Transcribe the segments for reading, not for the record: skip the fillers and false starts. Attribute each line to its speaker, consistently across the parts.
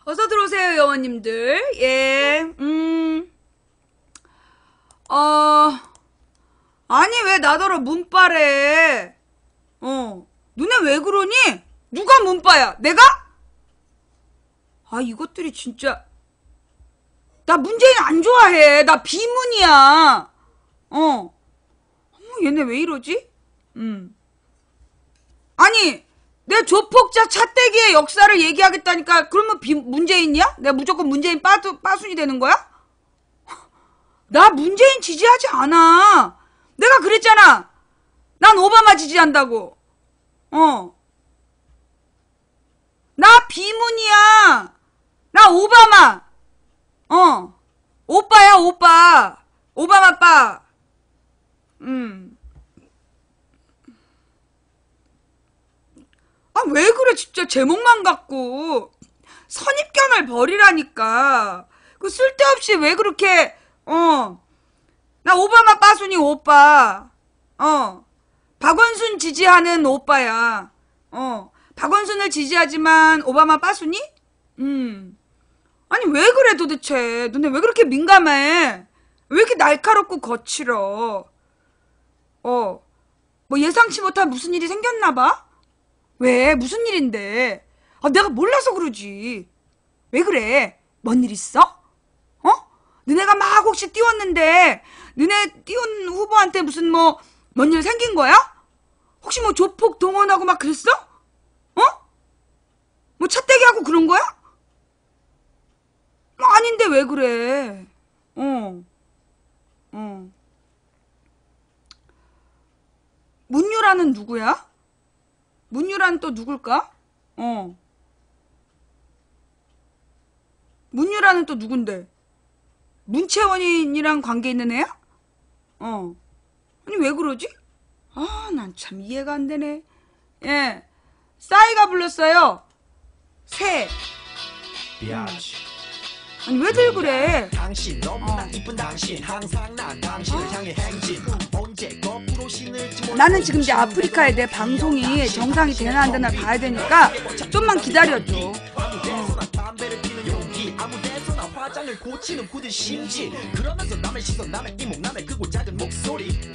Speaker 1: 어서 들어오세요, 여원님들. 예, 아니, 왜 나더러 문빠래? 너네 왜 그러니? 누가 문빠야? 내가? 아, 이것들이 진짜. 나 문재인 안 좋아해. 나 비문이야. 어머, 얘네 왜 이러지? 아니, 내 조폭자 차떼기의 역사를 얘기하겠다니까. 그러면 문재인이야? 내가 무조건 문재인 빠순이 되는 거야? 나 문재인 지지하지 않아. 내가 그랬잖아. 난 오바마 지지한다고. 나 비문이야. 나 오바마. 오빠야, 오빠. 오바마 빠. 아, 왜 그래, 진짜. 제목만 갖고. 선입견을 버리라니까. 그 쓸데없이 왜 그렇게, 나 오바마 빠순이 오빠. 박원순 지지하는 오빠야. 박원순을 지지하지만 오바마 빠순이? 아니, 왜 그래, 도대체. 너네 왜 그렇게 민감해? 왜 이렇게 날카롭고 거칠어? 뭐 예상치 못한 무슨 일이 생겼나봐? 왜? 무슨 일인데? 아, 내가 몰라서 그러지. 왜 그래? 뭔 일 있어? 너네가 막 혹시 띄웠는데 너네 띄운 후보한테 무슨 뭔 일 생긴 거야? 혹시 조폭 동원하고 막 그랬어? 차떼기 하고 그런 거야? 아닌데 왜 그래? 문유라는 누구야? 문유라는 또 누굴까? 문유라는 또 누군데? 문채원이랑 관계 있는 애야? 아니, 왜 그러지? 아, 난 참 이해가 안 되네. 예. 싸이가 불렀어요. 새. 아니, 왜들 그래?
Speaker 2: 당신 너무나 이쁜 당신 항상 난 당신을 향해 행진 언제 거꾸로 신을지 몰라.
Speaker 1: 나는 지금 이제 아프리카에 내 방송이 정상이 되나 안 되나 봐야 되니까 좀만 기다려줘.
Speaker 2: 담배를 피는 용기 아무 데서나 화장을 고치는 굳은 심지 그러면서 남의 시선 남의 이목 남의 크고 작은 목소리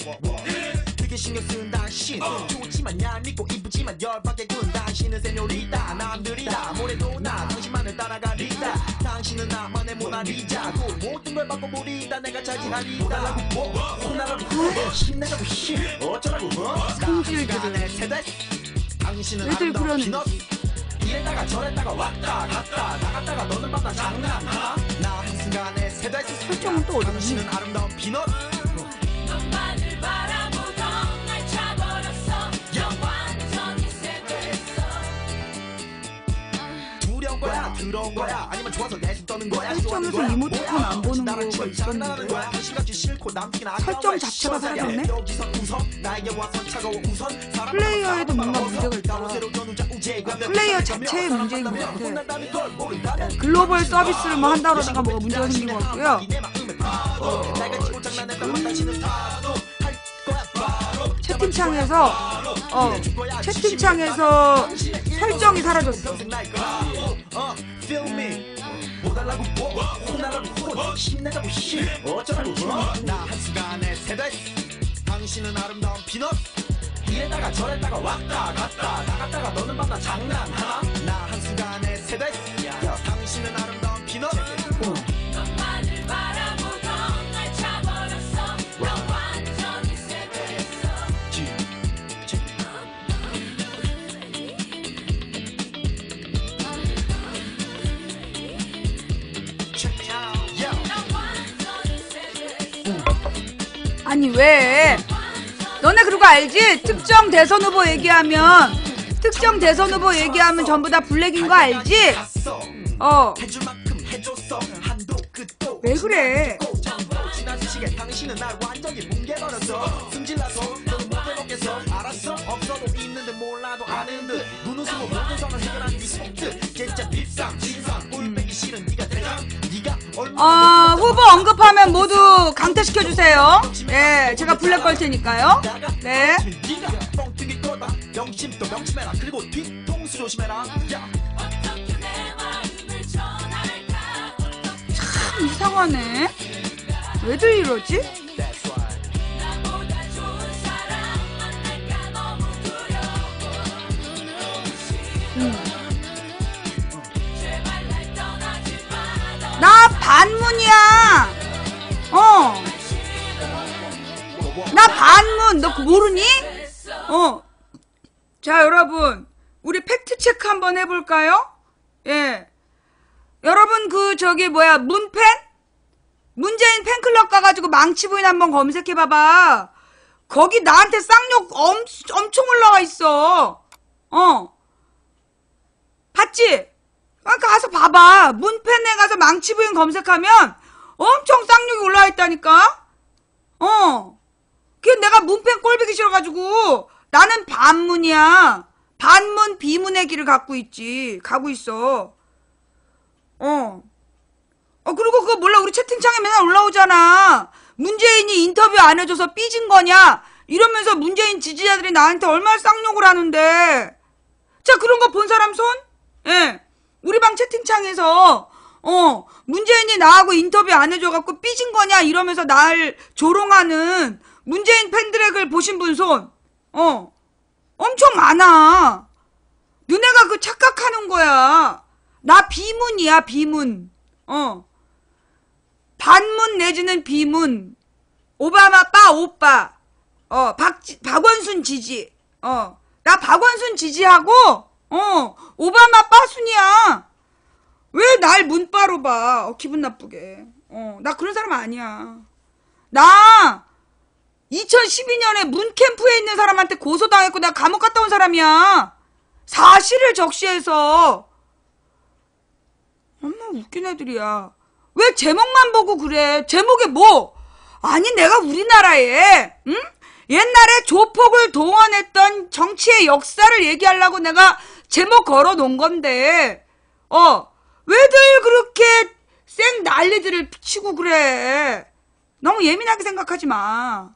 Speaker 2: 그게 신경 쓰는 당신 좋지만 얄밉고 이쁘지만 열받게 구는 당신은 세뇨리다 남들이다 뭐래도 나 당신만을 따라가리다 당신은 나만의 모나리자고 모든 걸 바꿔버리다 내가 차지하리다 혼나라고 힘내자고 어쩌라고
Speaker 1: 성질들을
Speaker 2: 당신은
Speaker 1: 왜들 그러는지.
Speaker 2: 이랬다가 저랬다가 왔다 갔다 나갔다가 너는 만나 장난하나 나 한순간에 세대에서
Speaker 1: 설정은 또 어디니?
Speaker 2: 당신은 아름다운 피넛
Speaker 3: 너만을 바라보던 날 차버렸어 완전히 세대했어
Speaker 2: 두려운 거야 더러운 거야 아니면 좋아서 내심 떠는 거야
Speaker 1: 설정에서 이모티콘 안 보는 거가 있었는데 설정 자체가 사라졌네? 플레이어에도 뭔가 문제가 있다. 플레이어 자체에 문제인 것 같아. 글로벌 서비스를 한다 그러다가 뭐가 문제가 생긴 것 같고요. 채팅창에서 설정이 사라졌어.
Speaker 2: 뭐달라고 혼나라고 힘내자고 어쩌라고 나 한순간에 세대했어 당신은 아름다운 피넛 이랬다가 저랬다가 왔다 갔다 나갔다가 너는 만나 장난하나 나 한순간에 세대했어 당신은 아름다운 피넛
Speaker 3: 너만을 바라보던 날 차버렸어 완전히 세대했어
Speaker 1: 아니, 왜? 너네 그러고 알지? 특정 대선 후보 얘기하면 전부 다 블랙인 거 알지? 왜 그래?
Speaker 2: 당신은 날 완전히 뭉개버렸어 승질나서 너는 못 해먹겠어 알았어 없어도 있는데 몰라도 아는 듯 눈웃음으로 모든 상을 해결한 네 속뜻 진짜 빗상 진상 꼴배기 싫은 네가 대장 네가 얼마나
Speaker 1: 후보 언급하면 모두 강퇴시켜주세요. 예, 제가 블랙 걸 테니까요. 네.
Speaker 2: 네가 뻥튀기 거다 명심도 명심해라 그리고 뒤통수 조심해라 야
Speaker 3: 어떻게 내 마음을 쳐
Speaker 1: 이상하네. 왜들 이러지?
Speaker 2: That's right.
Speaker 3: 나보다 좋은 사람 만날까 너무 두려워. 제발 날 떠나지 마.
Speaker 1: 나 반문이야. 나 반문. 너 그거 모르니? 자, 여러분, 우리 팩트 체크 한번 해볼까요? 예. 여러분, 문팬? 문재인 팬클럽 가가지고 망치 부인 한번 검색해봐봐. 거기 나한테 쌍욕 엄청 올라와 있어. 봤지? 가서 봐봐. 문팬에 가서 망치 부인 검색하면 엄청 쌍욕이 올라와 있다니까? 그게 내가 문팬 꼴보기 싫어가지고 나는 반문이야. 반문 비문의 길을 가고 있어. 그리고 그거 몰라. 우리 채팅창에 맨날 올라오잖아. 문재인이 인터뷰 안 해줘서 삐진 거냐? 이러면서 문재인 지지자들이 나한테 얼마나 쌍욕을 하는데. 자, 그런 거 본 사람 손? 예. 우리 방 채팅창에서, 문재인이 나하고 인터뷰 안 해줘갖고 삐진 거냐? 이러면서 날 조롱하는 문재인 팬들의 글 보신 분 손? 엄청 많아. 너네가 그 착각하는 거야. 나 비문이야, 비문. 반문 내지는 비문. 오바마 오빠. 박원순 지지. 나 박원순 지지하고, 오바마 순이야. 왜 날 문바로 봐? 기분 나쁘게. 나 그런 사람 아니야. 나 2012년에 문캠프에 있는 사람한테 고소당했고 내가 감옥 갔다 온 사람이야. 사실을 적시해서. 엄마 웃긴 애들이야. 왜 제목만 보고 그래? 제목에 뭐? 아니 내가 우리나라에 옛날에 조폭을 동원했던 정치의 역사를 얘기하려고 내가 제목 걸어 놓은 건데 왜들 그렇게 쌩 난리들을 치고 그래? 너무 예민하게 생각하지 마.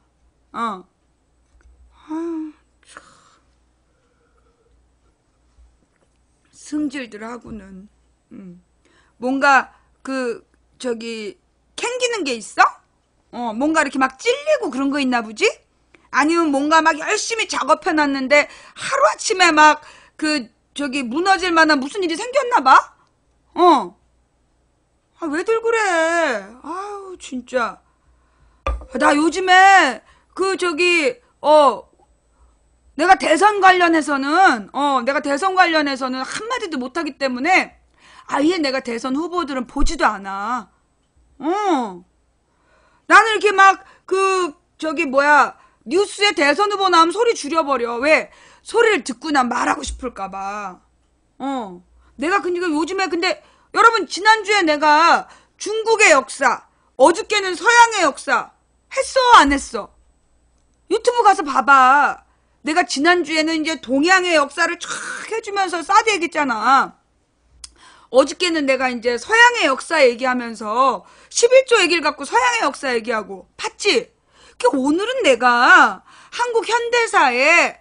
Speaker 1: 승질들 하고는 뭔가 캥기는 게 있어? 뭔가 이렇게 막 찔리고 그런 거 있나 보지? 아니면 뭔가 막 열심히 작업해놨는데 하루아침에 막 무너질 만한 무슨 일이 생겼나 봐? 왜들 그래? 아우 진짜. 나 요즘에 내가 대선 관련해서는 한마디도 못하기 때문에 아예 내가 대선 후보들은 보지도 않아. 나는 이렇게 막 뉴스에 대선 후보 나오면 소리 줄여버려. 왜? 소리를 듣고 난 말하고 싶을까봐. 내가 그니까 요즘에 근데 여러분 지난주에 내가 중국의 역사, 어저께는 서양의 역사 했어 안 했어? 유튜브 가서 봐봐. 내가 지난주에는 이제 동양의 역사를 쫙 해주면서 사드 얘기했잖아. 어저께는 내가 이제 서양의 역사 얘기하면서 11조 얘기를 갖고 서양의 역사 얘기하고 봤지? 오늘은 내가 한국 현대사에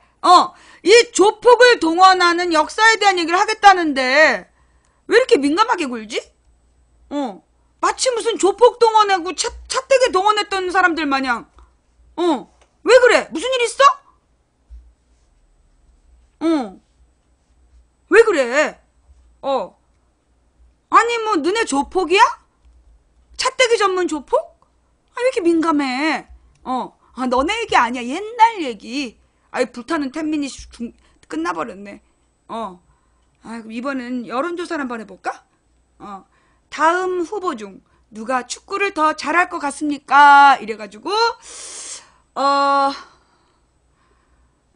Speaker 1: 이 조폭을 동원하는 역사에 대한 얘기를 하겠다는데 왜 이렇게 민감하게 굴지? 마치 무슨 조폭 동원하고 차떼기 동원했던 사람들 마냥 왜 그래? 무슨 일 있어? 왜 그래? 아니 뭐 너네 조폭이야? 차떼기 전문 조폭? 왜 이렇게 민감해? 너네 얘기 아니야. 옛날 얘기. 불타는 10미닛 끝나버렸네. 그럼 이번엔 여론조사를 한번 해볼까? 다음 후보 중 누가 축구를 더 잘할 것 같습니까? 이래가지고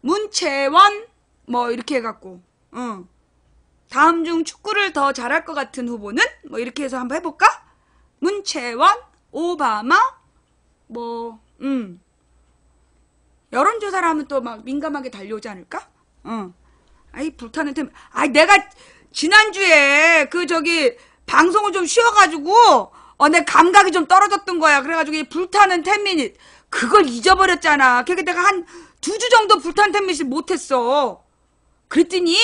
Speaker 1: 문채원 뭐 이렇게 해갖고 다음 중 축구를 더 잘할 것 같은 후보는 뭐 이렇게 해서 한번 해볼까? 문채원, 오바마 여론조사를 하면 또 막 민감하게 달려오지 않을까? 불타는 템. 내가 지난주에 방송을 좀 쉬어가지고 내 감각이 좀 떨어졌던 거야. 그래가지고 이 불타는 10미닛 그걸 잊어버렸잖아. 그러니까 내가 한 2주 정도 불타는 10미닛 못했어. 그랬더니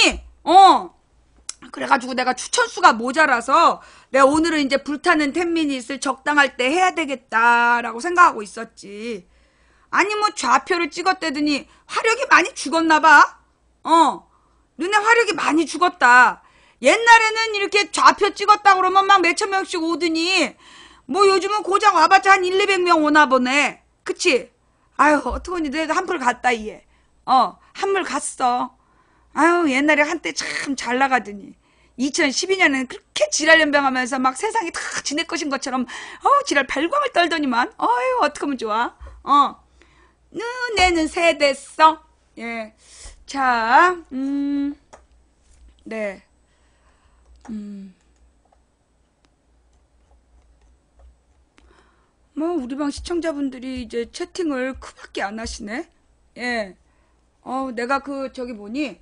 Speaker 1: 그래가지고 내가 추천수가 모자라서 내가 오늘은 이제 불타는 10미닛을 적당할 때 해야 되겠다라고 생각하고 있었지. 아니 뭐 좌표를 찍었대더니 화력이 많이 죽었나봐. 눈에 화력이 많이 죽었다. 옛날에는 이렇게 좌표 찍었다 그러면 막 몇천 명씩 오더니 뭐 요즘은 고장 와봤자 한 1, 200명 오나 보네. 그치? 아유 어떡하니 너희도 한풀 갔다 얘. 한물 갔어. 아유 옛날에 한때 참 잘 나가더니 2012년에는 그렇게 지랄 연병하면서 막 세상이 다 지네 것인 것처럼 지랄 발광을 떨더니만 어휴 어떡하면 좋아. 눈에는 새 됐어. 예. 자, 네. 뭐 우리 방 시청자분들이 이제 채팅을 그밖에 안 하시네. 예. 내가 저기 보니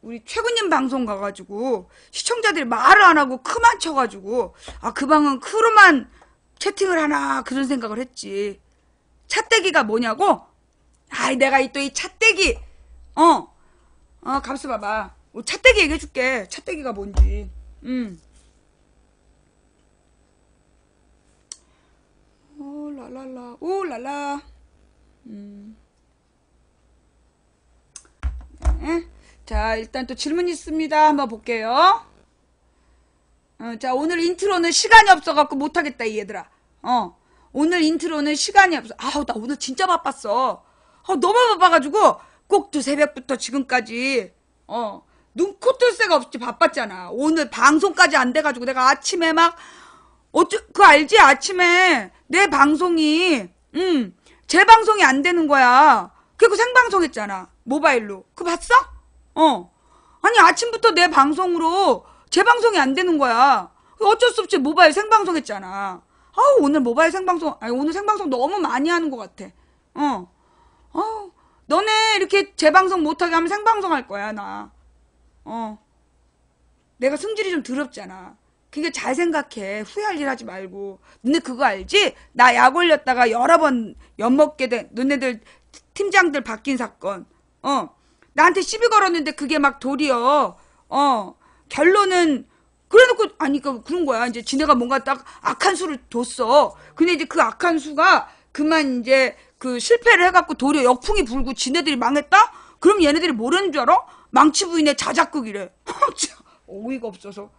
Speaker 1: 우리 최군님 방송 가가지고 시청자들이 말을 안 하고 크만 쳐가지고 그 방은 크로만 채팅을 하나 그런 생각을 했지. 찻대기가 뭐냐고? 아이 내가 또 이 찻대기 감수 봐봐. 찻대기 얘기해줄게. 찻대기가 뭔지. 랄랄라 오랄라. 네. 자 일단 또 질문 있습니다. 한번 볼게요. 자 오늘 인트로는 시간이 없어갖고 못하겠다 이 얘들아. 오늘 인트로는 시간이 없어. 아우 나 오늘 진짜 바빴어. 너무 바빠가지고 꼭두 새벽부터 지금까지 눈코 뜰 새가 없이 바빴잖아. 오늘 방송까지 안 돼가지고 내가 아침에 막 그거 알지? 아침에 내 방송이 재방송이 안 되는 거야. 그리고 생방송했잖아 모바일로. 그거 봤어? 아니 아침부터 내 방송으로 재방송이 안 되는 거야. 어쩔 수 없이 모바일 생방송했잖아. 오늘 모바일 생방송 오늘 생방송 너무 많이 하는 것 같아. 너네 이렇게 재방송 못하게 하면 생방송 할 거야 나. 내가 성질이 좀 더럽잖아. 그러니까 잘 생각해. 후회할 일 하지 말고. 너네 그거 알지? 나 약 올렸다가 여러 번 엿먹게 된 너네들 팀장들 바뀐 사건. 나한테 시비 걸었는데 그게 막 도리어 결론은 그래놓고 그런 거야. 이제 지네가 뭔가 딱 악한 수를 뒀어. 근데 이제 그 악한 수가 그만 이제 그 실패를 해갖고 도리어 역풍이 불고 지네들이 망했다? 그럼 얘네들이 뭐라는 줄 알아? 망치 부인의 자작극이래. 어이가 없어서.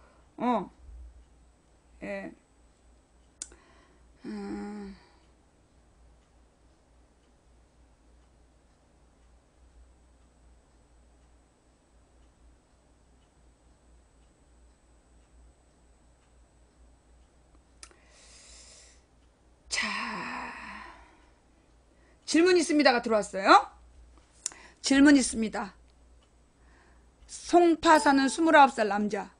Speaker 1: 예. 자, 질문 있습니다가 들어왔어요. 질문 있습니다. 송파 사는 29살 남자.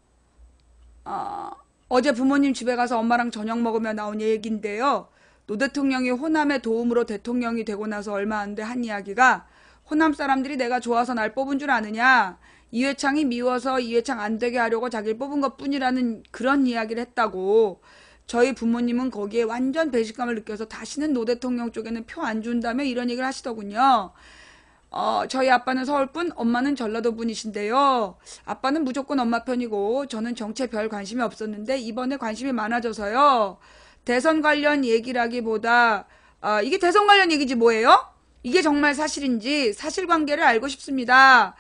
Speaker 1: 어제 부모님 집에 가서 엄마랑 저녁 먹으며 나온 얘기인데요. 노 대통령이 호남의 도움으로 대통령이 되고 나서 얼마 안 돼 한 이야기가 호남 사람들이 내가 좋아서 날 뽑은 줄 아느냐. 이회창이 미워서 이회창 안 되게 하려고 자기를 뽑은 것뿐이라는 그런 이야기를 했다고. 저희 부모님은 거기에 완전 배신감을 느껴서 다시는 노 대통령 쪽에는 표 안 준다며 이런 얘기를 하시더군요. 저희 아빠는 서울분, 엄마는 전라도 분이신데요. 아빠는 무조건 엄마 편이고 저는 정치에 별 관심이 없었는데 이번에 관심이 많아져서요. 대선 관련 얘기라기보다 이게 대선 관련 얘기지 뭐예요? 이게 정말 사실인지 사실관계를 알고 싶습니다.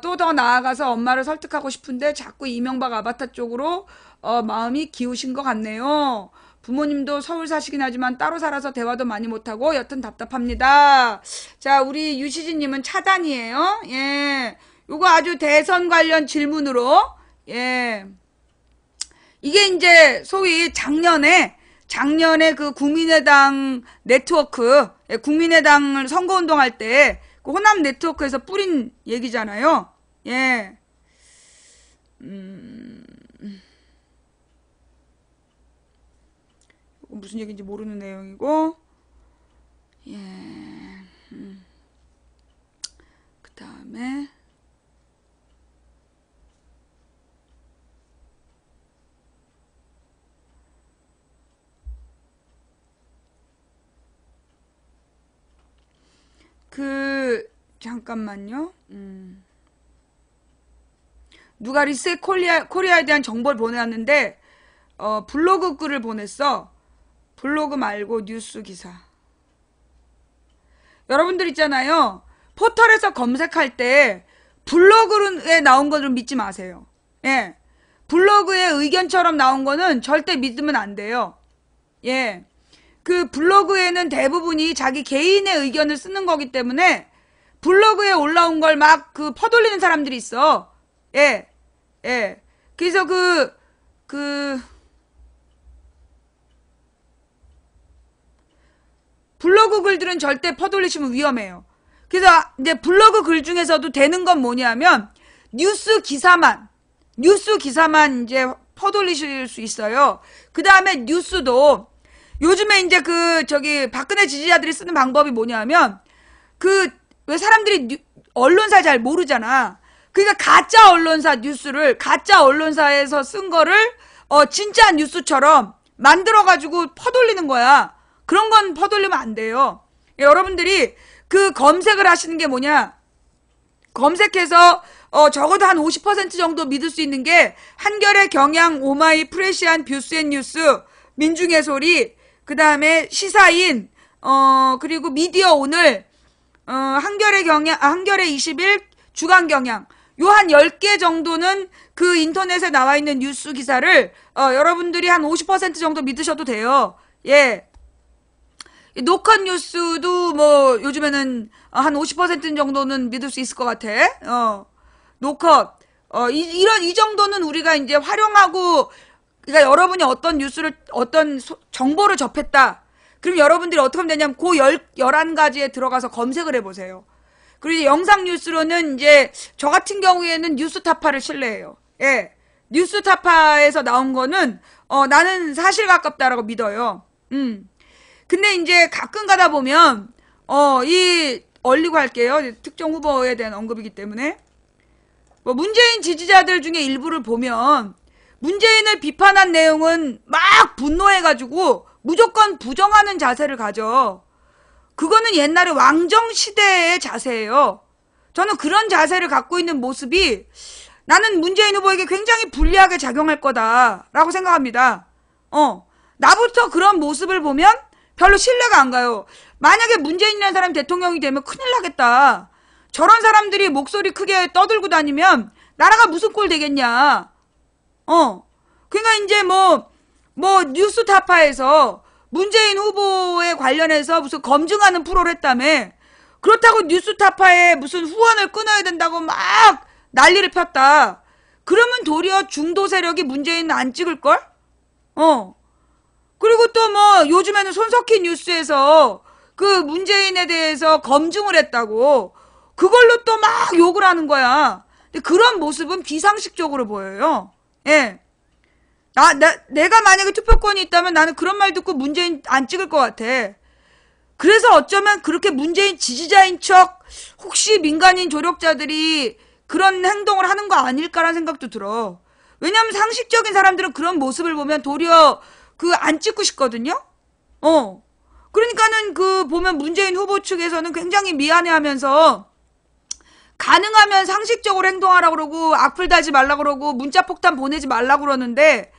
Speaker 1: 또 더 나아가서 엄마를 설득하고 싶은데 자꾸 이명박 아바타 쪽으로 마음이 기우신 것 같네요. 부모님도 서울 사시긴 하지만 따로 살아서 대화도 많이 못하고 여튼 답답합니다. 자, 우리 유시진님은 차단이에요. 예. 요거 아주 대선 관련 질문으로, 예. 이게 이제 소위 작년에 그 국민의당 네트워크, 예, 국민의당을 선거운동할 때 그 호남 네트워크에서 뿌린 얘기잖아요. 예. 무슨 얘기인지 모르는 내용이고, 예, 그 다음에, 잠깐만요. 누가 리셋 코리아에 대한 정보를 보내왔는데, 블로그 글을 보냈어. 블로그 말고 뉴스 기사. 여러분들 있잖아요. 포털에서 검색할 때 블로그에 나온 거를 믿지 마세요. 예. 블로그의 의견처럼 나온 거는 절대 믿으면 안 돼요. 예. 그 블로그에는 대부분이 자기 개인의 의견을 쓰는 거기 때문에 블로그에 올라온 걸 막 퍼돌리는 사람들이 있어. 예. 예. 그래서 블로그 글들은 절대 퍼돌리시면 위험해요. 그래서 이제 블로그 글 중에서도 되는 건 뭐냐면 뉴스 기사만 이제 퍼돌리실 수 있어요. 그 다음에 뉴스도 요즘에 이제 박근혜 지지자들이 쓰는 방법이 뭐냐면 왜 사람들이 언론사 잘 모르잖아. 그러니까 가짜 언론사 뉴스를 가짜 언론사에서 쓴 거를 진짜 뉴스처럼 만들어가지고 퍼돌리는 거야. 그런 건 퍼돌리면 안 돼요. 여러분들이 검색을 하시는 게 뭐냐? 검색해서 적어도 한 50% 정도 믿을 수 있는 게 한겨레, 경향, 오마이, 프레시안, 뷰스앤뉴스, 민중의 소리, 그 다음에 시사인, 그리고 미디어 오늘, 한겨레 21, 주간 경향, 요 한 10개 정도는 그 인터넷에 나와 있는 뉴스 기사를 여러분들이 한 50% 정도 믿으셔도 돼요. 예. 노컷 뉴스도 뭐 요즘에는 한 50% 정도는 믿을 수 있을 것 같아. 노컷. 이 정도는 우리가 이제 활용하고, 그러니까 여러분이 어떤 뉴스를, 정보를 접했다. 그럼 여러분들이 어떻게 하면 되냐면, 11가지에 들어가서 검색을 해보세요. 그리고 영상 뉴스로는 이제, 저 같은 경우에는 뉴스타파를 신뢰해요. 예. 뉴스타파에서 나온 거는, 나는 사실 가깝다라고 믿어요. 근데 이제 가끔 가다 보면, 얼리고 할게요. 특정 후보에 대한 언급이기 때문에. 뭐 문재인 지지자들 중에 일부를 보면 문재인을 비판한 내용은 막 분노해가지고 무조건 부정하는 자세를 가져. 그거는 옛날에 왕정시대의 자세예요. 저는 그런 자세를 갖고 있는 모습이 나는 문재인 후보에게 굉장히 불리하게 작용할 거다라고 생각합니다. 나부터 그런 모습을 보면 별로 신뢰가 안 가요. 만약에 문재인이라는 사람이 대통령이 되면 큰일 나겠다. 저런 사람들이 목소리 크게 떠들고 다니면 나라가 무슨 꼴 되겠냐. 그러니까 이제 뉴스타파에서 문재인 후보에 관련해서 무슨 검증하는 프로를 했다며. 그렇다고 뉴스타파에 무슨 후원을 끊어야 된다고 막 난리를 폈다. 그러면 도리어 중도 세력이 문재인 안 찍을걸? 그리고 또 요즘에는 손석희 뉴스에서 문재인에 대해서 검증을 했다고 그걸로 또 막 욕을 하는 거야. 근데 그런 모습은 비상식적으로 보여요. 예. 내가 만약에 투표권이 있다면 나는 그런 말 듣고 문재인 안 찍을 것 같아. 그래서 어쩌면 그렇게 문재인 지지자인 척 혹시 민간인 조력자들이 그런 행동을 하는 거 아닐까라는 생각도 들어. 왜냐면 상식적인 사람들은 그런 모습을 보면 도리어 안 찍고 싶거든요? 그러니까는 보면 문재인 후보 측에서는 굉장히 미안해하면서 가능하면 상식적으로 행동하라고 그러고 악플 달지 말라고 그러고 문자폭탄 보내지 말라고 그러는데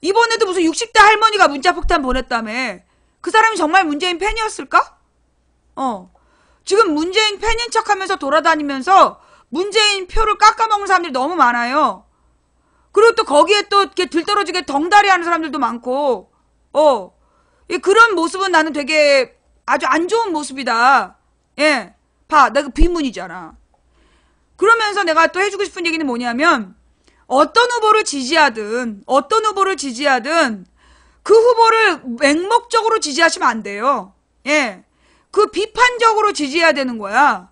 Speaker 1: 이번에도 무슨 60대 할머니가 문자폭탄 보냈다며. 그 사람이 정말 문재인 팬이었을까? 지금 문재인 팬인 척하면서 돌아다니면서 문재인 표를 깎아먹는 사람들이 너무 많아요. 그리고 또 거기에 또 이렇게 들떨어지게 덩다리 하는 사람들도 많고 그런 모습은 나는 되게 아주 안 좋은 모습이다. 예. 봐, 내가 비문이잖아. 그러면서 내가 또 해주고 싶은 얘기는 뭐냐면 어떤 후보를 지지하든 그 후보를 맹목적으로 지지하시면 안 돼요. 예. 비판적으로 지지해야 되는 거야.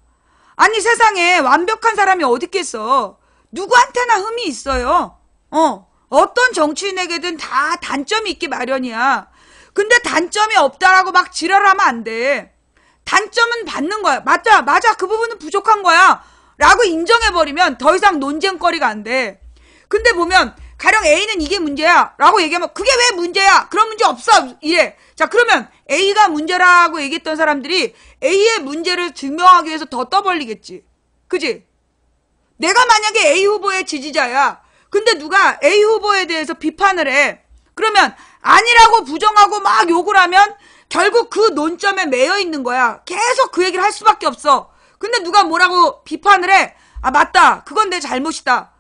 Speaker 1: 아니 세상에 완벽한 사람이 어디 있겠어. 누구한테나 흠이 있어요. 어떤 정치인에게든 다 단점이 있기 마련이야. 근데 단점이 없다라고 막 지랄하면 안 돼. 단점은 받는 거야. 맞아. 그 부분은 부족한 거야. 라고 인정해버리면 더 이상 논쟁거리가 안 돼. 근데 보면 가령 A는 이게 문제야 라고 얘기하면 그게 왜 문제야? 그런 문제 없어. 이래. 자 그러면 A가 문제라고 얘기했던 사람들이 A의 문제를 증명하기 위해서 더 떠벌리겠지. 그지? 내가 만약에 A 후보의 지지자야. 근데 누가 A 후보에 대해서 비판을 해. 그러면 아니라고 부정하고 막 욕을 하면 결국 그 논점에 매여 있는 거야. 계속 그 얘기를 할 수밖에 없어. 근데 누가 뭐라고 비판을 해. 아, 맞다. 그건 내 잘못이다.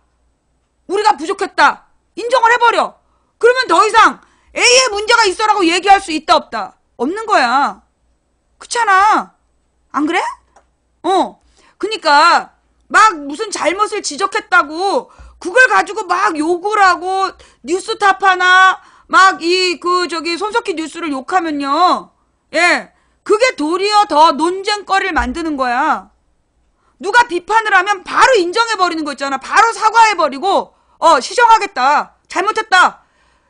Speaker 1: 우리가 부족했다. 인정을 해버려. 그러면 더 이상 A에 문제가 있어라고 얘기할 수 있다 없다? 없는 거야. 그렇잖아. 안 그래? 그니까 막 무슨 잘못을 지적했다고 그걸 가지고 막 욕을 하고 뉴스타파나 막 손석희 뉴스를 욕하면요. 예. 그게 도리어 더 논쟁거리를 만드는 거야. 누가 비판을 하면 바로 인정해버리는 거 있잖아. 바로 사과해버리고 시정하겠다. 잘못했다.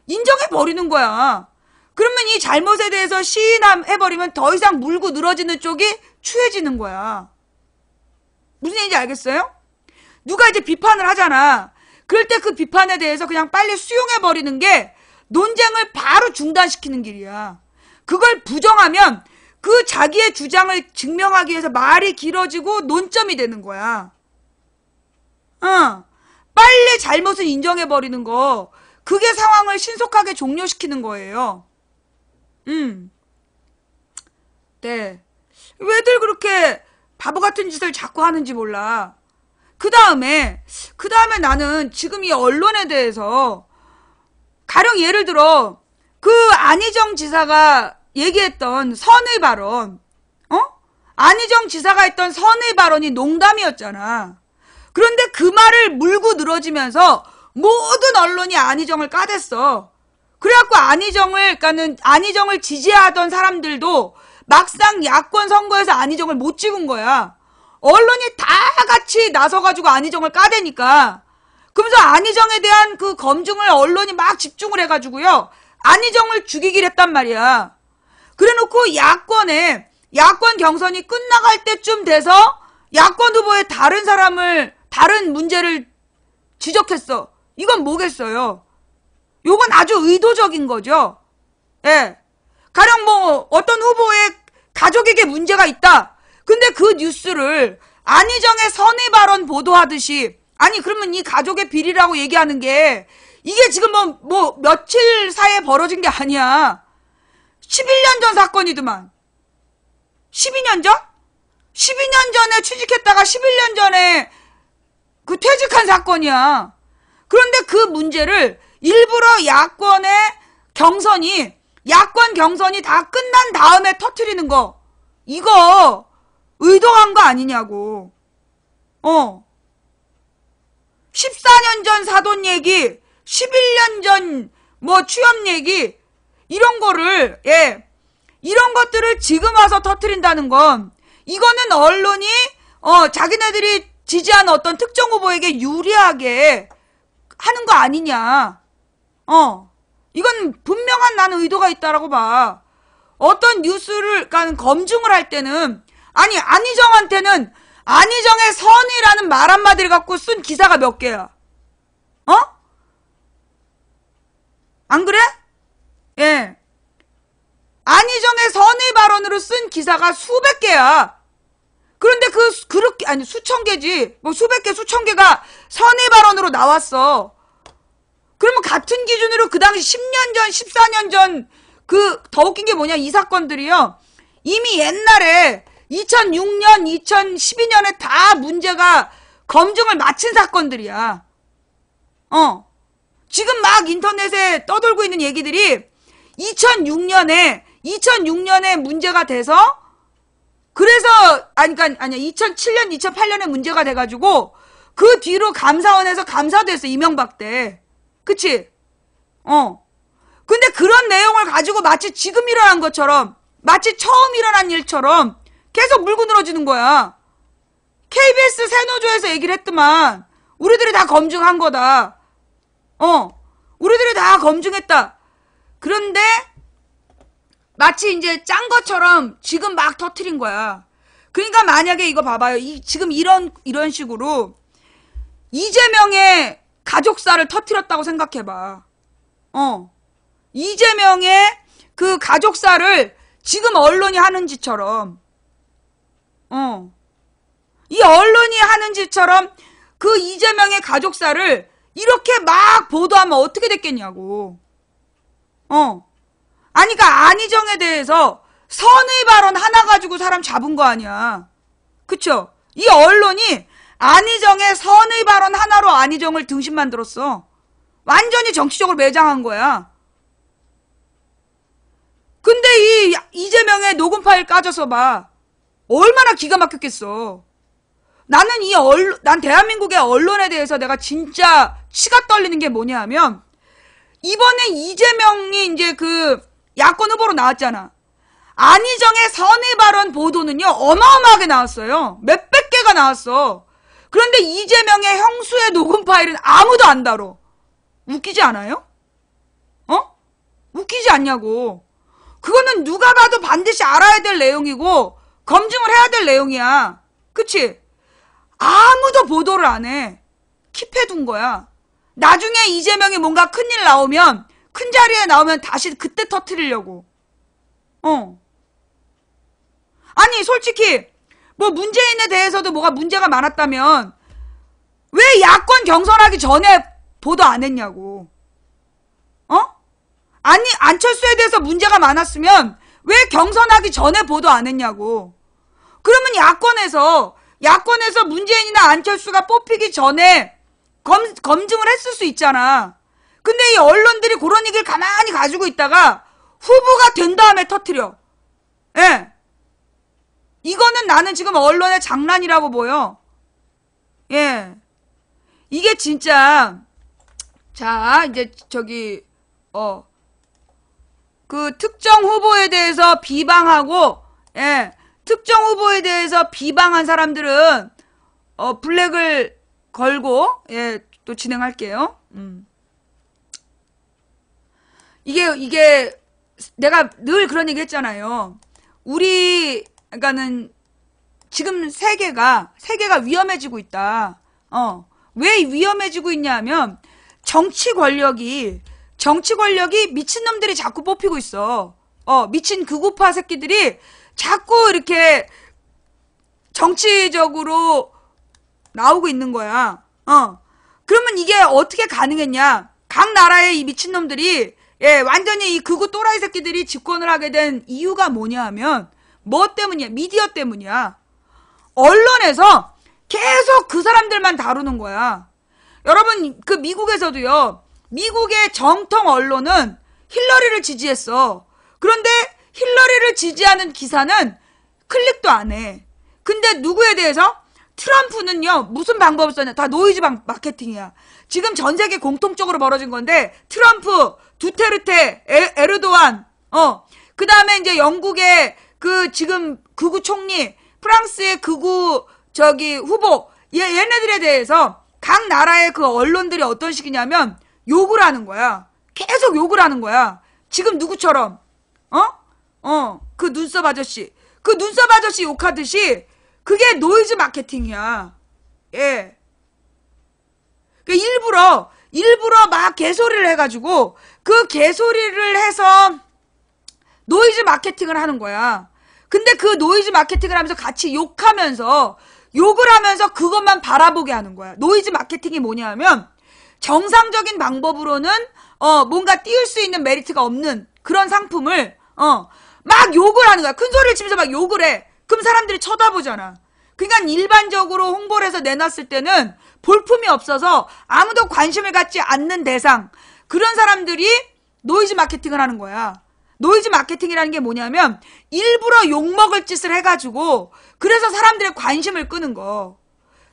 Speaker 1: 인정해버리는 거야. 그러면 이 잘못에 대해서 시인해버리면 더 이상 물고 늘어지는 쪽이 추해지는 거야. 무슨 얘기인지 알겠어요? 누가 이제 비판을 하잖아. 그럴 때 그 비판에 대해서 그냥 빨리 수용해버리는 게 논쟁을 바로 중단시키는 길이야. 그걸 부정하면 그 자기의 주장을 증명하기 위해서 말이 길어지고 논점이 되는 거야. 빨리 잘못을 인정해버리는 거. 그게 상황을 신속하게 종료시키는 거예요. 네. 왜들 그렇게 바보 같은 짓을 자꾸 하는지 몰라. 그 다음에 나는 지금 이 언론에 대해서 가령 예를 들어 그 안희정 지사가 얘기했던 선의 발언, 안희정 지사가 했던 선의 발언이 농담이었잖아. 그런데 그 말을 물고 늘어지면서 모든 언론이 안희정을 까댔어. 그래갖고 안희정을 지지하던 사람들도 막상 야권 선거에서 안희정을 못 찍은 거야. 언론이 다 같이 나서가지고 안희정을 까대니까. 그러면서 안희정에 대한 그 검증을 언론이 막 집중을 해가지고요. 안희정을 죽이기로 했단 말이야. 그래놓고 야권 경선이 끝나갈 때쯤 돼서 야권 후보의 다른 문제를 지적했어. 이건 뭐겠어요? 요건 아주 의도적인 거죠. 예. 가령 어떤 후보의 가족에게 문제가 있다. 근데 그 뉴스를 안희정의 선의 발언 보도하듯이, 아니 그러면 이 가족의 비리라고 얘기하는 게 이게 지금 며칠 사이에 벌어진 게 아니야. 11년 전 사건이더만. 12년 전? 12년 전에 취직했다가 11년 전에 그 퇴직한 사건이야. 그런데 그 문제를 일부러 야권 경선이 다 끝난 다음에 터트리는 거. 이거 의도한 거 아니냐고. 14년 전 사돈 얘기, 11년 전 취업 얘기, 이런 것들을 지금 와서 터트린다는 건, 이거는 언론이, 자기네들이 지지하는 어떤 특정 후보에게 유리하게 하는 거 아니냐. 이건 분명한 나는 의도가 있다라고 봐. 어떤 뉴스를, 검증을 할 때는, 아니, 안희정한테는 안희정의 선이라는 말 한마디를 갖고 쓴 기사가 몇 개야? 안 그래? 예. 안희정의 선의 발언으로 쓴 기사가 수백 개야. 그런데 수천 개지. 수백 개, 수천 개가 선의 발언으로 나왔어. 그러면 같은 기준으로 그 당시 10년 전, 14년 전, 더 웃긴 게 뭐냐, 이 사건들이요. 이미 옛날에 2006년, 2012년에 다 문제가 검증을 마친 사건들이야. 지금 막 인터넷에 떠돌고 있는 얘기들이 2006년에 문제가 돼서, 그래서, 2007년, 2008년에 문제가 돼가지고, 그 뒤로 감사원에서 감사도 했어, 이명박 때. 그치? 근데 그런 내용을 가지고 마치 지금 일어난 것처럼, 마치 처음 일어난 일처럼 계속 물고 늘어지는 거야. KBS 새노조에서 얘기를 했더만, 우리들이 다 검증한 거다. 우리들이 다 검증했다. 그런데 마치 이제 짠 것처럼 지금 막 터트린 거야. 그러니까 만약에 이거 봐봐요. 지금 이런 식으로 이재명의 가족사를 터트렸다고 생각해봐. 이재명의 그 가족사를 지금 언론이 하는 짓처럼, 이 언론이 하는 짓처럼 그 이재명의 가족사를 이렇게 막 보도하면 어떻게 됐겠냐고. 아니, 그러니까 안희정에 대해서 선의 발언 하나 가지고 사람 잡은 거 아니야. 그쵸? 이 언론이 안희정의 선의 발언 하나로 안희정을 등신 만들었어. 완전히 정치적으로 매장한 거야. 근데 이 이재명의 녹음 파일 까져서 봐. 얼마나 기가 막혔겠어. 나는 난 대한민국의 언론에 대해서 내가 진짜 치가 떨리는 게 뭐냐 하면, 이번에 이재명이 이제 그 야권 후보로 나왔잖아. 안희정의 선의 발언 보도는요, 어마어마하게 나왔어요. 몇백 개가 나왔어. 그런데 이재명의 형수의 녹음 파일은 아무도 안 다뤄. 웃기지 않아요? 웃기지 않냐고. 그거는 누가 봐도 반드시 알아야 될 내용이고 검증을 해야 될 내용이야. 그치? 아무도 보도를 안 해. 킵해둔 거야. 나중에 이재명이 뭔가 큰일 나오면, 큰 자리에 나오면 다시 그때 터뜨리려고. 아니 솔직히 뭐 문재인에 대해서도 뭐가 문제가 많았다면 왜 야권 경선하기 전에 보도 안 했냐고. 아니 안철수에 대해서 문제가 많았으면 왜 경선하기 전에 보도 안 했냐고. 그러면 야권에서 문재인이나 안철수가 뽑히기 전에 검증을 했을 수 있잖아. 근데 이 언론들이 그런 얘기를 가만히 가지고 있다가 후보가 된 다음에 터뜨려. 예. 이거는 나는 지금 언론의 장난이라고 보여. 예. 이게 진짜, 자, 이제 그 특정 후보에 대해서 비방하고, 예. 특정 후보에 대해서 비방한 사람들은, 블랙을 걸고, 예, 또 진행할게요. 이게, 내가 늘 그런 얘기 했잖아요. 그러니까는, 지금 세계가 위험해지고 있다. 왜 위험해지고 있냐면, 정치 권력이 미친놈들이 자꾸 뽑히고 있어. 미친 극우파 새끼들이 자꾸 이렇게 정치적으로 나오고 있는 거야. 그러면 이게 어떻게 가능했냐? 각 나라의 이 미친놈들이, 예, 완전히 이 극우 또라이 새끼들이 집권을 하게 된 이유가 뭐냐 하면, 뭐 때문이야? 미디어 때문이야. 언론에서 계속 그 사람들만 다루는 거야. 여러분, 그 미국에서도요, 미국의 정통 언론은 힐러리를 지지했어. 그런데 힐러리를 지지하는 기사는 클릭도 안 해. 근데 누구에 대해서? 트럼프는요, 무슨 방법을 썼냐? 다 노이즈 마케팅이야. 지금 전 세계 공통적으로 벌어진 건데, 트럼프, 두테르테, 에르도안, 그 다음에 이제 영국의 그 지금 극우 총리, 프랑스의 극우 후보, 얘네들에 대해서 각 나라의 그 언론들이 어떤 식이냐면, 욕을 하는 거야. 계속 욕을 하는 거야. 지금 누구처럼, 그 눈썹 아저씨. 그 눈썹 아저씨 욕하듯이, 그게 노이즈 마케팅이야. 예. 일부러 막 개소리를 해가지고, 그 개소리를 해서 노이즈 마케팅을 하는 거야. 근데 그 노이즈 마케팅을 하면서 같이 욕을 하면서 그것만 바라보게 하는 거야. 노이즈 마케팅이 뭐냐 하면, 정상적인 방법으로는, 뭔가 띄울 수 있는 메리트가 없는 그런 상품을, 막 욕을 하는 거야. 큰 소리를 치면서 막 욕을 해. 그럼 사람들이 쳐다보잖아. 그러니까 일반적으로 홍보를 해서 내놨을 때는 볼품이 없어서 아무도 관심을 갖지 않는 대상, 그런 사람들이 노이즈 마케팅을 하는 거야. 노이즈 마케팅이라는 게 뭐냐면 일부러 욕먹을 짓을 해가지고 그래서 사람들의 관심을 끄는 거.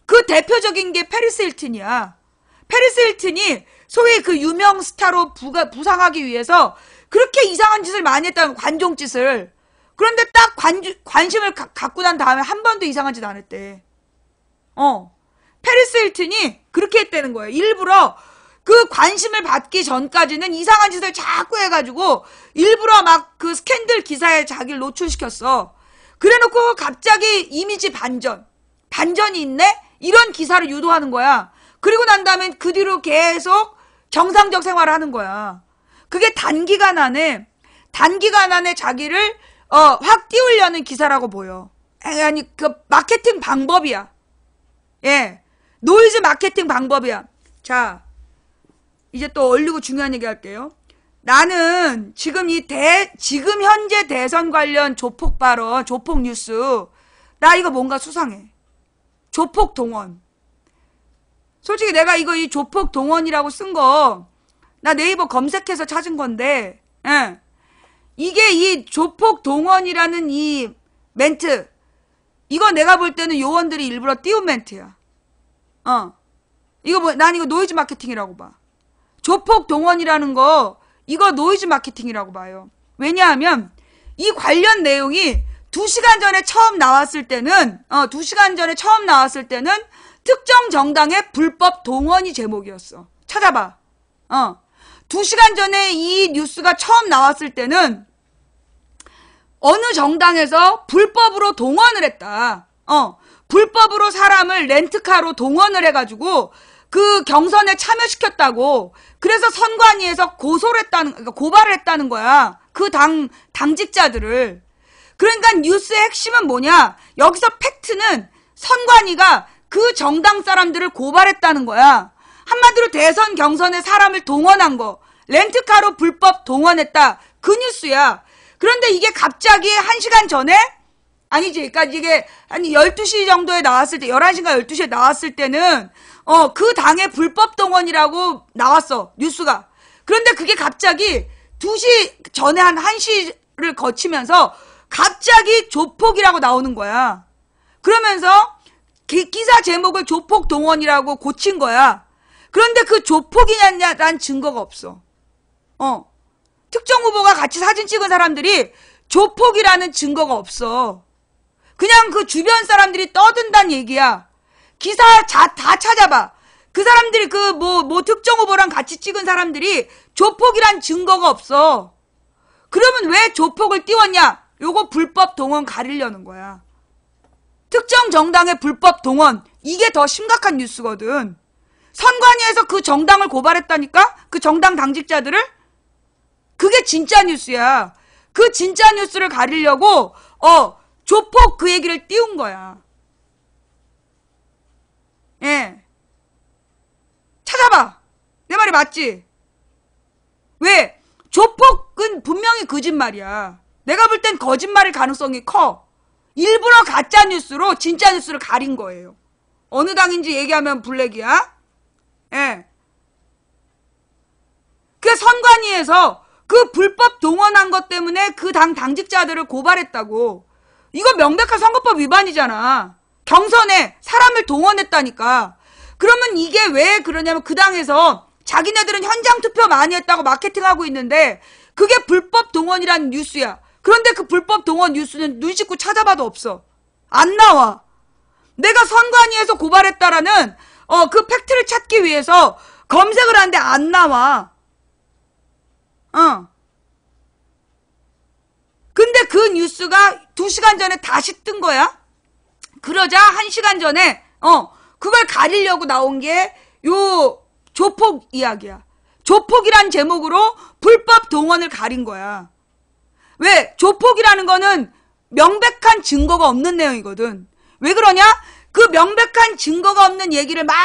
Speaker 1: 그 대표적인 게 페리스 힐튼이야. 페리스 힐튼이 소위 그 유명 스타로 부상하기 위해서 그렇게 이상한 짓을 많이 했다는 관종짓을. 그런데 딱 관심을 갖고 난 다음에 한 번도 이상한 짓 안 했대. 페리스 힐튼이 그렇게 했다는 거예요. 일부러 그 관심을 받기 전까지는 이상한 짓을 자꾸 해가지고 일부러 막 그 스캔들 기사에 자기를 노출시켰어. 그래놓고 갑자기 이미지 반전이 있네? 이런 기사를 유도하는 거야. 그리고 난 다음에 그 뒤로 계속 정상적 생활을 하는 거야. 그게 단기간 안에 자기를 확 띄우려는 기사라고 보여. 아니 그 마케팅 방법이야. 예. 노이즈 마케팅 방법이야. 자, 이제 또 얼리고 중요한 얘기 할게요. 나는 지금 지금 현재 대선 관련 조폭 발언, 조폭 뉴스, 나 이거 뭔가 수상해. 조폭 동원. 솔직히 내가 이 조폭 동원이라고 쓴 거, 나 네이버 검색해서 찾은 건데, 예. 이게 이 조폭 동원이라는 이 멘트, 이거 내가 볼 때는 요원들이 일부러 띄운 멘트야. 난 이거 노이즈 마케팅이라고 봐. 조폭 동원이라는 거, 이거 노이즈 마케팅이라고 봐요. 왜냐하면 이 관련 내용이 2시간 전에 처음 나왔을 때는 특정 정당의 불법 동원이 제목이었어. 찾아봐. 2시간 전에 이 뉴스가 처음 나왔을 때는 어느 정당에서 불법으로 동원을 했다. 불법으로 사람을 렌트카로 동원을 해가지고 그 경선에 참여시켰다고. 그래서 선관위에서 고발을 했다는 거야. 그 당직자들을. 그러니까 뉴스의 핵심은 뭐냐? 여기서 팩트는 선관위가 그 정당 사람들을 고발했다는 거야. 한마디로 대선 경선에 사람을 동원한 거. 렌트카로 불법 동원했다. 그 뉴스야. 그런데 이게 갑자기 1시간 전에? 아니지. 그러니까 이게 한 12시 정도에 나왔을 때, 11시인가 12시에 나왔을 때는 그 당의 불법 동원이라고 나왔어. 뉴스가. 그런데 그게 갑자기 2시 전에 한 1시를 거치면서 갑자기 조폭이라고 나오는 거야. 그러면서 기사 제목을 조폭 동원이라고 고친 거야. 그런데 그 조폭이냐란 증거가 없어. 특정 후보가 같이 사진 찍은 사람들이 조폭이라는 증거가 없어. 그냥 그 주변 사람들이 떠든다는 얘기야. 기사 다 찾아봐. 그 사람들이 특정 후보랑 같이 찍은 사람들이 조폭이란 증거가 없어. 그러면 왜 조폭을 띄웠냐? 요거 불법 동원 가리려는 거야. 특정 정당의 불법 동원. 이게 더 심각한 뉴스거든. 선관위에서 그 정당을 고발했다니까? 그 정당 당직자들을? 그게 진짜 뉴스야. 그 진짜 뉴스를 가리려고 조폭 그 얘기를 띄운 거야. 예. 찾아봐. 내 말이 맞지? 왜? 조폭은 분명히 거짓말이야. 내가 볼 땐 거짓말일 가능성이 커. 일부러 가짜 뉴스로 진짜 뉴스를 가린 거예요. 어느 당인지 얘기하면 블랙이야? 예. 그 선관위에서 그 불법 동원한 것 때문에 그 당직자들을 고발했다고. 이거 명백한 선거법 위반이잖아. 경선에 사람을 동원했다니까. 그러면 이게 왜 그러냐면 그 당에서 자기네들은 현장 투표 많이 했다고 마케팅하고 있는데 그게 불법 동원이라는 뉴스야. 그런데 그 불법 동원 뉴스는 눈 씻고 찾아봐도 없어. 안 나와. 내가 선관위에서 고발했다라는 그 팩트를 찾기 위해서 검색을 하는데 안 나와. 근데 그 뉴스가 2시간 전에 다시 뜬 거야. 그러자 1시간 전에 그걸 가리려고 나온 게 요 조폭 이야기야. 조폭이란 제목으로 불법 동원을 가린 거야. 왜? 조폭이라는 거는 명백한 증거가 없는 내용이거든. 왜 그러냐? 그 명백한 증거가 없는 얘기를 막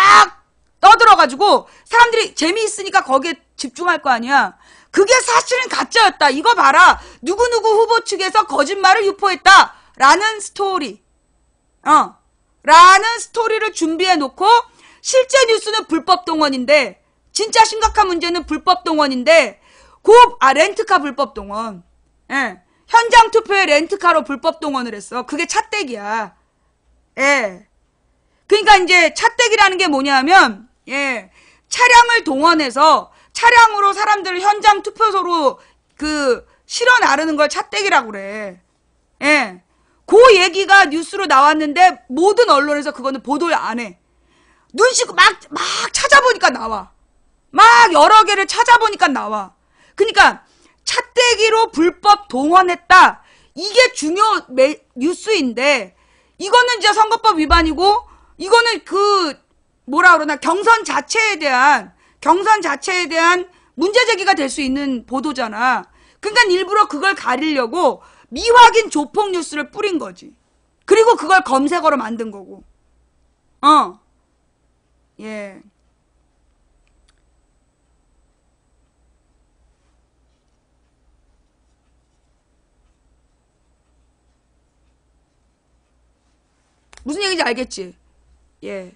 Speaker 1: 떠들어가지고 사람들이 재미있으니까 거기에 집중할 거 아니야. 그게 사실은 가짜였다. 이거 봐라. 누구누구 후보 측에서 거짓말을 유포했다. 라는 스토리. 라는 스토리를 준비해 놓고 실제 뉴스는 불법 동원인데 진짜 심각한 문제는 불법 동원인데 렌트카 불법 동원. 예. 현장 투표에 렌트카로 불법 동원을 했어. 그게 차떼기야. 예. 그러니까 이제 차떼기라는 게 뭐냐면 차량을 동원해서 차량으로 사람들을 현장 투표소로 실어 나르는 걸 차떼기라고 그래. 예. 그 얘기가 뉴스로 나왔는데 모든 언론에서 그거는 보도를 안 해. 눈 씻고 막 찾아보니까 나와. 막 여러 개를 찾아보니까 나와. 그러니까 차떼기로 불법 동원했다. 이게 중요 뉴스인데 이거는 이제 선거법 위반이고 이거는 경선 자체에 대한 문제 제기가 될 수 있는 보도잖아. 그러니까 일부러 그걸 가리려고 미확인 조폭 뉴스를 뿌린 거지. 그리고 그걸 검색어로 만든 거고. 예. 무슨 얘기인지 알겠지? 예.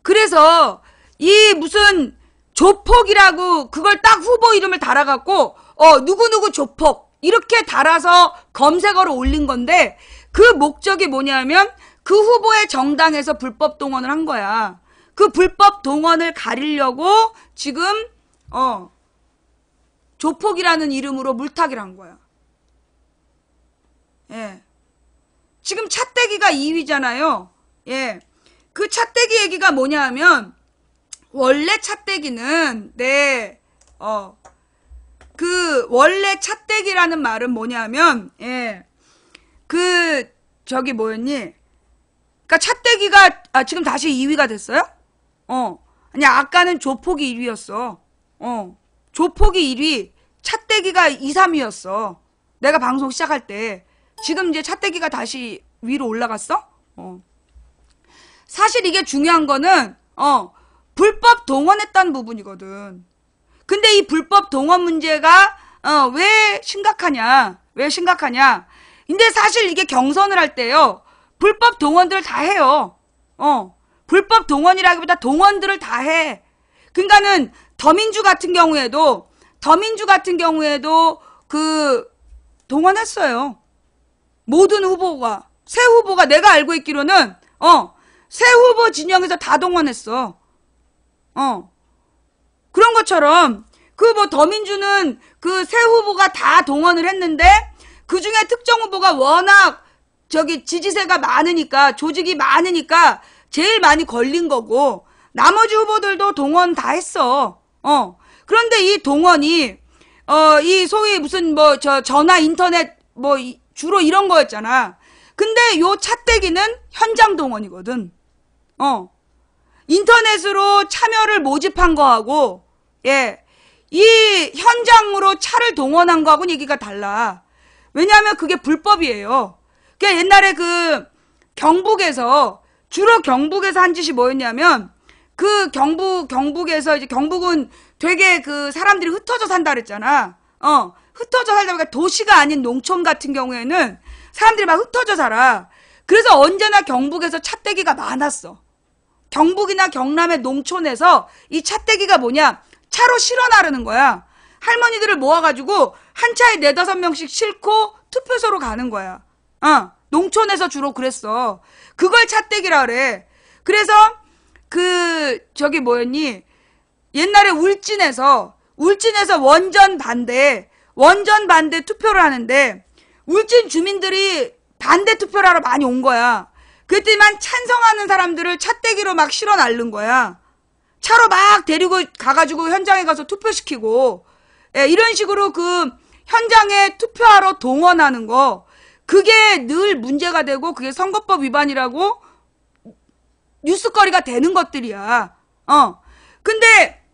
Speaker 1: 그래서 이 무슨 조폭이라고 그걸 딱 후보 이름을 달아갖고 누구누구 조폭 이렇게 달아서 검색어로 올린 건데 그 목적이 뭐냐면 그 후보의 정당에서 불법 동원을 한 거야. 그 불법 동원을 가리려고 지금 조폭이라는 이름으로 물타기를 한 거야. 예. 지금 차떼기가 2위잖아요. 예. 그 차떼기 얘기가 뭐냐 하면 원래 차떼기는 그 원래 차떼기라는 말은 뭐냐면 예. 그 저기 뭐였니? 그러니까 차떼기가 지금 다시 2위가 됐어요? 아니 아까는 조폭이 1위였어. 조폭이 1위, 차떼기가 2, 3위였어. 내가 방송 시작할 때. 지금 이제 차떼기가 다시 위로 올라갔어? 사실 이게 중요한 거는 불법 동원했다는 부분이거든. 근데 이 불법 동원 문제가 왜 심각하냐? 왜 심각하냐? 근데 사실 이게 경선을 할 때요. 불법 동원들 다 해요. 불법 동원이라기보다 동원들을 다 해. 그러니까는 더민주 같은 경우에도 그 동원했어요. 모든 후보가 새 후보가 내가 알고 있기로는 새 후보 진영에서 다 동원했어. 그런 것처럼 그 뭐 더민주는 그 새 후보가 다 동원을 했는데 그 중에 특정 후보가 워낙 저기 지지세가 많으니까 조직이 많으니까 제일 많이 걸린 거고 나머지 후보들도 동원 다 했어. 그런데 이 동원이 이 소위 무슨 뭐 전화 인터넷 뭐 주로 이런 거였잖아. 근데 요 차떼기는 현장 동원이거든. 인터넷으로 참여를 모집한 거하고 예. 이 현장으로 차를 동원한 거하고는 얘기가 달라. 왜냐하면 그게 불법이에요. 그러니까 옛날에 그 경북에서 주로 경북에서 한 짓이 뭐였냐면 그 경북에서 이제 경북은 되게 그 사람들이 흩어져 산다 그랬잖아. 흩어져 살다 보니까 도시가 아닌 농촌 같은 경우에는 사람들이 막 흩어져 살아. 그래서 언제나 경북에서 차떼기가 많았어. 경북이나 경남의 농촌에서 이 차떼기가 뭐냐? 차로 실어 나르는 거야. 할머니들을 모아가지고 한 차에 4-5명씩 싣고 투표소로 가는 거야. 농촌에서 주로 그랬어. 그걸 차떼기라 그래. 그래서 그 저기 뭐였니? 옛날에 울진에서 원전 반대 투표를 하는데 울진 주민들이 반대 투표를 하러 많이 온 거야. 그랬더니만 찬성하는 사람들을 차떼기로 막 실어 날른 거야. 차로 막 데리고 가가지고 현장에 가서 투표시키고 예, 이런 식으로 그 현장에 투표하러 동원하는 거 그게 늘 문제가 되고 그게 선거법 위반이라고 뉴스거리가 되는 것들이야. 근데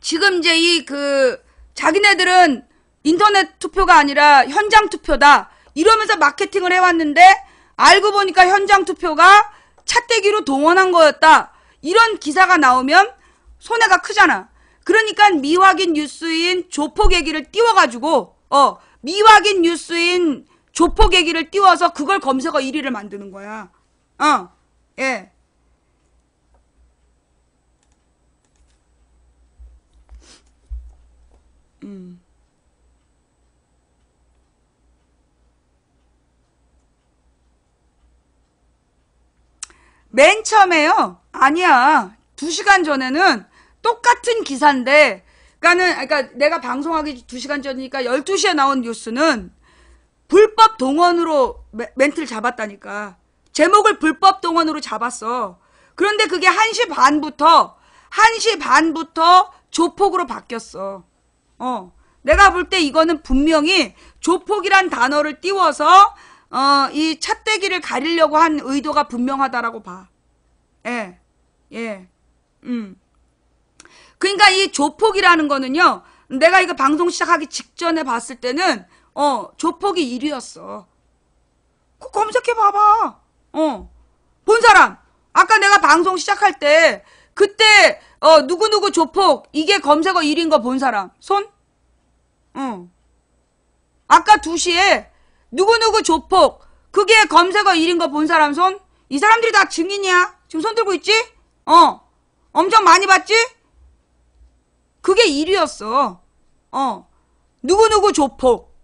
Speaker 1: 지금 이제 이 그 자기네들은 인터넷 투표가 아니라 현장 투표다 이러면서 마케팅을 해왔는데 알고 보니까 현장 투표가 차떼기로 동원한 거였다. 이런 기사가 나오면 손해가 크잖아. 그러니까 미확인 뉴스인 조폭 얘기를 띄워가지고 미확인 뉴스인 조폭 얘기를 띄워서 그걸 검색어 1위를 만드는 거야. 예. 맨 처음에요. 아니야. 2시간 전에는 똑같은 기사인데, 그러니까 내가 방송하기 2시간 전이니까 12시에 나온 뉴스는 불법 동원으로 멘트를 잡았다니까. 제목을 불법 동원으로 잡았어. 그런데 그게 1시 반부터 조폭으로 바뀌었어. 내가 볼 때 이거는 분명히 조폭이란 단어를 띄워서 이 차떼기를 가리려고 한 의도가 분명하다라고 봐. 예. 그러니까 이 조폭이라는 거는요. 내가 이거 방송 시작하기 직전에 봤을 때는 조폭이 1위였어. 그거 검색해 봐봐. 본 사람 아까 내가 방송 시작할 때 그때 누구누구 조폭 이게 검색어 1인 거 본 사람 손? 응. 아까 2시에 누구누구 조폭 그게 검색어 1인 거 본 사람 손? 이 사람들이 다 증인이야. 지금 손 들고 있지? 엄청 많이 봤지? 그게 1위였어. 누구누구 조폭.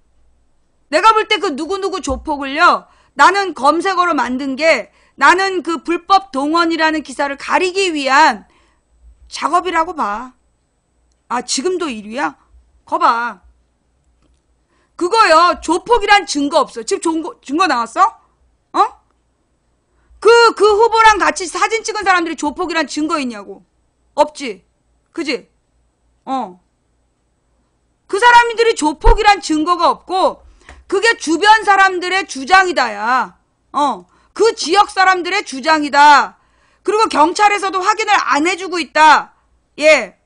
Speaker 1: 내가 볼 때 그 누구누구 조폭을요, 나는 검색어로 만든 게 나는 그 불법 동원이라는 기사를 가리기 위한 작업이라고 봐. 아, 지금도 1위야? 거봐. 그거요, 조폭이란 증거 없어. 지금 증거 나왔어? 그 후보랑 같이 사진 찍은 사람들이 조폭이란 증거 있냐고. 없지. 그지? 그 사람들이 조폭이란 증거가 없고, 그게 주변 사람들의 주장이다야. 그 지역 사람들의 주장이다. 그리고 경찰에서도 확인을 안 해주고 있다. 예.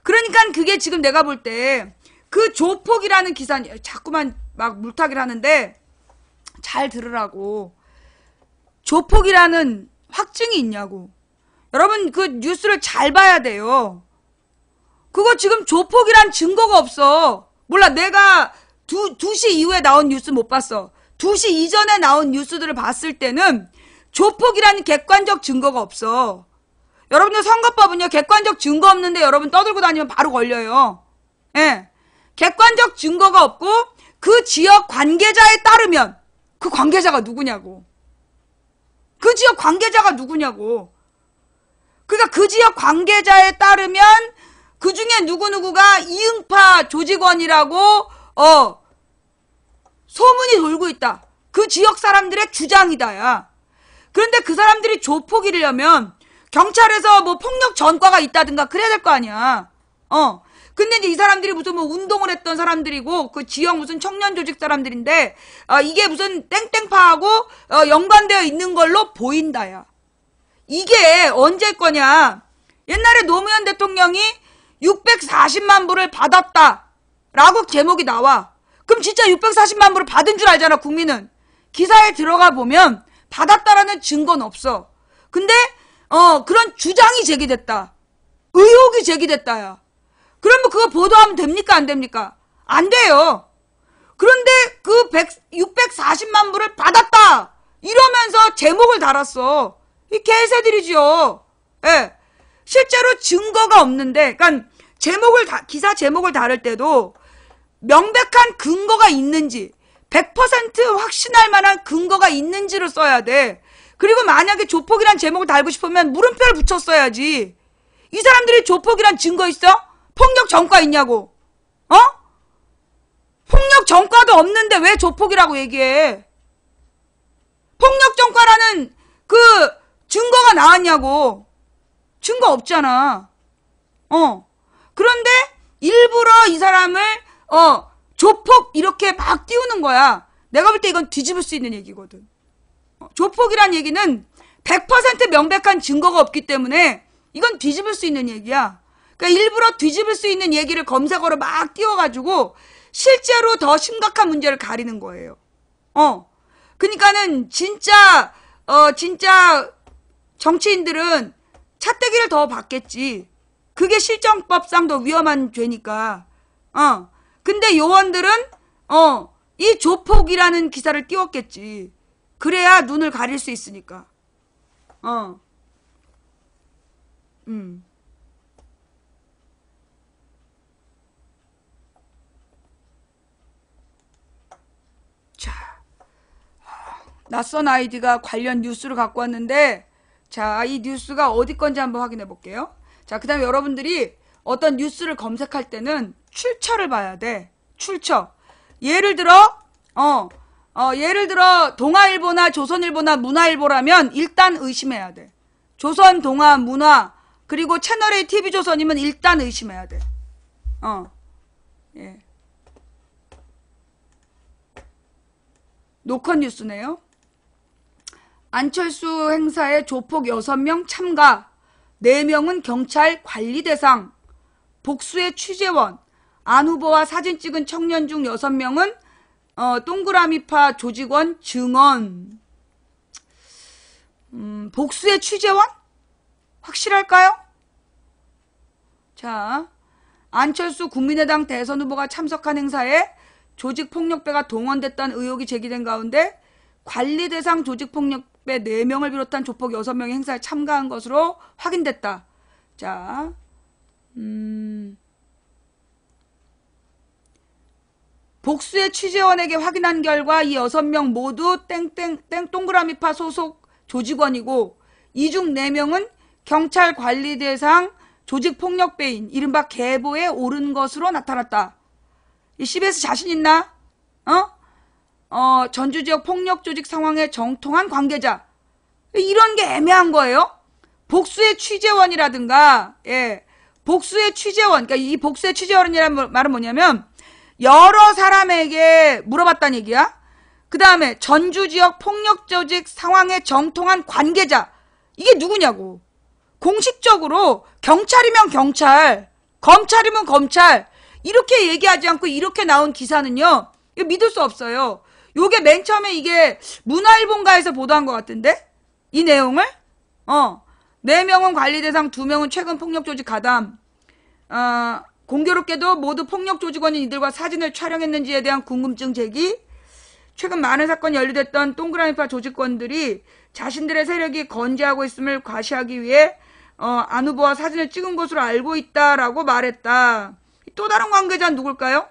Speaker 1: 그러니까 그게 지금 내가 볼 때, 그 조폭이라는 기사, 자꾸만 막 물타기를 하는데, 잘 들으라고. 조폭이라는 확증이 있냐고. 여러분 그 뉴스를 잘 봐야 돼요. 그거 지금 조폭이란 증거가 없어. 몰라, 내가 2시 이후에 나온 뉴스 못 봤어. 2시 이전에 나온 뉴스들을 봤을 때는 조폭이라는 객관적 증거가 없어. 여러분들 선거법은요, 객관적 증거 없는데 여러분 떠들고 다니면 바로 걸려요. 예. 객관적 증거가 없고 그 지역 관계자에 따르면 그 관계자가 누구냐고. 그 지역 관계자가 누구냐고. 그러니까 그 지역 관계자에 따르면 그 중에 누구누구가 이응파 조직원이라고 소문이 돌고 있다. 그 지역 사람들의 주장이다야. 그런데 그 사람들이 조폭이려면 경찰에서 뭐 폭력 전과가 있다든가 그래야 될 거 아니야. 근데 이제 이 사람들이 무슨 뭐 운동을 했던 사람들이고 그 지역 무슨 청년 조직 사람들인데 이게 무슨 땡땡파하고 연관되어 있는 걸로 보인다야. 이게 언제 거냐. 옛날에 노무현 대통령이 640만 불을 받았다라고 제목이 나와. 그럼 진짜 640만 불을 받은 줄 알잖아, 국민은. 기사에 들어가 보면 받았다라는 증거는 없어. 근데 그런 주장이 제기됐다. 의혹이 제기됐다야. 그러면 그거 보도하면 됩니까? 안 됩니까? 안 돼요. 그런데 그 640만 불을 받았다! 이러면서 제목을 달았어. 이 개새들이지요. 예. 실제로 증거가 없는데, 그러니까 기사 제목을 다룰 때도 명백한 근거가 있는지, 100% 확신할 만한 근거가 있는지를 써야 돼. 그리고 만약에 조폭이란 제목을 달고 싶으면 물음표를 붙였어야지. 이 사람들이 조폭이란 증거 있어? 폭력 전과 있냐고. 폭력 전과도 없는데 왜 조폭이라고 얘기해? 폭력 전과라는 그 증거가 나왔냐고. 증거 없잖아. 그런데 일부러 이 사람을 조폭 이렇게 막 띄우는 거야. 내가 볼 때 이건 뒤집을 수 있는 얘기거든. 조폭이란 얘기는 100% 명백한 증거가 없기 때문에 이건 뒤집을 수 있는 얘기야. 그러니까 일부러 뒤집을 수 있는 얘기를 검색어로 막 띄워가지고 실제로 더 심각한 문제를 가리는 거예요. 그러니까는 진짜 정치인들은 차떼기를 더 받겠지. 그게 실정법상도 위험한 죄니까. 근데 요원들은 이 조폭이라는 기사를 띄웠겠지. 그래야 눈을 가릴 수 있으니까. 자, 낯선 아이디가 관련 뉴스를 갖고 왔는데, 자, 이 뉴스가 어디 건지 한번 확인해 볼게요. 자, 그 다음에 여러분들이 어떤 뉴스를 검색할 때는 출처를 봐야 돼. 출처. 예를 들어 동아일보나 조선일보나 문화일보라면 일단 의심해야 돼. 조선, 동아, 문화, 그리고 채널A, TV조선이면 일단 의심해야 돼. 예. 노컷 뉴스네요. 안철수 행사에 조폭 6명 참가, 4명은 경찰 관리 대상, 복수의 취재원, 안 후보와 사진 찍은 청년 중 6명은 동그라미파 조직원 증언. 복수의 취재원? 확실할까요? 자, 안철수 국민의당 대선 후보가 참석한 행사에 조직폭력배가 동원됐다는 의혹이 제기된 가운데 관리 대상 조직폭력배 4명을 비롯한 조폭 6명이 행사에 참가한 것으로 확인됐다. 자, 복수의 취재원에게 확인한 결과 이 6명 모두 땡땡땡 동그라미파 소속 조직원이고 이 중 4명은 경찰 관리 대상 조직폭력배인 이른바 계보에 오른 것으로 나타났다. 이 CBS 자신 있나? 전주 지역 폭력 조직 상황에 정통한 관계자. 이런 게 애매한 거예요. 복수의 취재원이라든가, 예, 복수의 취재원. 그러니까 이 복수의 취재원이라는 말은 뭐냐면 여러 사람에게 물어봤다는 얘기야. 그 다음에 전주 지역 폭력 조직 상황에 정통한 관계자. 이게 누구냐고. 공식적으로 경찰이면 경찰, 검찰이면 검찰 이렇게 얘기하지 않고 이렇게 나온 기사는요. 이거 믿을 수 없어요. 요게 맨 처음에 이게 문화일본가에서 보도한 것 같은데? 이 내용을? 4명은 관리 대상, 2명은 최근 폭력 조직 가담. 공교롭게도 모두 폭력 조직원인 이들과 사진을 촬영했는지에 대한 궁금증 제기. 최근 많은 사건이 연루됐던 동그라미파 조직원들이 자신들의 세력이 건재하고 있음을 과시하기 위해 안 후보와 사진을 찍은 것으로 알고 있다라고 말했다. 또 다른 관계자는 누굴까요?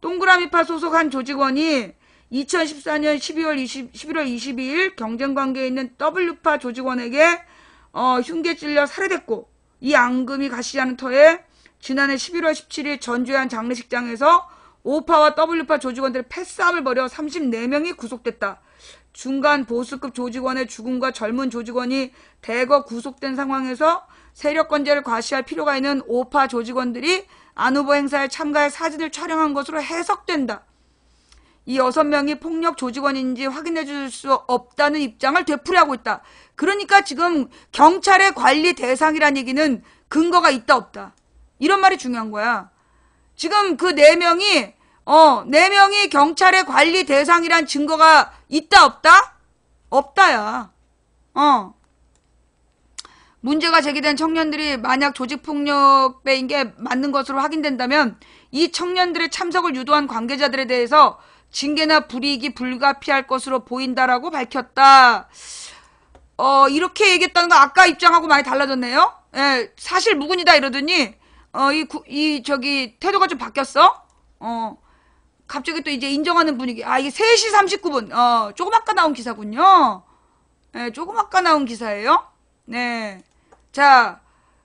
Speaker 1: 동그라미파 소속 한 조직원이 2014년 11월 22일 경쟁관계에 있는 W파 조직원에게 흉기에 찔려 살해됐고 이 앙금이 가시지 않은 터에 지난해 11월 17일 전주의 한 장례식장에서 O파와 W파 조직원들의 패싸움을 벌여 34명이 구속됐다. 중간 보수급 조직원의 죽음과 젊은 조직원이 대거 구속된 상황에서 세력 건재를 과시할 필요가 있는 O파 조직원들이 안 후보 행사에 참가해 사진을 촬영한 것으로 해석된다. 이 6명이 폭력 조직원인지 확인해 줄 수 없다는 입장을 되풀이하고 있다. 그러니까 지금 경찰의 관리 대상이란 얘기는 근거가 있다 없다. 이런 말이 중요한 거야. 지금 그 4명이 4명이 경찰의 관리 대상이란 증거가 있다 없다? 없다야. 문제가 제기된 청년들이 만약 조직폭력배인 게 맞는 것으로 확인된다면 이 청년들의 참석을 유도한 관계자들에 대해서 징계나 불이익이 불가피할 것으로 보인다라고 밝혔다. 이렇게 얘기했다는 거 아까 입장하고 많이 달라졌네요. 예, 사실 무근이다 이러더니 저기 태도가 좀 바뀌었어. 갑자기 또 이제 인정하는 분위기. 이게 3시 39분. 조금 아까 나온 기사군요. 네, 조금 아까 나온 기사예요. 네. 자,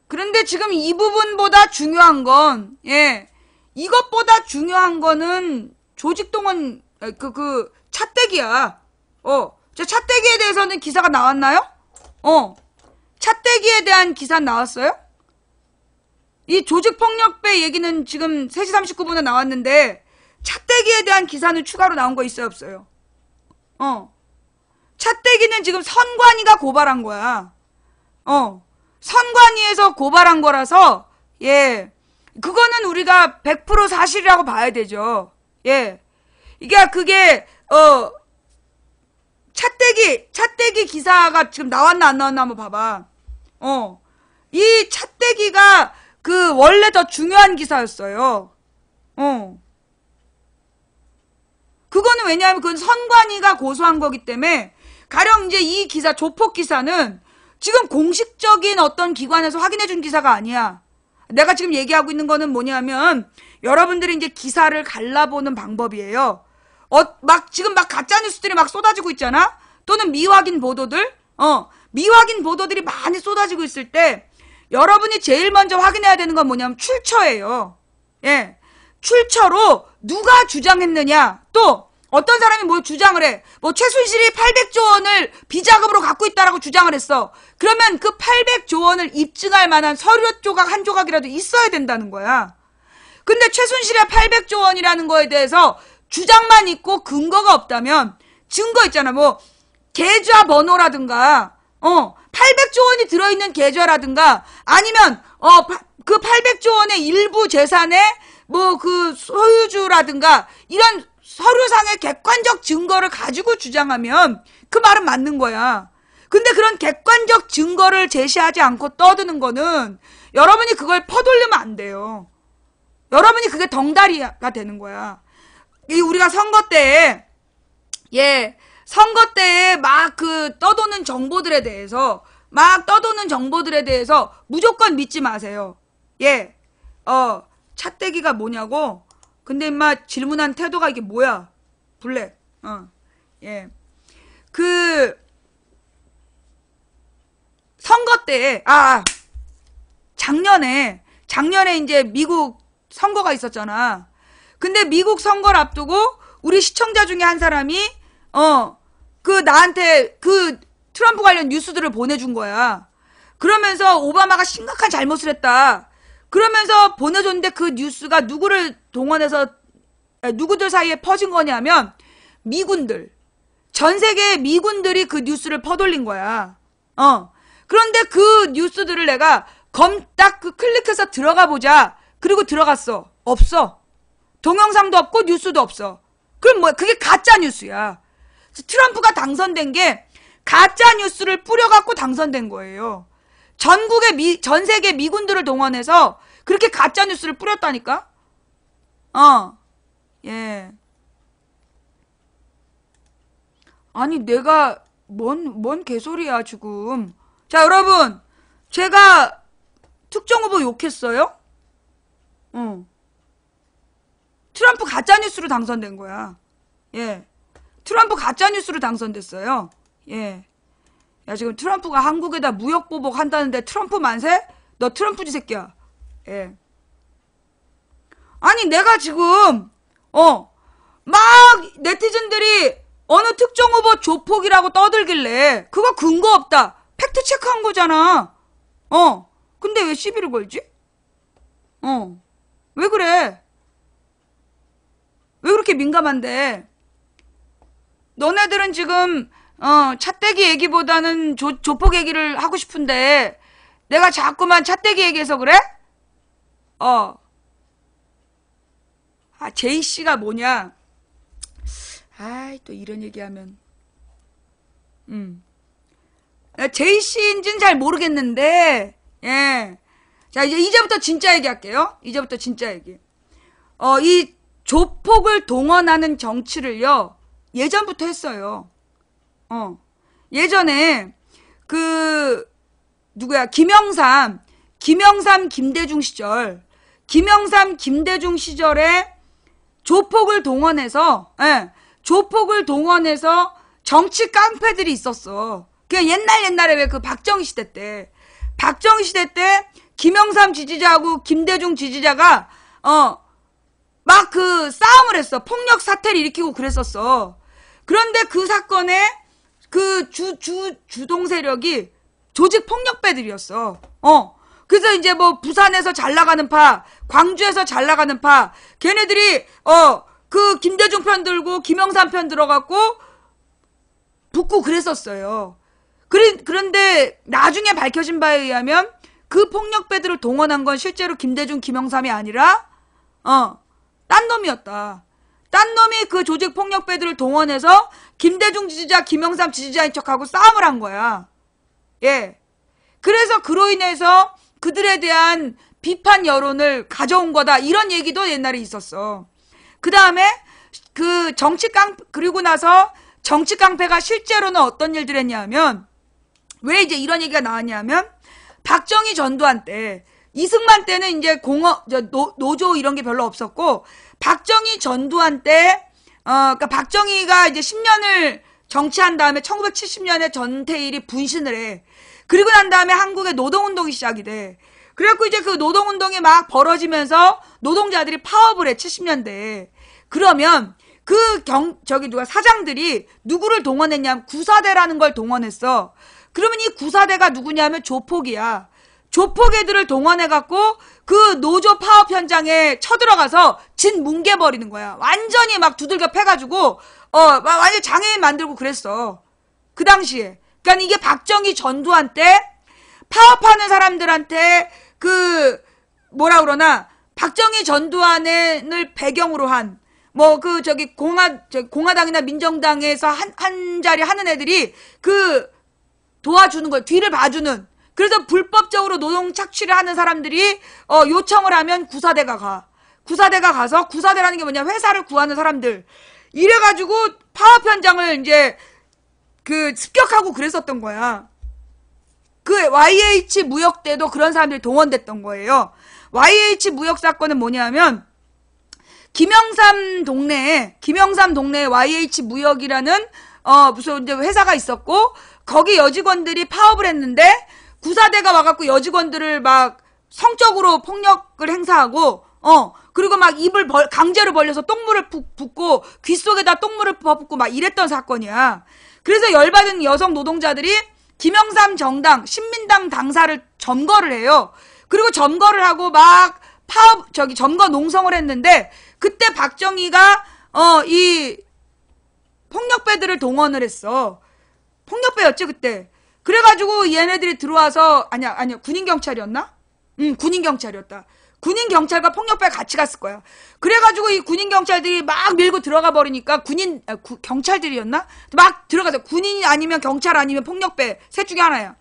Speaker 1: 그런데 지금 이 부분보다 중요한 건, 예, 이것보다 중요한 거는 조직동원, 차떼기야. 저 차떼기에 대해서는 기사가 나왔나요? 차떼기에 대한 기사 나왔어요? 이 조직폭력배 얘기는 지금 3시 39분에 나왔는데, 차떼기에 대한 기사는 추가로 나온 거 있어요, 없어요? 차떼기는 지금 선관위가 고발한 거야. 선관위에서 고발한 거라서, 예. 그거는 우리가 100% 사실이라고 봐야 되죠. 예. 그게, 차떼기 기사가 지금 나왔나 안 나왔나 한번 봐봐. 이 차떼기가 원래 더 중요한 기사였어요. 그거는 왜냐하면 그건 선관위가 고소한 거기 때문에 가령 이제 이 기사, 조폭 기사는 지금 공식적인 어떤 기관에서 확인해준 기사가 아니야. 내가 지금 얘기하고 있는 거는 뭐냐면 여러분들이 이제 기사를 갈라보는 방법이에요. 지금 가짜뉴스들이 막 쏟아지고 있잖아? 또는 미확인 보도들? 미확인 보도들이 많이 쏟아지고 있을 때 여러분이 제일 먼저 확인해야 되는 건 뭐냐면 출처예요. 예. 출처로 누가 주장했느냐, 또 어떤 사람이 뭘 주장을 해. 최순실이 800조 원을 비자금으로 갖고 있다라고 주장을 했어. 그러면 그 800조 원을 입증할 만한 서류 조각 한 조각이라도 있어야 된다는 거야. 근데 최순실의 800조 원이라는 거에 대해서 주장만 있고 근거가 없다면 증거 있잖아. 계좌 번호라든가 800조 원이 들어있는 계좌라든가 아니면 그 800조 원의 일부 재산에 소유주라든가 이런 서류상의 객관적 증거를 가지고 주장하면 그 말은 맞는 거야. 근데 그런 객관적 증거를 제시하지 않고 떠드는 거는 여러분이 그걸 퍼돌리면 안 돼요. 여러분이 그게 덩다리가 되는 거야. 이 우리가 선거 때에 선거 때에 막 그 떠도는 정보들에 대해서 무조건 믿지 마세요. 차떼기가 뭐냐고? 근데 임마 질문한 태도가 이게 뭐야? 블랙. 그 선거 때에 작년에 이제 미국 선거가 있었잖아. 근데 미국 선거를 앞두고 우리 시청자 중에 한 사람이 그 나한테 그 트럼프 관련 뉴스들을 보내준 거야. 그러면서 오바마가 심각한 잘못을 했다. 그러면서 보내줬는데 그 뉴스가 누구를 동원해서 누구들 사이에 퍼진 거냐면 미군들. 전 세계의 미군들이 그 뉴스를 퍼돌린 거야. 그런데 그 뉴스들을 내가 딱 그 클릭해서 들어가 보자. 그리고 들어갔어. 없어. 동영상도 없고 뉴스도 없어. 그럼 뭐야? 그게 가짜 뉴스야. 트럼프가 당선된 게 가짜 뉴스를 뿌려갖고 당선된 거예요. 전 세계 미군들을 동원해서 그렇게 가짜 뉴스를 뿌렸다니까? 아니, 내가, 뭔 개소리야, 지금. 자, 여러분. 제가 특정 후보 욕했어요? 트럼프 가짜뉴스로 당선된 거야. 트럼프 가짜뉴스로 당선됐어요. 야, 지금 트럼프가 한국에다 무역보복 한다는데 트럼프 만세? 너 트럼프지, 새끼야. 아니, 내가 지금, 막 네티즌들이 어느 특정 후보 조폭이라고 떠들길래 그거 근거 없다. 팩트 체크한 거잖아. 근데 왜 시비를 걸지? 왜 그래? 왜 그렇게 민감한데? 너네들은 지금 차떼기 얘기보다는 조폭 얘기를 하고 싶은데 내가 자꾸만 차떼기 얘기해서 그래? 제이씨가 뭐냐? 아이, 또 이런 얘기하면. 제이씨인지는 잘 모르겠는데, 자, 이제부터 진짜 얘기할게요. 이제부터 진짜 얘기. 이 조폭을 동원하는 정치를요, 예전부터 했어요. 예전에, 누구야, 김영삼, 김대중 시절에 조폭을 동원해서 정치 깡패들이 있었어. 그 옛날에 왜 그 박정희 시대 때 김영삼 지지자하고 김대중 지지자가 막 그 싸움을 했어. 폭력 사태를 일으키고 그랬었어. 그런데 그 사건에 그 주동 세력이 조직 폭력배들이었어. 그래서 이제 뭐 부산에서 잘 나가는 파, 광주에서 잘 나가는 파, 걔네들이 그 김대중 편 들고 김영삼 편 들어갖고 붙고 그랬었어요. 그런데 나중에 밝혀진 바에 의하면 그 폭력배들을 동원한 건 실제로 김대중, 김영삼이 아니라 딴 놈이었다. 딴 놈이 그 조직 폭력배들을 동원해서 김대중 지지자, 김영삼 지지자인 척하고 싸움을 한 거야. 그래서 그로 인해서 그들에 대한 비판 여론을 가져온 거다. 이런 얘기도 옛날에 있었어. 그 다음에 그리고 나서 정치 깡패가 실제로는 어떤 일들 했냐면, 왜 이제 이런 얘기가 나왔냐면, 박정희 전두환 때, 이승만 때는 이제 노조 이런 게 별로 없었고, 박정희 전두환 때, 그러니까 박정희가 이제 10년을 정치한 다음에 1970년에 전태일이 분신을 해. 그리고 난 다음에 한국의 노동운동이 시작이 돼. 그래갖고 이제 그 노동운동이 막 벌어지면서 노동자들이 파업을 해, 70년대에. 그러면 사장들이 누구를 동원했냐면 구사대라는 걸 동원했어. 그러면 이 구사대가 누구냐면 조폭이야. 조폭 애들을 동원해갖고 그 노조 파업 현장에 쳐들어가서 진 뭉개버리는 거야. 완전히 막 두들겨 패가지고, 막 완전 장애인 만들고 그랬어. 그 당시에. 그러니까 이게 박정희 전두환 때 파업하는 사람들한테 박정희 전두환을 배경으로 한, 공화당이나 민정당에서 한 자리 하는 애들이 도와주는 거예요. 뒤를 봐주는. 그래서 불법적으로 노동 착취를 하는 사람들이 요청을 하면 구사대가 가. 구사대가 가서, 구사대라는 게 뭐냐, 회사를 구하는 사람들. 이래가지고 파업 현장을 이제 습격하고 그랬었던 거야. 그 YH 무역 때도 그런 사람들이 동원됐던 거예요. YH 무역 사건은 뭐냐면 김영삼 동네에 YH 무역이라는 무슨 이제 회사가 있었고, 거기 여직원들이 파업을 했는데 구사대가 와갖고 여직원들을 막 성적으로 폭력을 행사하고, 그리고 막 입을 강제로 벌려서 똥물을 붓고 귀 속에다 똥물을 퍼붓고 막 이랬던 사건이야. 그래서 열받은 여성 노동자들이 김영삼 정당, 신민당 당사를 점거를 해요. 그리고 점거를 하고 막 점거 농성을 했는데, 그때 박정희가 이 폭력배들을 동원을 했어. 폭력배였지 그때. 그래가지고 얘네들이 들어와서, 아니야 군인경찰이었나? 군인경찰이었다. 군인경찰과 폭력배가 같이 갔을 거야. 그래가지고 이 군인경찰들이 막 밀고 들어가 버리니까 경찰들이었나? 막 들어가서, 군인 아니면 경찰 아니면 폭력배 셋 중에 하나야.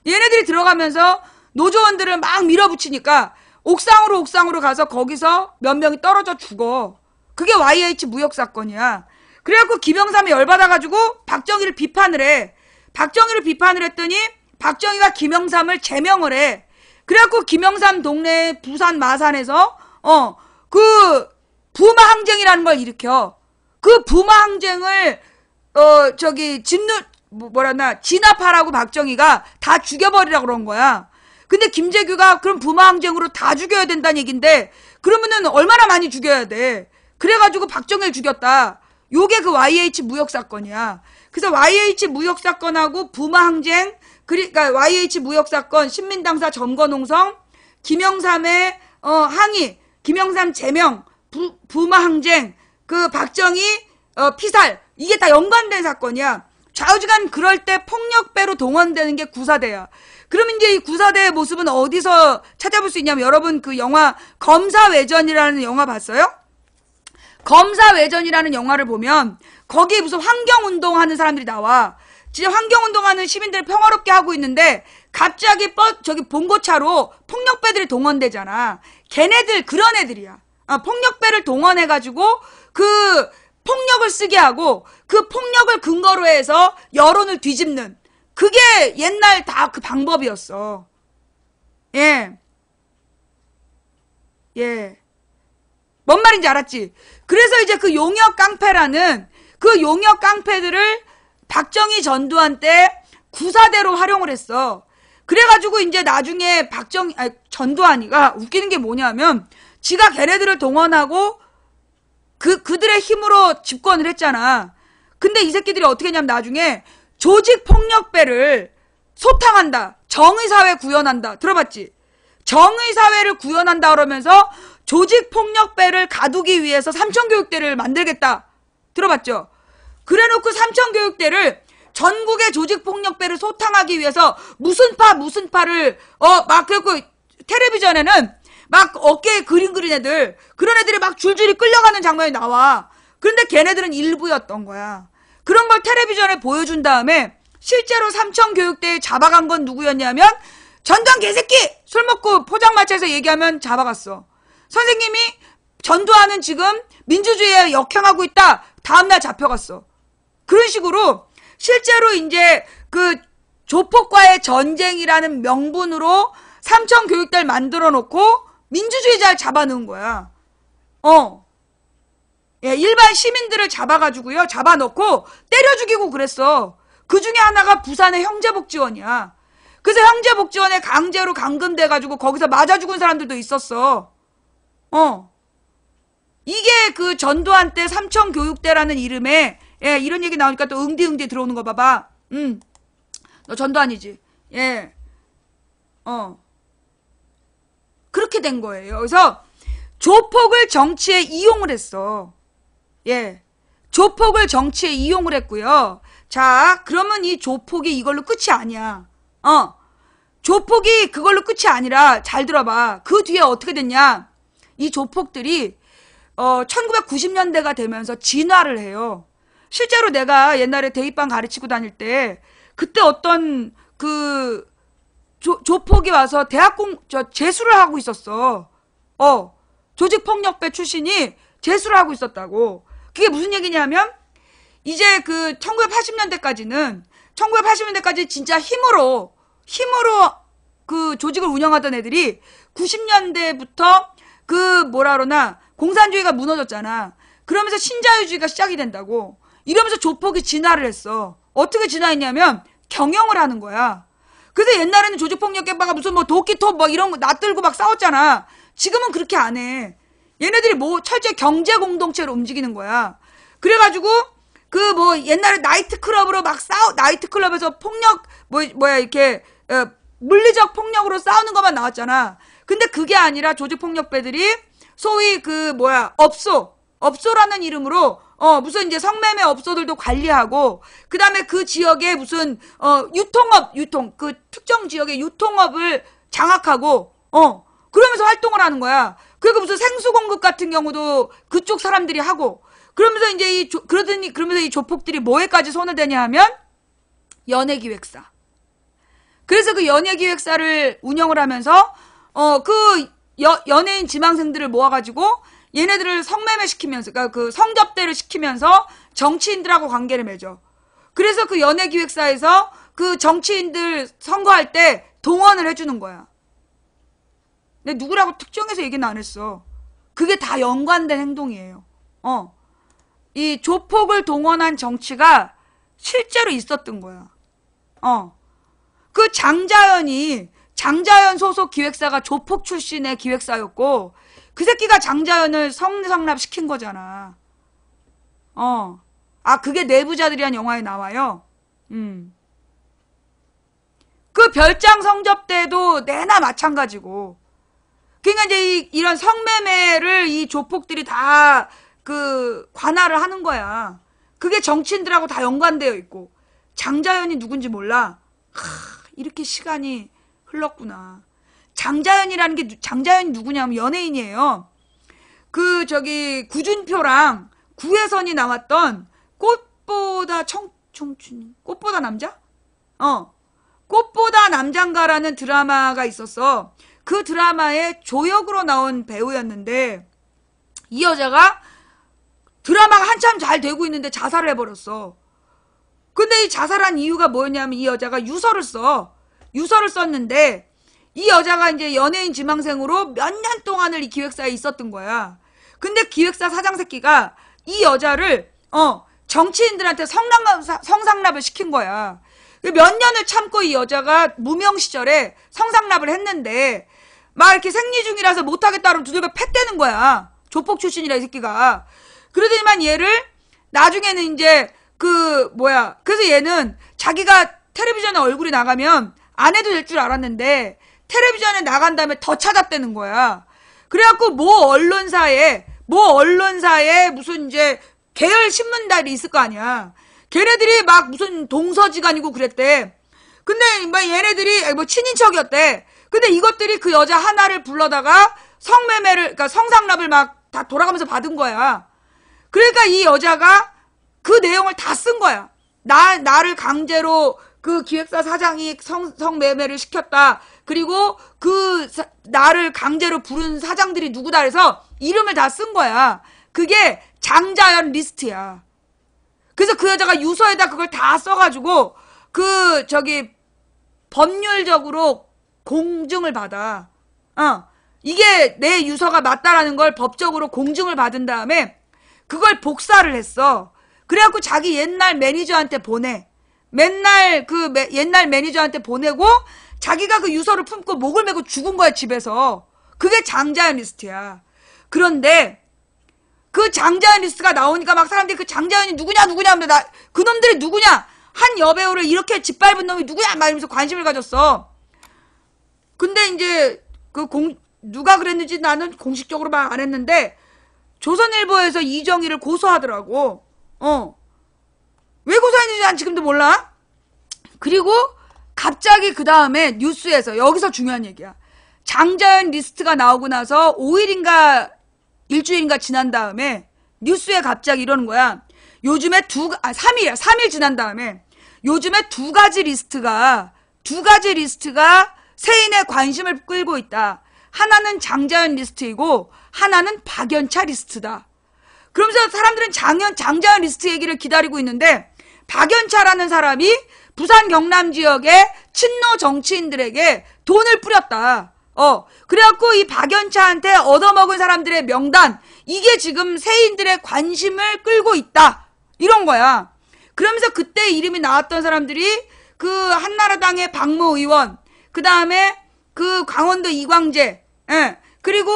Speaker 1: 얘네들이 들어가면서 노조원들을 막 밀어붙이니까 옥상으로 가서 거기서 몇 명이 떨어져 죽어. 그게 YH 무역 사건이야. 그래갖고 김영삼이 열받아가지고 박정희를 비판을 해. 박정희를 비판을 했더니 박정희가 김영삼을 제명을 해. 그래갖고 김영삼 동네 부산 마산에서 그 부마 항쟁이라는 걸 일으켜. 그 부마 항쟁을 진압하라고 박정희가 다 죽여버리라고 그런 거야. 근데 김재규가 그럼 부마 항쟁으로 다 죽여야 된다는 얘긴데, 그러면은 얼마나 많이 죽여야 돼. 그래가지고 박정희를 죽였다. 요게 그 YH 무역 사건이야. 그래서 YH 무역 사건하고 부마 항쟁, 그러니까 YH 무역 사건, 신민당사 점거농성, 김영삼의 항의, 김영삼 제명, 부마 항쟁, 그 박정희 피살, 이게 다 연관된 사건이야. 좌우지간 그럴 때 폭력배로 동원되는 게 구사대야. 그러면 이제 이 구사대의 모습은 어디서 찾아볼 수 있냐면, 여러분 그 영화 검사외전이라는 영화 봤어요? 검사외전이라는 영화를 보면 거기에 무슨 환경운동 하는 사람들이 나와. 진짜 환경운동하는 시민들 평화롭게 하고 있는데 갑자기 봉고차로 폭력배들이 동원되잖아. 걔네들 그런 애들이야. 폭력배를 동원해가지고 그 폭력을 쓰게 하고 그 폭력을 근거로 해서 여론을 뒤집는, 그게 옛날 다 그 방법이었어. 예. 뭔 말인지 알았지? 그래서 이제 그 용역 깡패라는 그 용역 깡패들을 박정희 전두환 때 구사대로 활용을 했어. 그래가지고 이제 나중에 전두환이가 웃기는 게 뭐냐면, 지가 걔네들을 동원하고 그들의 힘으로 집권을 했잖아. 근데 이 새끼들이 어떻게 했냐면 나중에 조직폭력배를 소탕한다. 정의사회 구현한다. 들어봤지? 정의사회를 구현한다 그러면서 조직폭력배를 가두기 위해서 삼천교육대를 만들겠다. 들어봤죠? 그래놓고 삼천교육대를 전국의 조직폭력배를 소탕하기 위해서 무슨 파를 막 그래갖고 텔레비전에는 막 어깨에 그림 그린 애들, 그런 애들이 막 줄줄이 끌려가는 장면이 나와. 그런데 걔네들은 일부였던 거야. 그런 걸 텔레비전에 보여준 다음에 실제로 삼천교육대에 잡아간 건 누구였냐면 전두환 개새끼! 술 먹고 포장마차에서 얘기하면 잡아갔어. 선생님이 전두환은 지금 민주주의에 역행하고 있다. 다음날 잡혀갔어. 그런 식으로 실제로 이제 그 조폭과의 전쟁이라는 명분으로 삼천교육대를 만들어 놓고 민주주의자를 잡아놓은 거야. 예, 일반 시민들을 잡아가지고요, 잡아놓고 때려 죽이고 그랬어. 그 중에 하나가 부산의 형제복지원이야. 그래서 형제복지원에 강제로 감금돼가지고 거기서 맞아 죽은 사람들도 있었어. 이게 그 전두환 때 삼천교육대라는 이름에, 예, 이런 얘기 나오니까 또 응디응디 들어오는 거 봐봐. 너 전두환이지? 예. 그렇게 된 거예요. 그래서 조폭을 정치에 이용을 했어. 예. 조폭을 정치에 이용을 했고요. 자, 그러면 이 조폭이 이걸로 끝이 아니야. 조폭이 그걸로 끝이 아니라, 잘 들어봐. 그 뒤에 어떻게 됐냐? 이 조폭들이 1990년대가 되면서 진화를 해요. 실제로 내가 옛날에 대입반 가르치고 다닐 때 그때 어떤 그 조폭이 와서 재수를 하고 있었어. 조직폭력배 출신이 재수를 하고 있었다고. 그게 무슨 얘기냐면 이제 그 1980년대까지 진짜 힘으로 그 조직을 운영하던 애들이 90년대부터 그 뭐라 그러나 공산주의가 무너졌잖아. 그러면서 신자유주의가 시작이 된다고. 이러면서 조폭이 진화를 했어. 어떻게 진화했냐면 경영을 하는 거야. 그래서 옛날에는 조직폭력배가 무슨 뭐 도끼톱 뭐 이런 거 놔들고 막 싸웠잖아. 지금은 그렇게 안 해. 얘네들이 뭐 철저히 경제 공동체로 움직이는 거야. 그래가지고 그 뭐 옛날에 나이트클럽으로 막 나이트클럽에서 폭력 이렇게 물리적 폭력으로 싸우는 것만 나왔잖아. 근데 그게 아니라 조직폭력배들이 소위 업소라는 이름으로 무슨 이제 성매매 업소들도 관리하고, 그 다음에 그 지역에 무슨 그 특정 지역의 유통업을 장악하고 그러면서 활동을 하는 거야. 그리고 무슨 생수 공급 같은 경우도 그쪽 사람들이 하고, 그러면서 이제 그러면서 이 조폭들이 뭐에까지 손을 대냐 하면 연예기획사. 그래서 그 연예기획사를 운영을 하면서 연예인 지망생들을 모아가지고 얘네들을 성매매 시키면서, 그러니까 그 성접대를 시키면서 정치인들하고 관계를 맺어. 그래서 그 연예기획사에서 그 정치인들 선거할 때 동원을 해주는 거야. 근데 누구라고 특정해서 얘기는 안 했어. 그게 다 연관된 행동이에요. 이 조폭을 동원한 정치가 실제로 있었던 거야. 그 장자연 소속 기획사가 조폭 출신의 기획사였고, 그 새끼가 장자연을 성상납 시킨 거잖아. 그게 내부자들이란 영화에 나와요. 그 별장 성접대도 내나 마찬가지고. 그러니까 이제 이런 성매매를 이 조폭들이 다 그 관할을 하는 거야. 그게 정치인들하고 다 연관되어 있고. 장자연이 누군지 몰라. 이렇게 시간이 흘렀구나. 장자연이 누구냐면 연예인이에요. 구준표랑 구혜선이 나왔던 꽃보다 꽃보다 남자? 꽃보다 남잔가라는 드라마가 있었어. 그 드라마에 조역으로 나온 배우였는데, 이 여자가 드라마가 한참 잘 되고 있는데 자살을 해버렸어. 근데 이 자살한 이유가 뭐였냐면 이 여자가 유서를 썼는데, 이 여자가 이제 연예인 지망생으로 몇 년 동안을 이 기획사에 있었던 거야. 근데 기획사 사장 새끼가 이 여자를 정치인들한테 성상납을 시킨 거야. 몇 년을 참고 이 여자가 무명 시절에 성상납을 했는데 막 이렇게 생리 중이라서 못하겠다 그러면 두들겨 팻대는 거야. 조폭 출신이라 이 새끼가. 그러더니만 얘를 나중에는 이제 그래서 얘는 자기가 텔레비전에 얼굴이 나가면 안 해도 될 줄 알았는데 텔레비전에 나간 다음에 더 찾았다는 거야. 그래갖고 모 언론사에 무슨 이제 계열 신문달이 있을 거 아니야. 걔네들이 막 무슨 동서지간이고 그랬대. 근데 막 얘네들이 뭐 친인척이었대. 근데 이것들이 그 여자 하나를 불러다가 그러니까 성상납을 막 다 돌아가면서 받은 거야. 그러니까 이 여자가 그 내용을 다 쓴 거야. 나를 강제로 그 기획사 사장이 성매매를 시켰다. 그리고 나를 강제로 부른 사장들이 누구다 해서 이름을 다 쓴 거야. 그게 장자연 리스트야. 그래서 그 여자가 유서에다 그걸 다 써가지고 법률적으로 공증을 받아. 이게 내 유서가 맞다라는 걸 법적으로 공증을 받은 다음에 그걸 복사를 했어. 그래갖고 자기 옛날 매니저한테 보내. 옛날 매니저한테 보내고 자기가 그 유서를 품고 목을 메고 죽은 거야, 집에서. 그게 장자연 리스트야. 그런데 그 장자연 리스트가 나오니까 막 사람들이 그 장자연이 누구냐 하면 그놈들이 누구냐? 한 여배우를 이렇게 짓밟은 놈이 누구냐? 막 이러면서 관심을 가졌어. 근데 이제 누가 그랬는지 나는 공식적으로 말 안 했는데 조선일보에서 이정희를 고소하더라고. 왜 고소했는지 난 지금도 몰라. 그리고 갑자기 그 다음에 뉴스에서, 여기서 중요한 얘기야. 장자연 리스트가 나오고 나서 5일인가 일주일인가 지난 다음에 뉴스에 갑자기 이러는 거야. 요즘에 3일 지난 다음에 요즘에 두 가지 두 가지 리스트가 세인의 관심을 끌고 있다. 하나는 장자연 리스트이고 하나는 박연차 리스트다. 그러면서 사람들은 장자연 리스트 얘기를 기다리고 있는데 박연차라는 사람이 부산 경남 지역의 친노 정치인들에게 돈을 뿌렸다. 그래갖고 이 박연차한테 얻어먹은 사람들의 명단, 이게 지금 세인들의 관심을 끌고 있다. 이런 거야. 그러면서 그때 이름이 나왔던 사람들이 그 한나라당의 박모 의원, 그 다음에 그 강원도 이광재, 그리고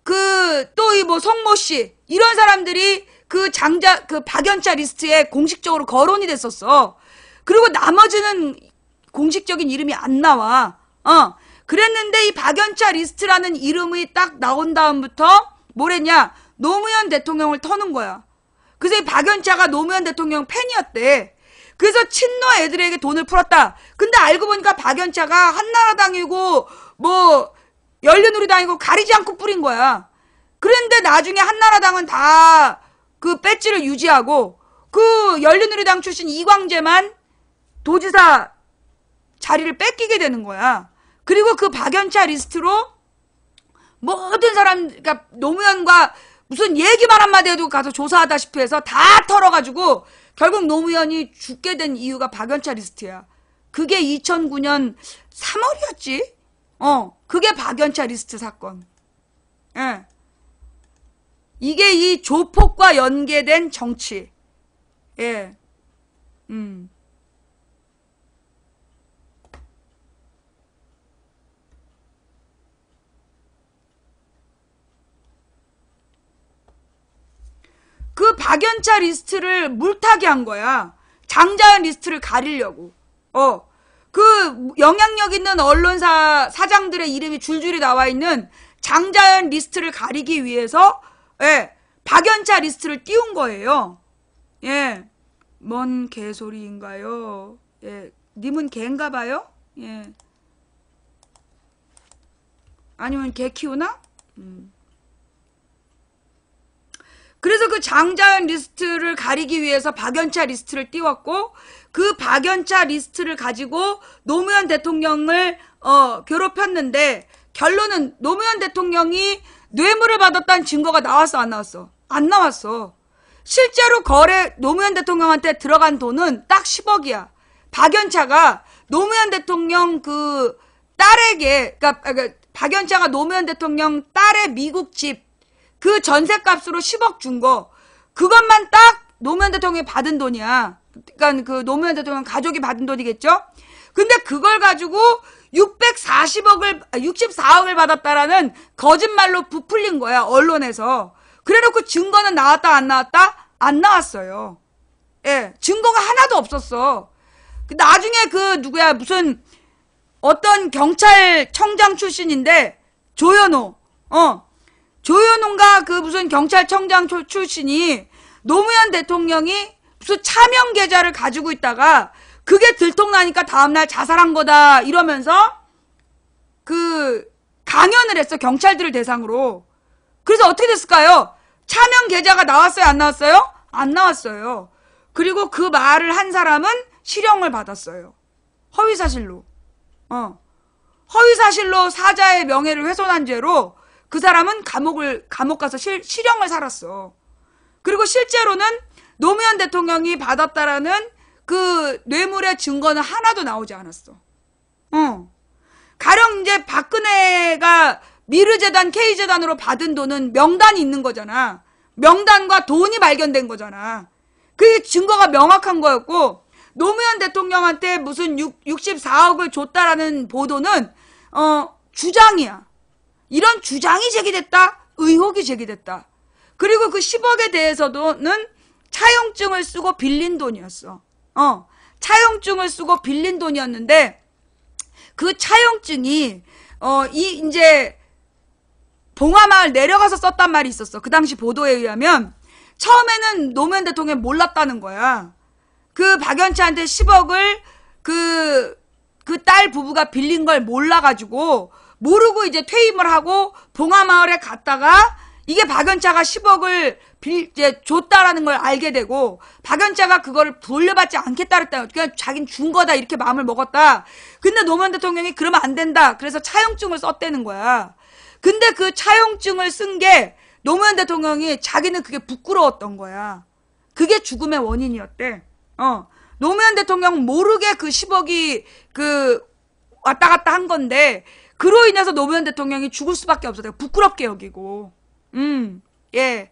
Speaker 1: 그 또 이 뭐 송모 씨, 이런 사람들이 그 박연차 리스트에 공식적으로 거론이 됐었어. 그리고 나머지는 공식적인 이름이 안 나와. 그랬는데 이 박연차 리스트라는 이름이 딱 나온 다음부터 뭐랬냐? 노무현 대통령을 터는 거야. 그래서 이 박연차가 노무현 대통령 팬이었대. 그래서 친노 애들에게 돈을 풀었다. 근데 알고 보니까 박연차가 한나라당이고 뭐 열린우리당이고 가리지 않고 뿌린 거야. 그런데 나중에 한나라당은 다 그 배지를 유지하고 그 열린우리당 출신 이광재만 도지사 자리를 뺏기게 되는 거야. 그리고 그 박연차 리스트로 모든 사람, 그러니까 노무현과 무슨 얘기만 한마디 해도 가서 조사하다시피 해서 다 털어가지고 결국 노무현이 죽게 된 이유가 박연차 리스트야. 그게 2009년 3월이었지? 그게 박연차 리스트 사건. 예. 이게 이 조폭과 연계된 정치. 예. 그 박연차 리스트를 물타기 한 거야. 장자연 리스트를 가리려고. 그 영향력 있는 언론사 사장들의 이름이 줄줄이 나와 있는 장자연 리스트를 가리기 위해서 박연차 리스트를 띄운 거예요. 예. 뭔 개소리인가요? 예. 님은 개인가 봐요? 예. 아니면 개 키우나? 그래서 그 장자연 리스트를 가리기 위해서 박연차 리스트를 띄웠고, 그 박연차 리스트를 가지고 노무현 대통령을 괴롭혔는데, 결론은 노무현 대통령이 뇌물을 받았다는 증거가 나왔어, 안 나왔어? 안 나왔어. 실제로 노무현 대통령한테 들어간 돈은 딱 10억이야. 박연차가 노무현 대통령 그 딸에게, 그러니까 박연차가 노무현 대통령 딸의 미국 집 그 전셋값으로 10억 준 거, 그것만 딱 노무현 대통령이 받은 돈이야. 그러니까 그 노무현 대통령 가족이 받은 돈이겠죠? 근데 그걸 가지고 64억을 받았다라는 거짓말로 부풀린 거야, 언론에서. 그래놓고 증거는 나왔다, 안 나왔다? 안 나왔어요. 예, 증거가 하나도 없었어. 나중에 무슨, 어떤 경찰청장 출신인데, 조현호인가 그 무슨 경찰청장 출신이 노무현 대통령이 무슨 차명 계좌를 가지고 있다가 그게 들통나니까 다음날 자살한 거다 이러면서 그 강연을 했어, 경찰들을 대상으로. 그래서 어떻게 됐을까요? 차명 계좌가 나왔어요, 안 나왔어요? 안 나왔어요. 그리고 그 말을 한 사람은 실형을 받았어요. 허위사실로. 허위사실로 사자의 명예를 훼손한 죄로 그 사람은 감옥 가서 실형을 살았어. 그리고 실제로는 노무현 대통령이 받았다라는 그 뇌물의 증거는 하나도 나오지 않았어. 가령 이제 박근혜가 미르재단, K재단으로 받은 돈은 명단이 있는 거잖아. 명단과 돈이 발견된 거잖아. 그 증거가 명확한 거였고, 노무현 대통령한테 무슨 64억을 줬다라는 보도는 주장이야. 이런 주장이 제기됐다, 의혹이 제기됐다. 그리고 그 10억에 대해서도는 차용증을 쓰고 빌린 돈이었어. 차용증을 쓰고 빌린 돈이었는데, 그 차용증이 이제 봉화마을 내려가서 썼단 말이 있었어. 그 당시 보도에 의하면 처음에는 노무현 대통령이 몰랐다는 거야. 그 박연차한테 10억을 그 딸 부부가 빌린 걸 몰라가지고, 모르고 이제 퇴임을 하고 봉화마을에 갔다가 이게 박연차가 10억을 이제 줬다라는 걸 알게 되고, 박연차가 그거를 돌려받지 않겠다 그랬다. 그냥 자긴 준 거다. 이렇게 마음을 먹었다. 근데 노무현 대통령이 그러면 안 된다. 그래서 차용증을 썼다는 거야. 근데 그 차용증을 쓴 게 노무현 대통령이 자기는 그게 부끄러웠던 거야. 그게 죽음의 원인이었대. 노무현 대통령 모르게 그 10억이 왔다 갔다 한 건데, 그로 인해서 노무현 대통령이 죽을 수밖에 없었대요. 부끄럽게 여기고. 예.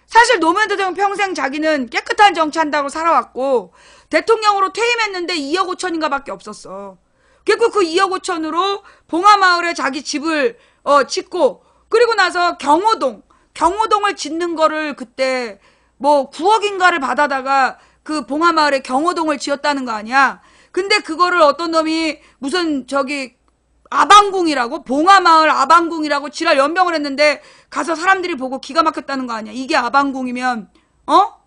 Speaker 1: 사실 노무현 대통령 평생 자기는 깨끗한 정치한다고 살아왔고, 대통령으로 퇴임했는데 2억 5천인가 밖에 없었어. 결국 그 2억 5천으로 봉하마을에 자기 집을 짓고, 그리고 나서 경호동을 짓는 거를 그때 뭐 9억인가를 받아다가 그 봉하마을에 경호동을 지었다는 거 아니야. 근데 그거를 어떤 놈이 무슨 아방궁이라고, 봉하마을 아방궁이라고 지랄 연병을 했는데 가서 사람들이 보고 기가 막혔다는 거 아니야. 이게 아방궁이면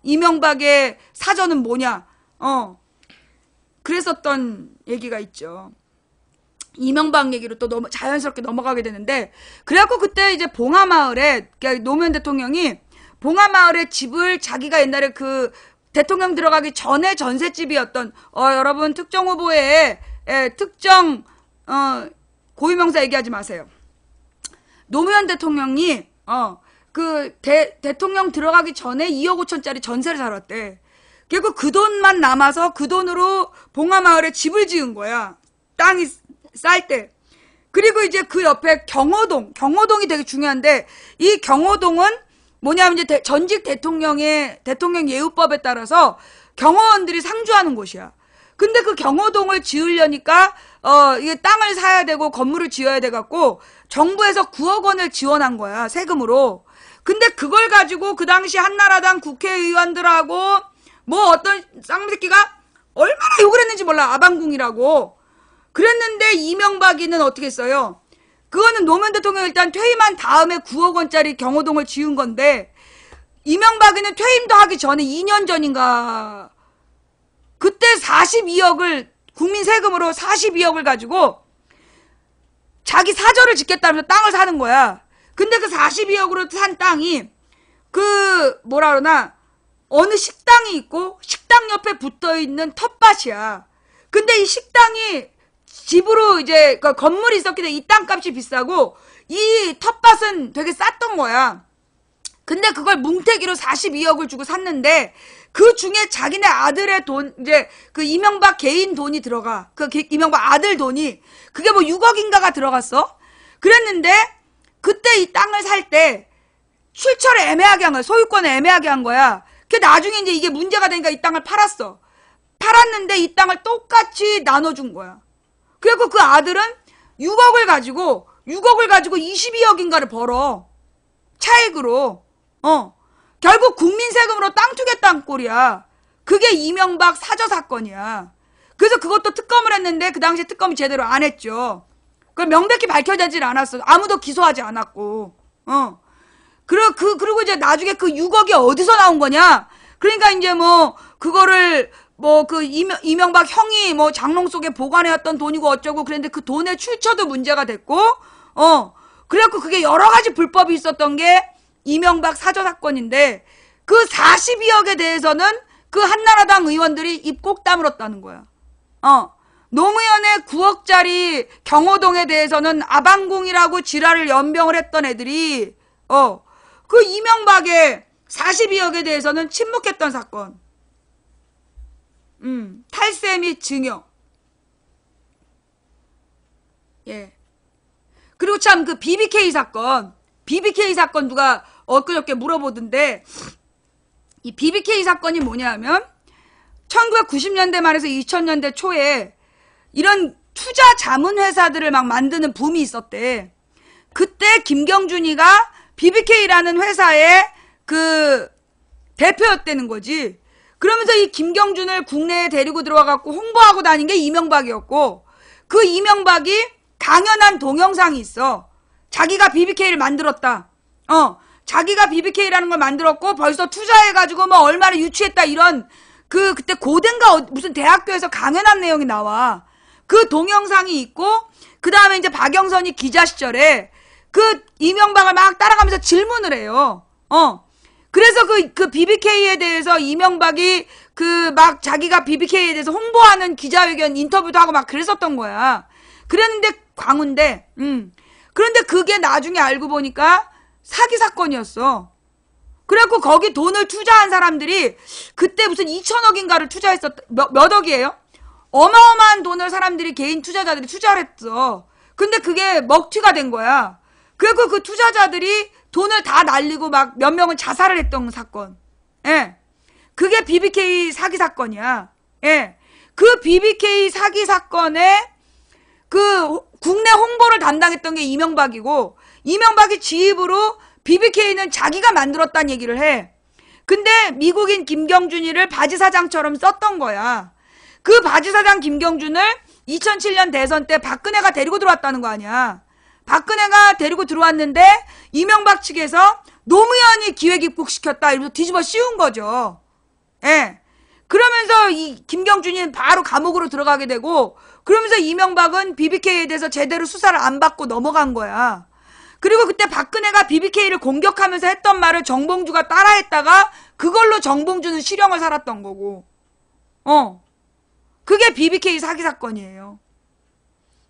Speaker 1: 이명박의 사전은 뭐냐. 그랬었던 얘기가 있죠. 이명박 얘기로 또 자연스럽게 넘어가게 되는데, 그래갖고 그때 이제 봉하마을에, 그러니까 노무현 대통령이 봉하마을에 집을 자기가 옛날에 그 대통령 들어가기 전에 전셋집이었던, 여러분 특정 후보의 특정 고유명사 얘기하지 마세요. 노무현 대통령이 대통령 들어가기 전에 2억 5천짜리 전세를 살았대. 결국 그 돈만 남아서 그 돈으로 봉하마을에 집을 지은 거야. 땅이 쌀 때. 그리고 이제 그 옆에 경호동이 되게 중요한데, 이 경호동은 뭐냐면 이제 전직 대통령 예우법에 따라서 경호원들이 상주하는 곳이야. 근데 그 경호동을 지으려니까 이게 땅을 사야 되고 건물을 지어야 돼 갖고 정부에서 9억 원을 지원한 거야, 세금으로. 근데 그걸 가지고 그 당시 한나라당 국회의원들하고 뭐 어떤 쌍새끼가 얼마나 욕을 했는지 몰라. 아방궁이라고. 그랬는데 이명박이는 어떻게 했어요? 그거는 노무현 대통령이 일단 퇴임한 다음에 9억 원짜리 경호동을 지은 건데, 이명박이는 퇴임도 하기 전에 2년 전인가 그때 42억을 국민 세금으로 42억을 가지고 자기 사저를 짓겠다면서 땅을 사는 거야. 근데 그 42억으로 산 땅이 뭐라 그러나 어느 식당이 있고 식당 옆에 붙어있는 텃밭이야. 근데 이 식당이 집으로 이제 건물이 있었기 때문에 이 땅값이 비싸고 이 텃밭은 되게 쌌던 거야. 근데 그걸 뭉태기로 42억을 주고 샀는데, 그 중에 자기네 아들의 돈, 이제 그 이명박 개인 돈이 들어가. 이명박 아들 돈이 그게 뭐 6억인가가 들어갔어. 그랬는데 그때 이 땅을 살 때 출처를 애매하게 한 거야. 소유권을 애매하게 한 거야. 그 나중에 이제 이게 문제가 되니까 이 땅을 팔았어. 팔았는데 이 땅을 똑같이 나눠준 거야. 그래갖고 그 아들은 6억을 가지고 22억인가를 벌어. 차익으로. 결국 국민 세금으로 땅 투겠다는 꼴이야. 그게 이명박 사저 사건이야. 그래서 그것도 특검을 했는데 그 당시에 특검이 제대로 안 했죠. 그걸 명백히 밝혀지질 않았어. 아무도 기소하지 않았고. 그리고 이제 나중에 그 6억이 어디서 나온 거냐? 그러니까 이제 뭐 그거를 이명박 형이 뭐 장롱 속에 보관해왔던 돈이고 어쩌고 그랬는데 그 돈의 출처도 문제가 됐고, 그래갖고 그게 여러 가지 불법이 있었던 게 이명박 사저 사건인데, 그 42억에 대해서는 그 한나라당 의원들이 입 꼭 다물었다는 거야. 노무현의 9억짜리 경호동에 대해서는 아방궁이라고 지랄을 연병을 했던 애들이, 그 이명박의 42억에 대해서는 침묵했던 사건. 탈세 및 증여. 예. 그리고 참 그 BBK 사건 누가 엊그저께 물어보던데, 이 BBK 사건이 뭐냐면 1990년대 말에서 2000년대 초에 이런 투자 자문 회사들을 막 만드는 붐이 있었대. 그때 김경준이가 BBK라는 회사의 그 대표였다는 거지. 그러면서 이 김경준을 국내에 데리고 들어와갖고 홍보하고 다닌 게 이명박이었고, 그 이명박이 강연한 동영상이 있어. 자기가 BBK를 만들었다. 자기가 BBK라는 걸 만들었고 벌써 투자해가지고 뭐 얼마나 유치했다, 이런 그때 고den가 무슨 대학교에서 강연한 내용이 나와. 그 동영상이 있고, 그 다음에 이제 박영선이 기자 시절에 그 이명박을 막 따라가면서 질문을 해요. 그래서 그 BBK에 대해서 이명박이 그 막 자기가 BBK에 대해서 홍보하는 기자회견 인터뷰도 하고 막 그랬었던 거야. 그랬는데 광운데, 그런데 그게 나중에 알고 보니까 사기 사건이었어. 그래갖고 거기 돈을 투자한 사람들이 그때 무슨 2천억인가를 몇 억이에요? 어마어마한 돈을 사람들이 개인 투자자들이 투자를 했어. 근데 그게 먹튀가 된 거야. 그래갖고 그 투자자들이 돈을 다 날리고 막 몇 명은 자살을 했던 사건. 예. 그게 BBK 사기 사건이야. 예. 그 BBK 사기 사건에 그 국내 홍보를 담당했던 게 이명박이고, 이명박이 지입으로 BBK는 자기가 만들었다는 얘기를 해. 근데 미국인 김경준이를 바지사장처럼 썼던 거야. 그 바지사장 김경준을 2007년 대선 때 박근혜가 데리고 들어왔다는 거 아니야. 박근혜가 데리고 들어왔는데 이명박 측에서 노무현이 기획 입국시켰다 이러면서 뒤집어 씌운 거죠. 예. 그러면서 이 김경준이는 바로 감옥으로 들어가게 되고, 그러면서 이명박은 BBK에 대해서 제대로 수사를 안 받고 넘어간 거야. 그리고 그때 박근혜가 BBK를 공격하면서 했던 말을 정봉주가 따라했다가 그걸로 정봉주는 실형을 살았던 거고. 그게 BBK 사기 사건이에요.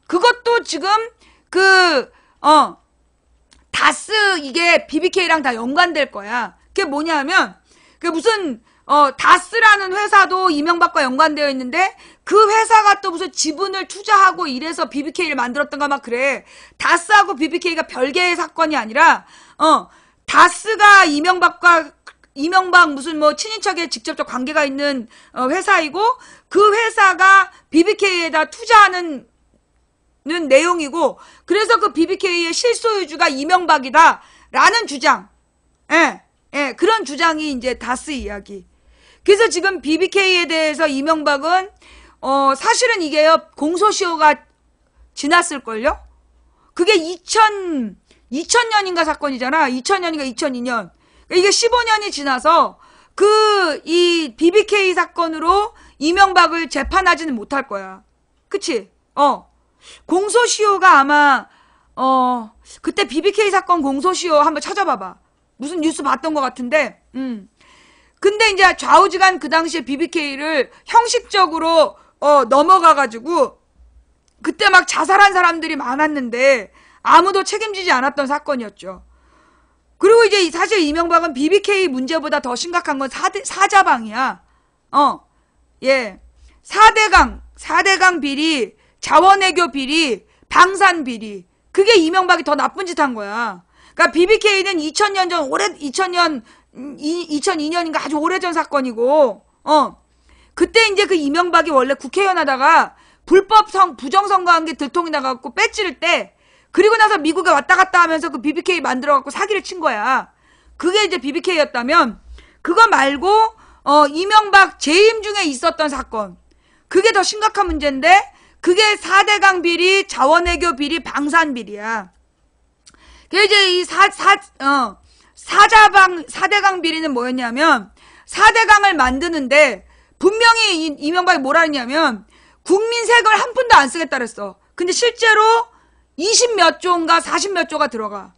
Speaker 1: 그것도 지금 다스 이게 BBK랑 다 연관될 거야. 그게 뭐냐면 그 무슨 다스라는 회사도 이명박과 연관되어 있는데 그 회사가 또 무슨 지분을 투자하고 이래서 BBK를 만들었던가 막 그래. 다스하고 BBK가 별개의 사건이 아니라 다스가 이명박 무슨 뭐 친인척에 직접적 관계가 있는 회사이고, 그 회사가 BBK에다 투자하는 내용이고, 그래서 그 BBK의 실소유주가 이명박이다라는 주장. 예, 그런 주장이 이제 다스 이야기. 그래서 지금 BBK에 대해서 이명박은 사실은 이게요, 공소시효가 지났을걸요? 그게 2000년인가 사건이잖아. 2000년인가 2002년. 이게 15년이 지나서 이 BBK 사건으로 이명박을 재판하지는 못할 거야. 그치? 공소시효가 아마 그때 BBK 사건 공소시효 한번 찾아봐봐. 무슨 뉴스 봤던 것 같은데. 근데 이제 좌우지간 그 당시에 BBK를 형식적으로 넘어가가지고 그때 막 자살한 사람들이 많았는데 아무도 책임지지 않았던 사건이었죠. 그리고 이제 사실 이명박은 BBK 문제보다 더 심각한 건 사자방이야. 예. 4대강 비리, 자원외교 비리, 방산 비리. 그게 이명박이 더 나쁜 짓 한 거야. 그러니까 BBK는 2000년 전, 2002년인가 아주 오래전 사건이고, 그때 이제 그 이명박이 원래 국회의원 하다가 부정선거한 게 들통이 나갖고 빼찌를 때, 그리고 나서 미국에 왔다 갔다 하면서 그 BBK 만들어갖고 사기를 친 거야. 그게 이제 BBK였다면, 그거 말고, 이명박 재임 중에 있었던 사건. 그게 더 심각한 문제인데, 그게 4대강 비리, 자원외교 비리, 방산 비리야. 그게 이제 이 4대강 비리는 뭐였냐면, 4대강을 만드는데, 분명히 이명박이 뭐라 했냐면, 국민 세금을 한 푼도 안 쓰겠다 그랬어. 근데 실제로 20몇 조인가 40몇 조가 들어가.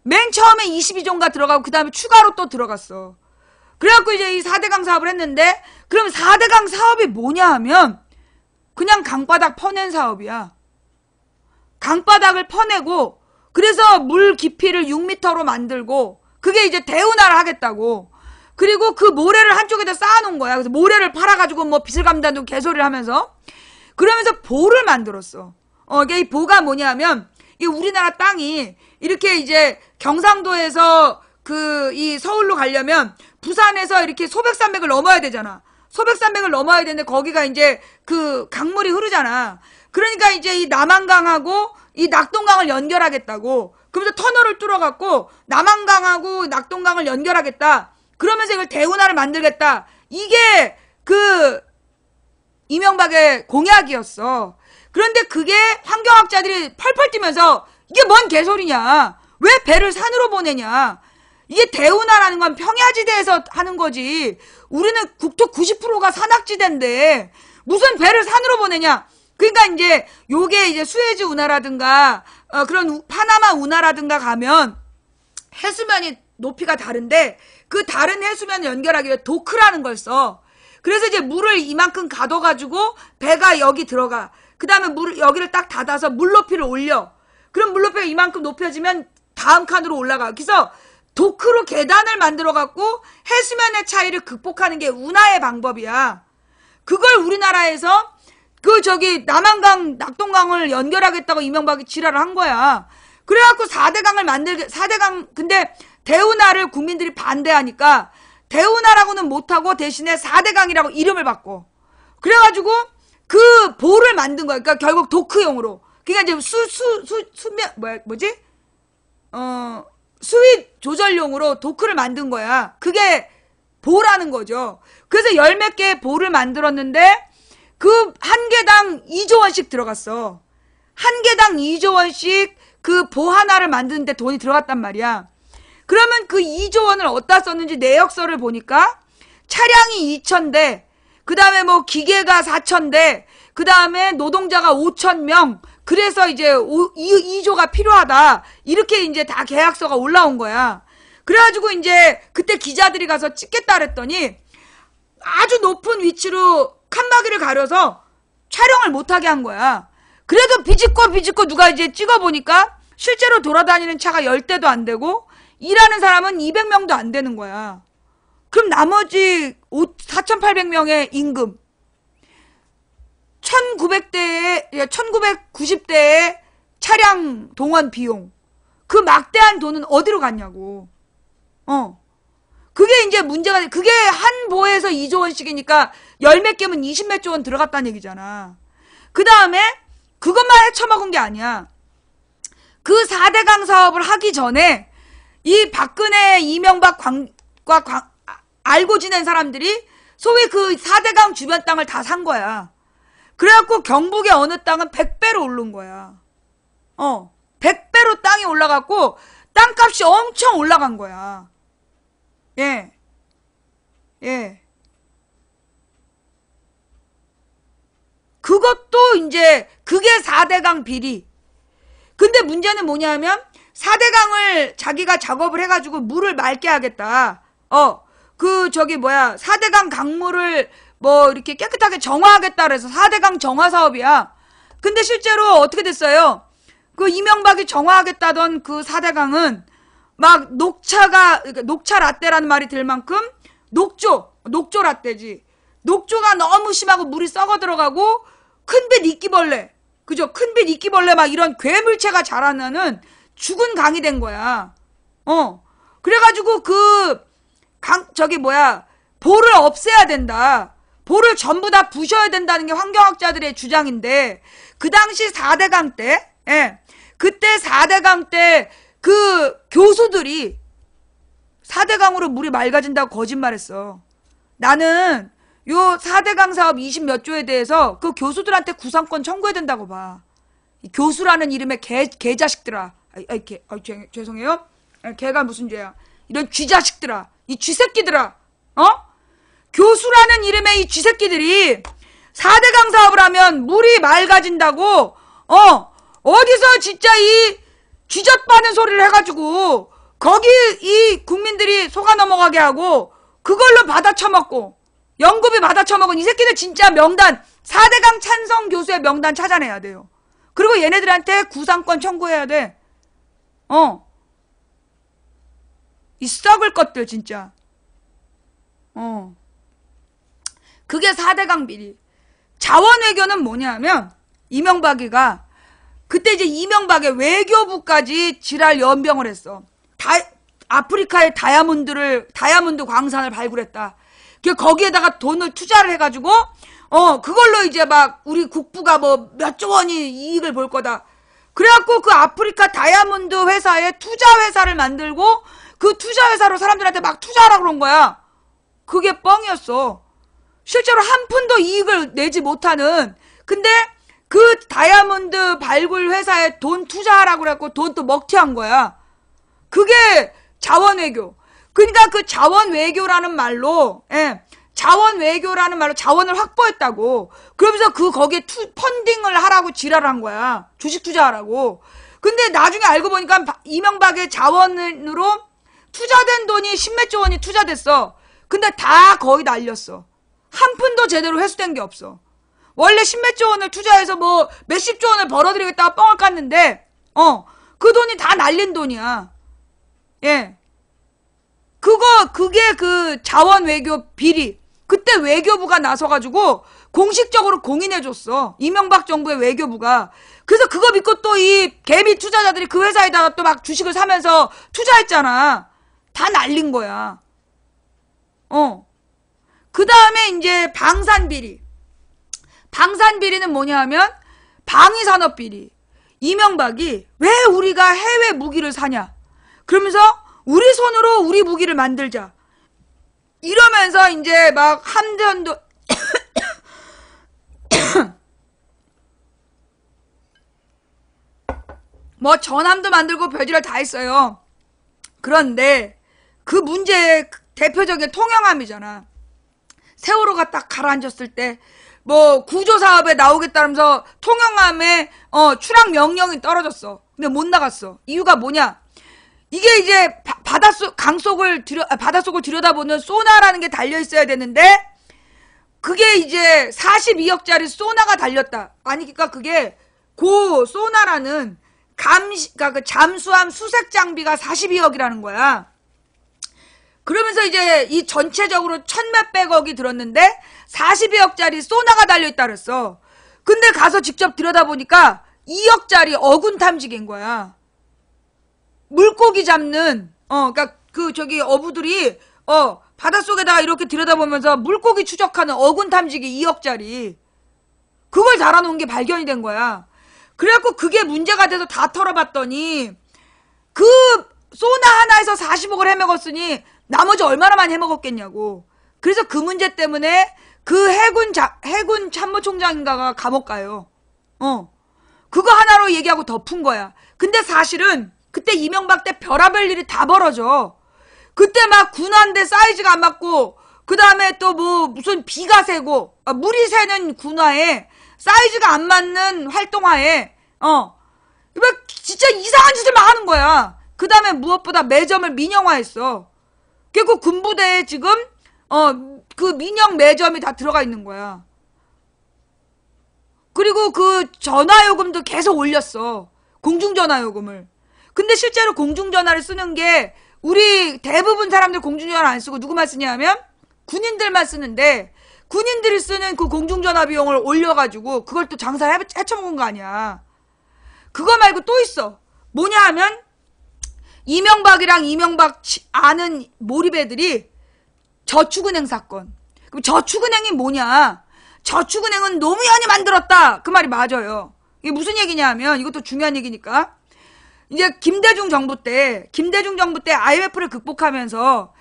Speaker 1: 맨 처음에 22조인가 들어가고 그 다음에 추가로 또 들어갔어. 그래갖고 이제 이 4대강 사업을 했는데, 그럼 4대강 사업이 뭐냐 하면 그냥 강바닥 퍼낸 사업이야. 강바닥을 퍼내고, 그래서 물 깊이를 6m로 만들고, 그게 이제 대운하를 하겠다고. 그리고 그 모래를 한쪽에다 쌓아놓은 거야. 그래서 모래를 팔아가지고 뭐 빚을 갚는다는 개소리를 하면서, 그러면서 보를 만들었어. 이게 이 보가 뭐냐면, 이 우리나라 땅이 이렇게 이제 경상도에서 이 서울로 가려면 부산에서 이렇게 소백산맥을 넘어야 되잖아. 소백산맥을 넘어야 되는데 거기가 이제 그 강물이 흐르잖아. 그러니까 이제 이 남한강하고 이 낙동강을 연결하겠다고. 그러면서 터널을 뚫어갖고 남한강하고 낙동강을 연결하겠다. 그러면서 이걸 대운하를 만들겠다. 이게 이명박의 공약이었어. 그런데 그게 환경학자들이 펄펄 뛰면서 이게 뭔 개소리냐. 왜 배를 산으로 보내냐. 이게 대운하라는 건 평야지대에서 하는 거지. 우리는 국토 90%가 산악지대인데 무슨 배를 산으로 보내냐. 그러니까 이제 요게 이제 수에즈 운하라든가 그런 파나마 운하라든가 가면 해수면이 높이가 다른데 그 다른 해수면을 연결하기 위해 도크라는 걸 써. 그래서 이제 물을 이만큼 가둬가지고 배가 여기 들어가. 그 다음에 물을 여기를 딱 닫아서 물 높이를 올려. 그럼 물 높이가 이만큼 높여지면 다음 칸으로 올라가. 그래서 도크로 계단을 만들어갖고 해수면의 차이를 극복하는 게 운하의 방법이야. 그걸 우리나라에서 남한강, 낙동강을 연결하겠다고 이명박이 지랄을 한 거야. 그래갖고 4대강, 근데 대운하를 국민들이 반대하니까 대운하라고는 못하고 대신에 4대강이라고 이름을 바꿔. 그래가지고 그 보를 만든 거야. 그러니까 결국 도크용으로. 그러니까 이제 수위 조절용으로 도크를 만든 거야. 그게 보라는 거죠. 그래서 열 몇 개의 보를 만들었는데 그 한 개당 2조 원씩 들어갔어. 한 개당 2조 원씩 그 보 하나를 만드는데 돈이 들어갔단 말이야. 그러면 그 2조 원을 어디다 썼는지 내역서를 보니까 차량이 2,000대, 그 다음에 뭐 기계가 4,000대, 그 다음에 노동자가 5,000명, 그래서 이제 2조가 필요하다. 이렇게 이제 다 계약서가 올라온 거야. 그래가지고 이제 그때 기자들이 가서 찍겠다 그랬더니 아주 높은 위치로 칸막이를 가려서 촬영을 못하게 한 거야. 그래도 비집고 누가 이제 찍어보니까 실제로 돌아다니는 차가 10대도 안 되고 일하는 사람은 200명도 안 되는 거야. 그럼 나머지 4,800명의 임금 1990대의 차량 동원 비용, 그 막대한 돈은 어디로 갔냐고. 그게 이제 문제가 돼. 그게 한 보에서 2조 원씩이니까 열 몇 개면 20 몇 조 원 들어갔다는 얘기잖아. 그 다음에 그것만 헤쳐먹은 게 아니야. 그 4대강 사업을 하기 전에 이 박근혜, 이명박 알고 지낸 사람들이 소위 그 4대강 주변 땅을 다 산 거야. 그래갖고 경북의 어느 땅은 100배로 오른 거야. 100배로 땅이 올라갔고 땅값이 엄청 올라간 거야. 예. 그것도 이제 그게 4대강 비리. 근데 문제는 뭐냐면 4대강을 자기가 작업을 해가지고 물을 맑게 하겠다. 4대강 강물을 뭐 이렇게 깨끗하게 정화하겠다 그래서 4대강 정화 사업이야. 근데 실제로 어떻게 됐어요? 그 이명박이 정화하겠다던 그 4대강은 막 녹차 라떼라는 말이 들 만큼 녹조 라떼지. 녹조가 너무 심하고 물이 썩어 들어가고 큰빛 이끼벌레, 그죠? 큰빛 이끼벌레 막 이런 괴물체가 자라나는 죽은 강이 된 거야. 그래가지고 보를 없애야 된다. 보를 전부 다 부셔야 된다는 게 환경학자들의 주장인데, 그 당시 4대강 때, 그때 4대강 때 그 교수들이 4대강으로 물이 맑아진다고 거짓말했어. 나는 요 4대강 사업 20 몇 조에 대해서 그 교수들한테 구상권 청구해야 된다고 봐. 이 교수라는 이름의 개자식들아. 죄송해요. 개가 무슨 죄야. 이런 쥐자식들아. 이 쥐새끼들아. 교수라는 이름의 이 쥐새끼들이 4대강 사업을 하면 물이 맑아진다고, 어디서 진짜 이 쥐젖바는 소리를 해가지고, 거기 이 국민들이 속아 넘어가게 하고, 그걸로 받아 처먹고, 연구비 받아 처먹은 이 새끼들 진짜 명단, 4대강 찬성 교수의 명단 찾아내야 돼요. 그리고 얘네들한테 구상권 청구해야 돼. 이 썩을 것들 진짜. 그게 4대강 비리. 자원외교는 뭐냐면 이명박이가 그때 이제 이명박의 외교부까지 지랄 연병을 했어. 아프리카의 다이아몬드 광산을 발굴했다. 거기에다가 돈을 투자를 해가지고 그걸로 이제 막 우리 국부가 뭐 몇 조 원이 이익을 볼 거다. 그래갖고 그 아프리카 다이아몬드 회사에 투자 회사를 만들고 그 투자 회사로 사람들한테 막 투자하라고 그런 거야. 그게 뻥이었어. 실제로 한 푼도 이익을 내지 못하는, 근데 그 다이아몬드 발굴 회사에 돈 투자하라고 그래갖고 돈 또 먹튀한 거야. 그게 자원외교. 그러니까 그 자원외교라는 말로, 자원 외교라는 말로 자원을 확보했다고. 그러면서 거기에 펀딩을 하라고 지랄한 거야. 주식 투자하라고. 근데 나중에 알고 보니까 이명박의 자원으로 투자된 돈이 10몇 조 원이 투자됐어. 근데 다 거의 날렸어. 한 푼도 제대로 회수된 게 없어. 원래 10몇 조 원을 투자해서 뭐 몇십 조 원을 벌어들이겠다가 뻥을 깠는데 그 돈이 다 날린 돈이야. 예. 그게 그 자원 외교 비리. 그때 외교부가 나서가지고 공식적으로 공인해줬어. 이명박 정부의 외교부가. 그래서 그거 믿고 또 이 개미 투자자들이 그 회사에다가 또 막 주식을 사면서 투자했잖아. 다 날린 거야. 그 다음에 이제 방산비리. 방산비리는 뭐냐 하면 방위산업비리. 이명박이 왜 우리가 해외 무기를 사냐. 그러면서 우리 손으로 우리 무기를 만들자. 이러면서 이제 막 함전도 뭐 전함도 만들고 별지를 다 했어요. 그런데 그 문제의 대표적인 통영함이잖아. 세월호가 딱 가라앉았을 때 뭐 구조사업에 나오겠다면서 통영함에 추락 명령이 떨어졌어. 근데 못 나갔어. 이유가 뭐냐? 이게 이제 바닷속을 들여다보는 소나라는 게 달려 있어야 되는데 그게 이제 42억짜리 소나가 달렸다. 아니 그러니까 그게 고 소나라는 그러니까 그 잠수함 수색 장비가 42억이라는 거야. 그러면서 이제 이 전체적으로 천몇백억이 들었는데 42억짜리 소나가 달려있다 그랬어. 근데 가서 직접 들여다보니까 2억짜리 어군 탐지기인 거야. 물고기 잡는 그러니까 그 저기 어부들이 바닷속에다가 이렇게 들여다보면서 물고기 추적하는 어군 탐지기 2억짜리 그걸 달아놓은 게 발견이 된 거야. 그래갖고 그게 문제가 돼서 다 털어봤더니 그 소나 하나에서 40억을 해먹었으니 나머지 얼마나 많이 해먹었겠냐고. 그래서 그 문제 때문에 그 해군 참모총장인가가 감옥 가요. 그거 하나로 얘기하고 덮은 거야. 근데 사실은 그때 이명박 때 별의별 일이 다 벌어져. 그때 막 군함대 사이즈가 안 맞고 그 다음에 또 뭐 무슨 비가 새고 물이 새는 군화에 사이즈가 안 맞는 활동화에 진짜 이상한 짓을 막 하는 거야. 그 다음에 무엇보다 매점을 민영화했어. 그리고 군부대에 지금 그 민영 매점이 다 들어가 있는 거야. 그리고 그 전화요금도 계속 올렸어. 공중전화요금을. 근데 실제로 공중전화를 쓰는 게 우리 대부분 사람들 공중전화 안 쓰고 누구만 쓰냐 면 군인들만 쓰는데 군인들이 쓰는 그 공중전화 비용을 올려가지고 그걸 또 장사를 헤쳐먹은 거 아니야. 그거 말고 또 있어. 뭐냐 하면 이명박이랑 이명박 아는 몰입애들이 저축은행 사건. 그럼 저축은행이 뭐냐? 저축은행은 노무현이 만들었다. 그 말이 맞아요. 이게 무슨 얘기냐 하면 이것도 중요한 얘기니까. 이제 김대중 정부 때 IMF를 극복하면서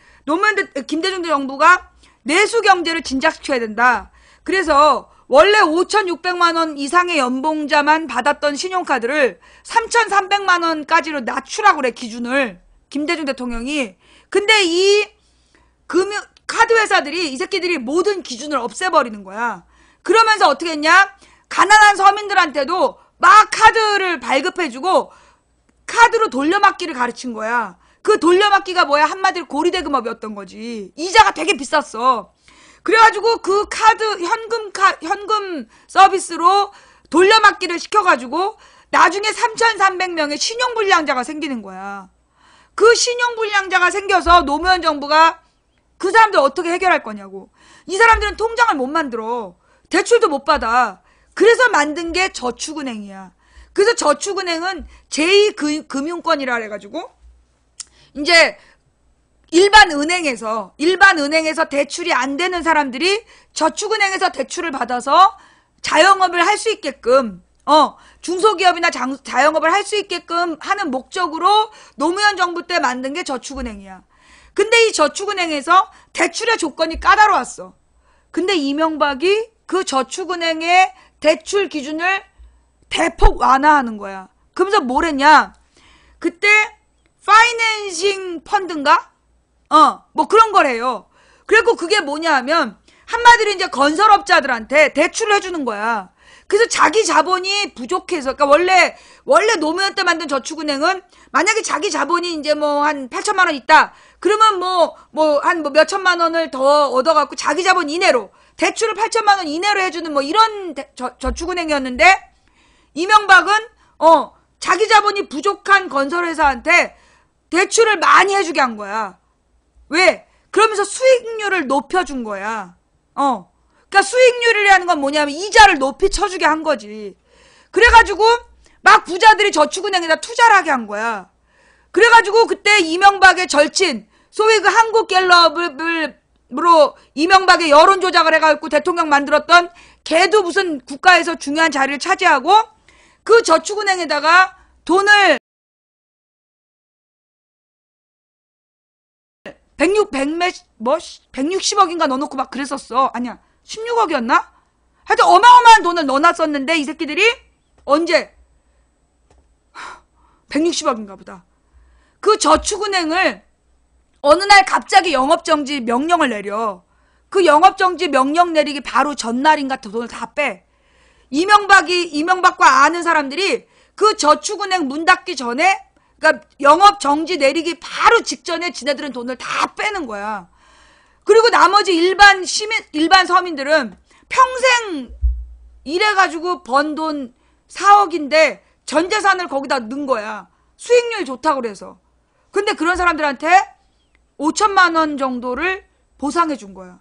Speaker 1: 김대중 정부가 내수 경제를 진작시켜야 된다. 그래서 원래 5,600만 원 이상의 연봉자만 받았던 신용카드를 3,300만 원까지로 낮추라고 그래, 기준을. 김대중 대통령이. 근데 이 카드 회사들이 이 새끼들이 모든 기준을 없애버리는 거야. 그러면서 어떻게 했냐? 가난한 서민들한테도 막 카드를 발급해주고 카드로 돌려막기를 가르친 거야. 그 돌려막기가 뭐야? 한마디로 고리대금업이었던 거지. 이자가 되게 비쌌어. 그래가지고 그 카드 현금 서비스로 돌려막기를 시켜가지고 나중에 3,300명의 신용불량자가 생기는 거야. 그 신용불량자가 생겨서 노무현 정부가 그 사람들 어떻게 해결할 거냐고. 이 사람들은 통장을 못 만들어. 대출도 못 받아. 그래서 만든 게 저축은행이야. 그래서 저축은행은 제2금융권이라 해가지고 이제 일반 은행에서 대출이 안 되는 사람들이 저축은행에서 대출을 받아서 자영업을 할 수 있게끔 중소기업이나 자영업을 할 수 있게끔 하는 목적으로 노무현 정부 때 만든 게 저축은행이야. 근데 이 저축은행에서 대출의 조건이 까다로웠어. 근데 이명박이 그 저축은행의 대출 기준을 대폭 완화하는 거야. 그러면서 뭘 했냐? 그때 파이낸싱 펀드인가? 뭐 그런 거래요. 그리고 그게 뭐냐 하면 한마디로 이제 건설업자들한테 대출을 해주는 거야. 그래서 자기 자본이 부족해서, 그러니까 원래 노무현 때 만든 저축은행은 만약에 자기 자본이 이제 뭐 한 8천만 원 있다. 그러면 한 몇천만 원을 더 얻어갖고 자기 자본 이내로 대출을 8천만 원 이내로 해주는 뭐 이런 저축은행이었는데, 이명박은 자기 자본이 부족한 건설회사한테 대출을 많이 해주게 한 거야. 왜? 그러면서 수익률을 높여준 거야. 그러니까 수익률이라는 건 뭐냐면 이자를 높이 쳐주게 한 거지. 그래가지고 막 부자들이 저축은행에다 투자를 하게 한 거야. 그래가지고 그때 이명박의 절친, 소위 그 한국갤럽으로 이명박의 여론 조작을 해가지고 대통령 만들었던 걔도 무슨 국가에서 중요한 자리를 차지하고 그 저축은행에다가 돈을 160억인가 넣어놓고 막 그랬었어. 아니야, 16억이었나? 하여튼 어마어마한 돈을 넣어놨었는데 이 새끼들이 언제 160억인가 보다. 그 저축은행을 어느 날 갑자기 영업정지 명령을 내려. 그 영업정지 명령 내리기 바로 전날인가 돈을 다 빼. 이명박과 아는 사람들이 그 저축은행 문 닫기 전에, 그러니까 영업정지 내리기 바로 직전에 지네들은 돈을 다 빼는 거야. 그리고 나머지 일반 서민들은 평생 일해가지고 번 돈 4억인데 전 재산을 거기다 넣은 거야. 수익률 좋다고 그래서. 근데 그런 사람들한테 5천만 원 정도를 보상해 준 거야.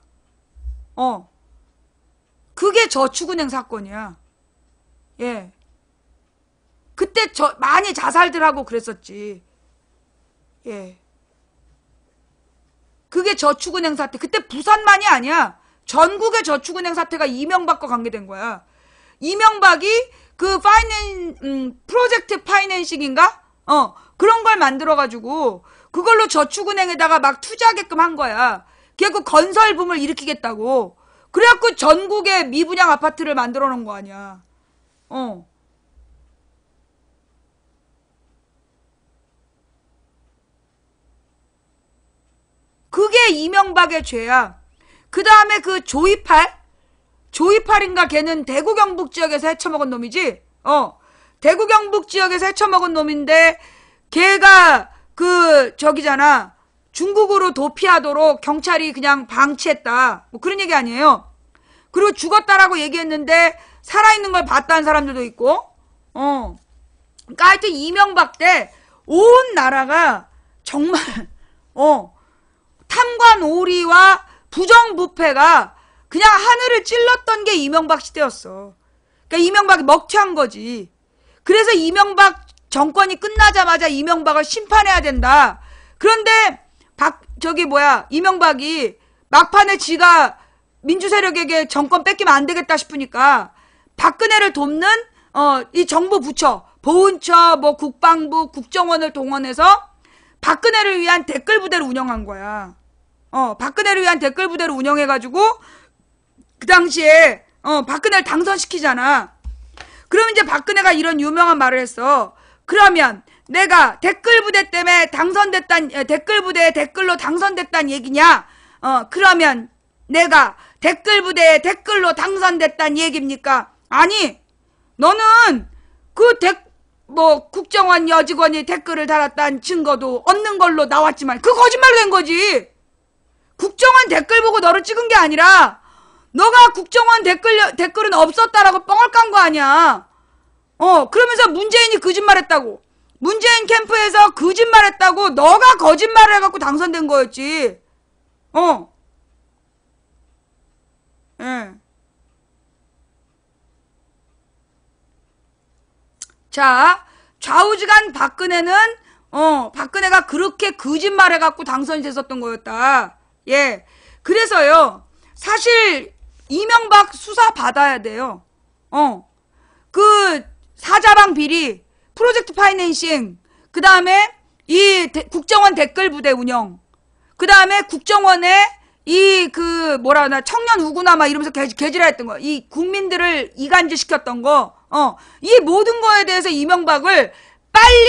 Speaker 1: 그게 저축은행 사건이야. 예. 그때 많이 자살들 하고 그랬었지. 예. 그게 저축은행 사태. 그때 부산만이 아니야. 전국의 저축은행 사태가 이명박과 관계된 거야. 이명박이 그 프로젝트 파이낸싱인가? 그런 걸 만들어가지고 그걸로 저축은행에다가 막 투자하게끔 한 거야. 그래갖고 건설붐을 일으키겠다고. 그래갖고 전국에 미분양 아파트를 만들어 놓은 거 아니야. 그게 이명박의 죄야. 그 다음에 그 조이팔인가 걔는 대구 경북 지역에서 헤쳐먹은 놈이지? 대구 경북 지역에서 헤쳐먹은 놈인데 걔가 저기잖아. 중국으로 도피하도록 경찰이 그냥 방치했다. 뭐 그런 얘기 아니에요. 그리고 죽었다라고 얘기했는데 살아있는 걸 봤다는 사람들도 있고. 그러니까 하여튼 이명박 때 온 나라가 정말 탐관오리와 부정부패가 그냥 하늘을 찔렀던 게 이명박 시대였어. 그러니까 이명박이 먹튀한 거지. 그래서 이명박 정권이 끝나자마자 이명박을 심판해야 된다. 그런데 이명박이 막판에 지가 민주세력에게 정권 뺏기면 안 되겠다 싶으니까 박근혜를 돕는 이 정부 부처, 보훈처, 뭐 국방부, 국정원을 동원해서 박근혜를 위한 댓글 부대를 운영한 거야. 박근혜를 위한 댓글 부대를 운영해가지고 그 당시에 박근혜를 당선시키잖아. 그럼 이제 박근혜가 이런 유명한 말을 했어. 그러면 내가 댓글 부대 때문에 댓글 부대에 댓글로 당선됐단 얘기냐? 그러면 내가 댓글 부대에 댓글로 당선됐단 얘기입니까? 아니, 너는 국정원 여직원이 댓글을 달았다는 증거도 없는 걸로 나왔지만 그 거짓말로 된 거지. 국정원 댓글 보고 너를 찍은 게 아니라 너가 국정원 댓글은 없었다라고 뻥을 깐 거 아니야. 그러면서 문재인이 거짓말했다고. 문재인 캠프에서 거짓말했다고 너가 거짓말을 해갖고 당선된 거였지. 예. 자, 좌우지간 박근혜는 박근혜가 그렇게 거짓말해갖고 당선이 됐었던 거였다. 예. 그래서요, 사실 이명박 수사 받아야 돼요. 그 사자방 비리, 프로젝트 파이낸싱, 그 다음에 이 국정원 댓글 부대 운영, 그 다음에 국정원에 청년 우구나 막 이러면서 개질했던 거, 이 국민들을 이간질 시켰던 거, 이 모든 거에 대해서 이명박을 빨리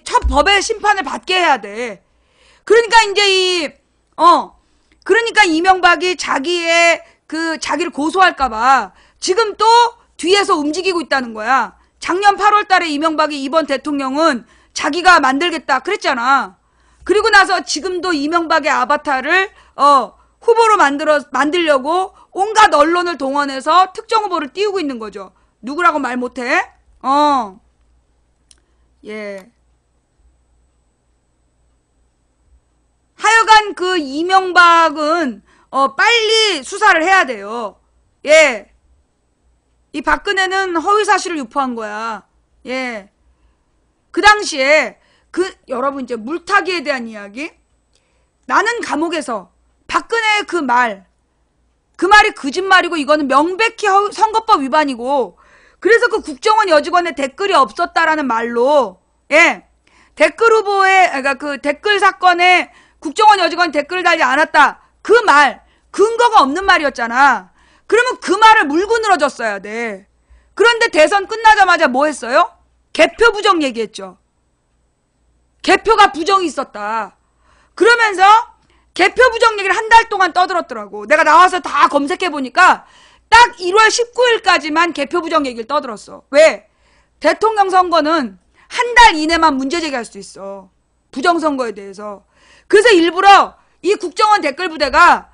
Speaker 1: 첫 법의 심판을 받게 해야 돼. 그러니까 이제 그러니까 이명박이 자기를 고소할까봐 지금 또 뒤에서 움직이고 있다는 거야. 작년 8월 달에 이명박이 이번 대통령은 자기가 만들겠다 그랬잖아. 그리고 나서 지금도 이명박의 아바타를 후보로 만들려고 온갖 언론을 동원해서 특정 후보를 띄우고 있는 거죠. 누구라고 말 못해? 예. 하여간 그 이명박은 빨리 수사를 해야 돼요. 예. 이 박근혜는 허위사실을 유포한 거야. 예. 그 당시에 여러분 이제 물타기에 대한 이야기. 나는 감옥에서 박근혜의 그 말이 거짓말이고 이거는 명백히 선거법 위반이고 그래서 그 국정원 여직원의 댓글이 없었다라는 말로 예. 댓글 후보의 그러니까 그 댓글 사건에 국정원 여직원이 댓글을 달지 않았다. 그 말 근거가 없는 말이었잖아. 그러면 그 말을 물고 늘어졌어야 돼. 그런데 대선 끝나자마자 뭐 했어요? 개표 부정 얘기했죠. 개표가 부정이 있었다. 그러면서 개표 부정 얘기를 한 달 동안 떠들었더라고. 내가 나와서 다 검색해보니까 딱 1월 19일까지만 개표 부정 얘기를 떠들었어. 왜? 대통령 선거는 한 달 이내만 문제 제기할 수 있어. 부정선거에 대해서. 그래서 일부러 이 국정원 댓글 부대가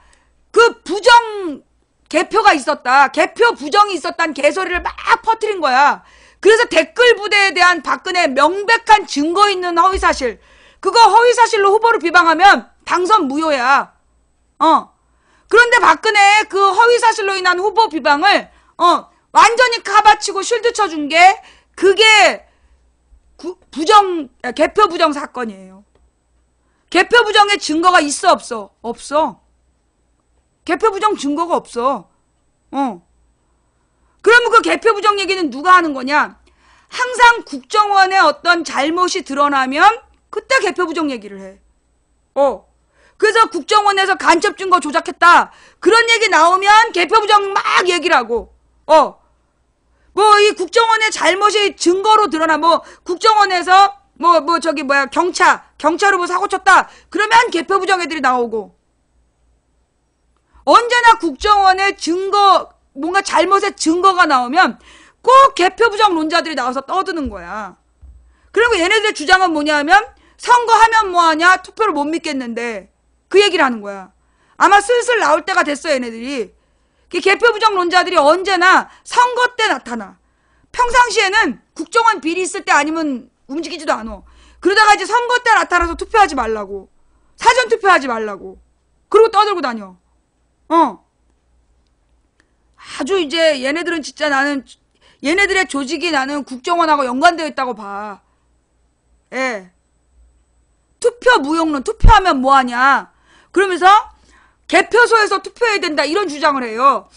Speaker 1: 그 부정 개표가 있었다. 개표 부정이 있었다는 개소리를 막 퍼뜨린 거야. 그래서 댓글 부대에 대한 박근혜의 명백한 증거 있는 허위사실. 그거 허위사실로 후보를 비방하면 당선 무효야. 그런데 박근혜의 그 허위사실로 인한 후보 비방을 완전히 카바치고 쉴드 쳐준 게 그게 개표 부정 사건이에요. 개표 부정의 증거가 있어 없어? 없어. 개표 부정 증거가 없어. 그러면 그 개표 부정 얘기는 누가 하는 거냐? 항상 국정원의 어떤 잘못이 드러나면 그때 개표 부정 얘기를 해. 그래서 국정원에서 간첩 증거 조작했다. 그런 얘기 나오면 개표 부정 막 얘기를 하고. 뭐 이 국정원의 잘못이 증거로 드러나 국정원에서 경찰 후보 사고 쳤다. 그러면 개표 부정 애들이 나오고. 언제나 국정원의 증거 뭔가 잘못의 증거가 나오면 꼭 개표 부정론자들이 나와서 떠드는 거야. 그리고 얘네들의 주장은 뭐냐면 선거하면 뭐하냐? 투표를 못 믿겠는데 그 얘기를 하는 거야. 아마 슬슬 나올 때가 됐어 얘네들이. 개표 부정론자들이 언제나 선거 때 나타나. 평상시에는 국정원 비리 있을 때 아니면 움직이지도 않아. 그러다가 이제 선거 때 나타나서 투표하지 말라고. 사전 투표하지 말라고. 그리고 떠들고 다녀. 아주 이제 얘네들은 진짜 얘네들의 조직이 나는 국정원하고 연관되어 있다고 봐. 예. 투표 무용론, 투표하면 뭐하냐. 그러면서 개표소에서 투표해야 된다 이런 주장을 해요.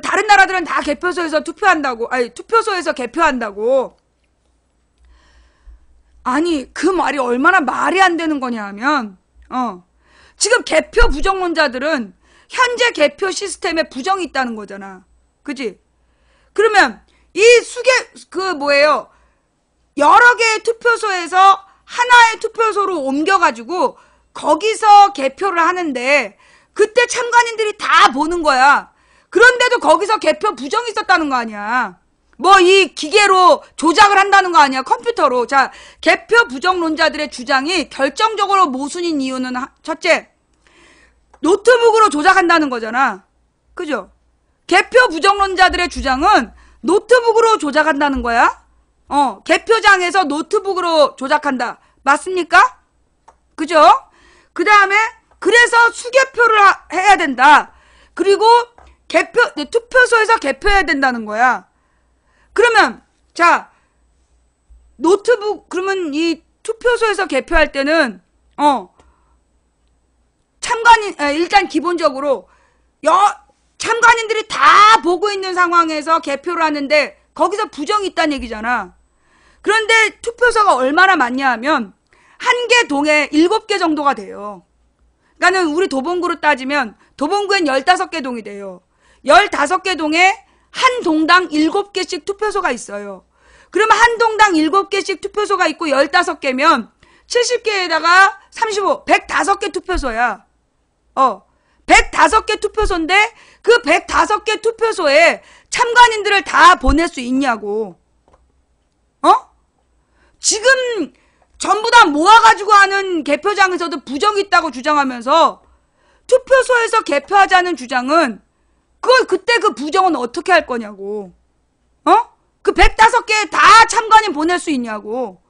Speaker 1: 다른 나라들은 다 개표소에서 투표한다고. 투표소에서 개표한다고. 아니 그 말이 얼마나 말이 안 되는 거냐 하면 지금 개표 부정론자들은 현재 개표 시스템에 부정이 있다는 거잖아. 그지? 그러면 이 여러 개의 투표소에서 하나의 투표소로 옮겨가지고 거기서 개표를 하는데 그때 참관인들이 다 보는 거야. 그런데도 거기서 개표 부정이 있었다는 거 아니야. 이 기계로 조작을 한다는 거 아니야. 컴퓨터로. 자, 개표 부정론자들의 주장이 결정적으로 모순인 이유는 첫째, 노트북으로 조작한다는 거잖아. 그죠? 개표 부정론자들의 주장은 노트북으로 조작한다는 거야. 개표장에서 노트북으로 조작한다. 맞습니까? 그죠? 그 다음에 그래서 수개표를 해야 된다. 그리고 투표소에서 개표해야 된다는 거야. 그러면 자 그러면 이 투표소에서 개표할 때는 일단 기본적으로 참관인들이 다 보고 있는 상황에서 개표를 하는데 거기서 부정이 있다는 얘기잖아. 그런데 투표소가 얼마나 많냐 하면 한 개 동에 7개 정도가 돼요. 그러니까는 우리 도봉구로 따지면 도봉구엔 15개 동이 돼요. 15개 동에 한 동당 7개씩 투표소가 있어요. 그러면 한 동당 7개씩 투표소가 있고 15개면 70개에다가 35, 105개 투표소야. 105개 투표소인데 그 105개 투표소에 참관인들을 다 보낼 수 있냐고. 지금 전부 다 모아가지고 하는 개표장에서도 부정이 있다고 주장하면서 투표소에서 개표하자는 주장은 그때 그 부정은 어떻게 할 거냐고. 그 105개 다 참관인 보낼 수 있냐고.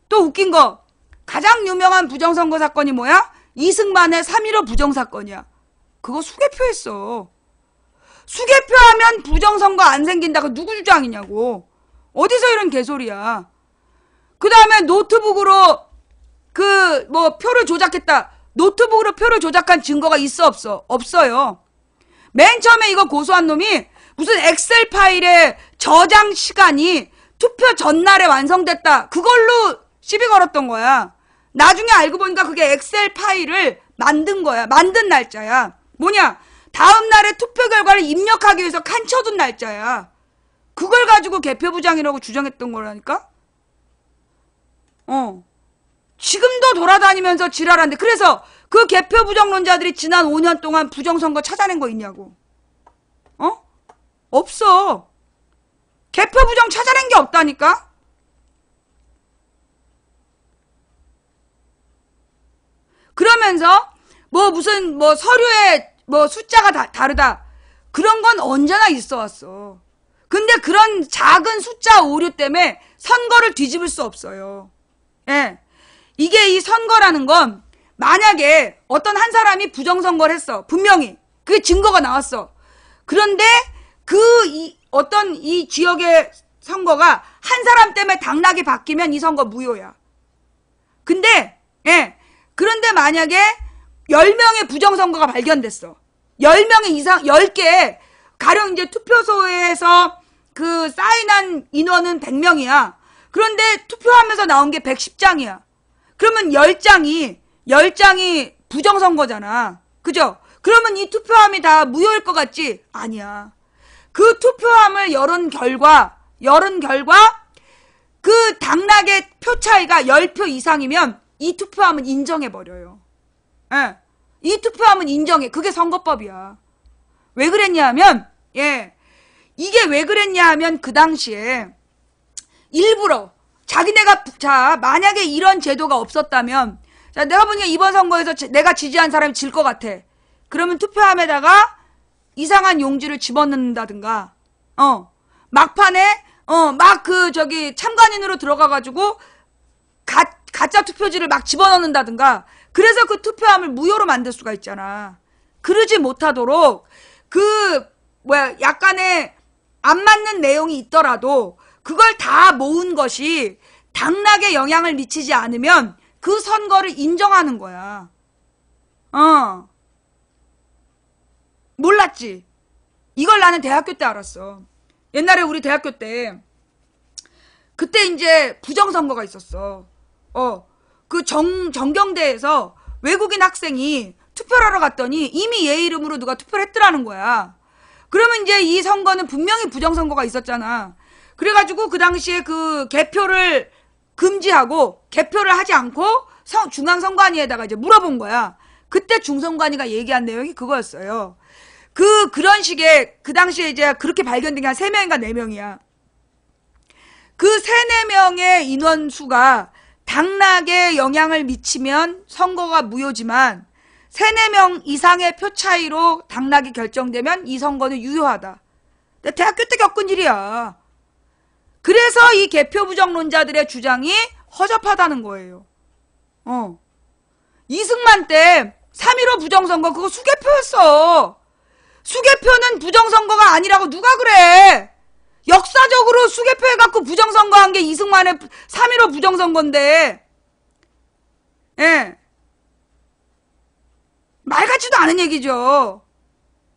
Speaker 1: 또 웃긴 거, 가장 유명한 부정선거 사건이 뭐야? 이승만의 3.15 부정사건이야. 그거 수개표했어. 수개표하면 부정선거 안 생긴다고 누구 주장이냐고. 어디서 이런 개소리야. 그 다음에 노트북으로 표를 조작했다. 노트북으로 표를 조작한 증거가 있어 없어? 없어요. 맨 처음에 이거 고소한 놈이 무슨 엑셀 파일에 저장 시간이 투표 전날에 완성됐다. 그걸로 시비 걸었던 거야. 나중에 알고 보니까 그게 엑셀 파일을 만든 거야. 만든 날짜야. 뭐냐? 다음 날에 투표 결과를 입력하기 위해서 칸 쳐둔 날짜야. 그걸 가지고 개표부장이라고 주장했던 거라니까? 지금도 돌아다니면서 지랄한데. 그래서 그 개표부정론자들이 지난 5년 동안 부정선거 찾아낸 거 있냐고. 없어. 개표부정 찾아낸 게 없다니까? 그러면서 무슨 서류에 숫자가 다르다. 그런 건 언제나 있어 왔어. 근데 그런 작은 숫자 오류 때문에 선거를 뒤집을 수 없어요. 예. 이게 이 선거라는 건 만약에 어떤 한 사람이 부정선거를 했어. 분명히. 그게 증거가 나왔어. 그런데 어떤 이 지역의 선거가 한 사람 때문에 당락이 바뀌면 이 선거 무효야. 근데, 예. 그런데 만약에 10명의 부정선거가 발견됐어. 10명의 이상, 10개, 가령 이제 투표소에서 그 사인한 인원은 100명이야. 그런데 투표하면서 나온 게 110장이야. 그러면 10장이 부정선거잖아. 그죠? 그러면 이 투표함이 다 무효일 것 같지? 아니야. 그 투표함을 열은 결과, 그 당락의 표 차이가 10표 이상이면 이 투표함은 인정해버려요. 예. 이 투표함은 인정해. 그게 선거법이야. 왜 그랬냐 하면, 이게 왜 그랬냐 하면 그 당시에 일부러 만약에 이런 제도가 없었다면, 내가 보니까 이번 선거에서 내가 지지한 사람이 질 것 같아. 그러면 투표함에다가 이상한 용지를 집어넣는다든가, 막판에, 참관인으로 들어가가지고, 가짜 투표지를 막 집어넣는다든가, 그래서 그 투표함을 무효로 만들 수가 있잖아. 그러지 못하도록, 약간의 안 맞는 내용이 있더라도, 그걸 다 모은 것이 당락에 영향을 미치지 않으면 그 선거를 인정하는 거야. 몰랐지? 이걸 나는 대학교 때 알았어. 옛날에 우리 대학교 때, 그때 이제 부정선거가 있었어. 그 정경대에서 외국인 학생이 투표를 하러 갔더니 이미 얘 이름으로 누가 투표를 했더라는 거야. 그러면 이제 이 선거는 분명히 부정선거가 있었잖아. 그래가지고 그 당시에 그 개표를 금지하고 개표를 하지 않고 중앙선관위에다가 이제 물어본 거야. 그때 중선관위가 얘기한 내용이 그거였어요. 그런 식의, 그 당시에 이제 그렇게 발견된 게 한 3명인가 4명이야. 그 3, 4명의 인원수가 당락에 영향을 미치면 선거가 무효지만 3, 4명 이상의 표 차이로 당락이 결정되면 이 선거는 유효하다. 내가 대학교 때 겪은 일이야. 그래서 이 개표부정론자들의 주장이 허접하다는 거예요. 이승만 때 3.15 부정선거 그거 수개표였어. 수개표는 부정선거가 아니라고 누가 그래. 역사적으로 수개표해갖고 부정선거한 게 이승만의 3.15 부정선거인데, 예. 말 같지도 않은 얘기죠.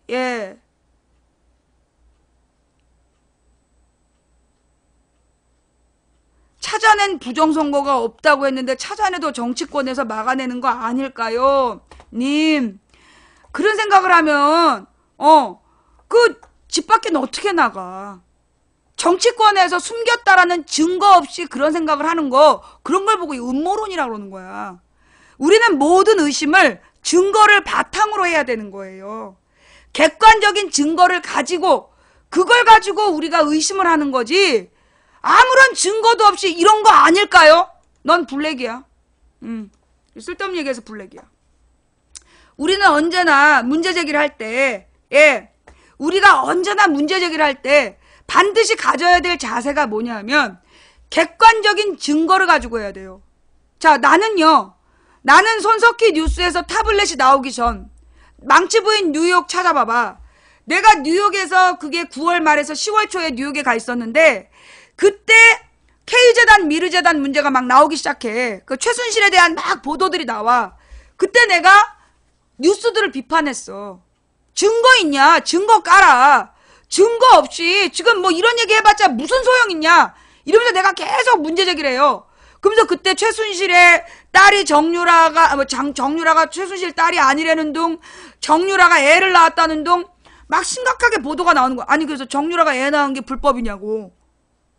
Speaker 1: 예. 찾아낸 부정선거가 없다고 했는데 찾아내도 정치권에서 막아내는 거 아닐까요? 님, 그런 생각을 하면, 그 집 밖에는 어떻게 나가? 정치권에서 숨겼다라는 증거 없이 그런 생각을 하는 거, 그런 걸 보고 음모론이라고 그러는 거야. 우리는 모든 의심을 증거를 바탕으로 해야 되는 거예요. 객관적인 증거를 가지고 그걸 가지고 우리가 의심을 하는 거지. 아무런 증거도 없이 이런 거 아닐까요? 넌 블랙이야. 쓸데없는 얘기해서 블랙이야. 우리는 언제나 문제 제기를 할 때, 우리가 언제나 문제 제기를 할 때 반드시 가져야 될 자세가 뭐냐면 객관적인 증거를 가지고 해야 돼요. 자, 나는 손석희 뉴스에서 타블렛이 나오기 전 망치부인 뉴욕 찾아봐봐. 내가 뉴욕에서 그게 9월 말에서 10월 초에 뉴욕에 가 있었는데 그때 K재단, 미르재단 문제가 막 나오기 시작해. 그 최순실에 대한 막 보도들이 나와. 그때 내가 뉴스들을 비판했어. 증거 있냐? 증거 깔아. 증거 없이 지금 뭐 이런 얘기 해봤자 무슨 소용 있냐? 이러면서 내가 계속 문제 제기를 해요. 그러면서 그때 최순실의 딸이 정유라가 최순실 딸이 아니라는 둥, 정유라가 애를 낳았다는 둥, 막 심각하게 보도가 나오는 거야. 아니, 그래서 정유라가 애 낳은 게 불법이냐고.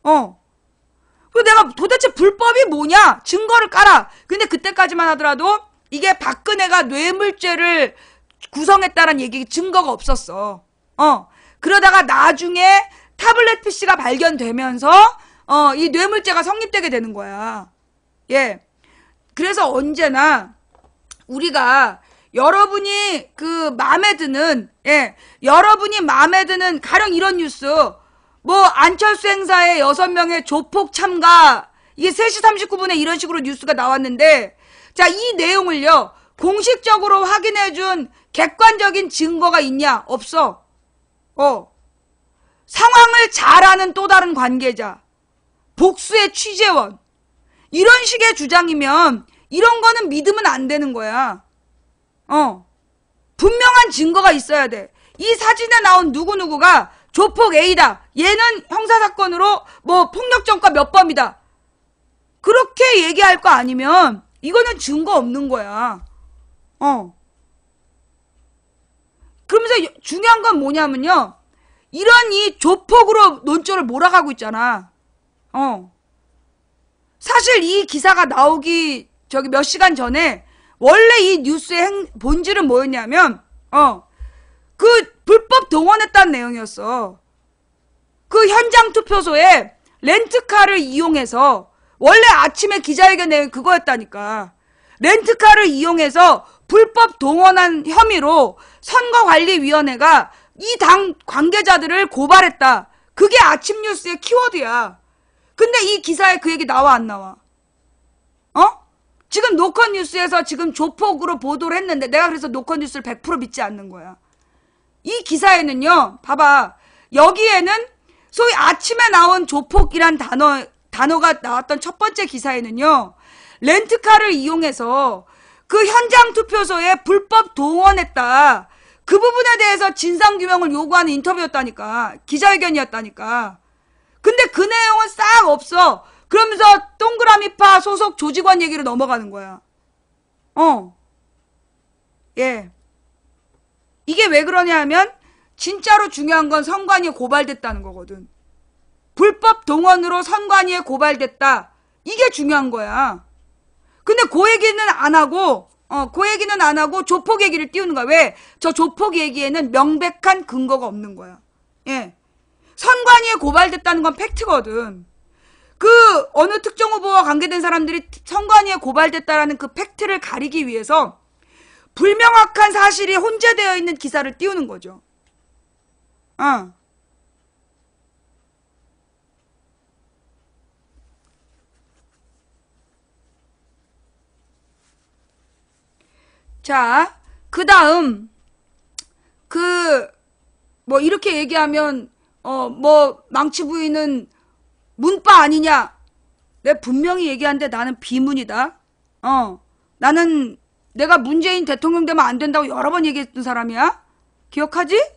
Speaker 1: 그래서 내가 도대체 불법이 뭐냐? 증거를 깔아. 근데 그때까지만 하더라도 이게 박근혜가 뇌물죄를 구성했다는 얘기 증거가 없었어. 그러다가 나중에 타블렛 PC가 발견되면서 이 뇌물죄가 성립되게 되는 거야. 예. 그래서 언제나 우리가 여러분이 여러분이 마음에 드는 가령 이런 뉴스, 뭐 안철수 행사에 6명의 조폭 참가, 이게 3시 39분에 이런 식으로 뉴스가 나왔는데, 자, 이 내용을요 공식적으로 확인해준 객관적인 증거가 있냐? 없어. 상황을 잘 아는 또 다른 관계자, 복수의 취재원, 이런 식의 주장이면 이런 거는 믿으면 안 되는 거야. 분명한 증거가 있어야 돼. 이 사진에 나온 누구누구가 조폭 A다. 얘는 형사사건으로 뭐 폭력전과 몇 범이다. 그렇게 얘기할 거 아니면 이거는 증거 없는 거야. 그러면서 중요한 건 뭐냐면요, 이런 이 조폭으로 논조를 몰아가고 있잖아. 사실 이 기사가 나오기 몇 시간 전에 원래 이 뉴스의 본질은 뭐였냐면 그 불법 동원했다는 내용이었어. 그 현장 투표소에 렌트카를 이용해서, 원래 아침에 기자회견 내용이 그거였다니까. 렌트카를 이용해서 불법 동원한 혐의로 선거관리위원회가 이 당 관계자들을 고발했다. 그게 아침 뉴스의 키워드야. 근데 이 기사에 그 얘기 나와 안 나와? 지금 노컷 뉴스에서 지금 조폭으로 보도를 했는데 내가 그래서 노컷 뉴스를 100% 믿지 않는 거야. 이 기사에는요, 봐봐. 여기에는 소위 아침에 나온 조폭이란 단어가 나왔던 첫 번째 기사에는요, 렌트카를 이용해서 그 현장 투표소에 불법 동원했다. 그 부분에 대해서 진상규명을 요구하는 인터뷰였다니까. 기자회견이었다니까. 근데 그 내용은 싹 없어. 그러면서 동그라미파 소속 조직원 얘기로 넘어가는 거야. 예. 이게 왜 그러냐 하면 진짜로 중요한 건 선관위에 고발됐다는 거거든. 불법 동원으로 선관위에 고발됐다. 이게 중요한 거야. 근데 그 얘기는 안 하고 조폭 얘기를 띄우는 거야. 왜? 저 조폭 얘기에는 명백한 근거가 없는 거야. 예. 선관위에 고발됐다는 건 팩트거든. 그 어느 특정 후보와 관계된 사람들이 선관위에 고발됐다라는 그 팩트를 가리기 위해서 불명확한 사실이 혼재되어 있는 기사를 띄우는 거죠. 자, 그 다음, 뭐, 이렇게 얘기하면, 망치 부인은 문바 아니냐? 내가 분명히 얘기하는데 나는 비문이다. 나는 내가 문재인 대통령 되면 안 된다고 여러 번 얘기했던 사람이야. 기억하지?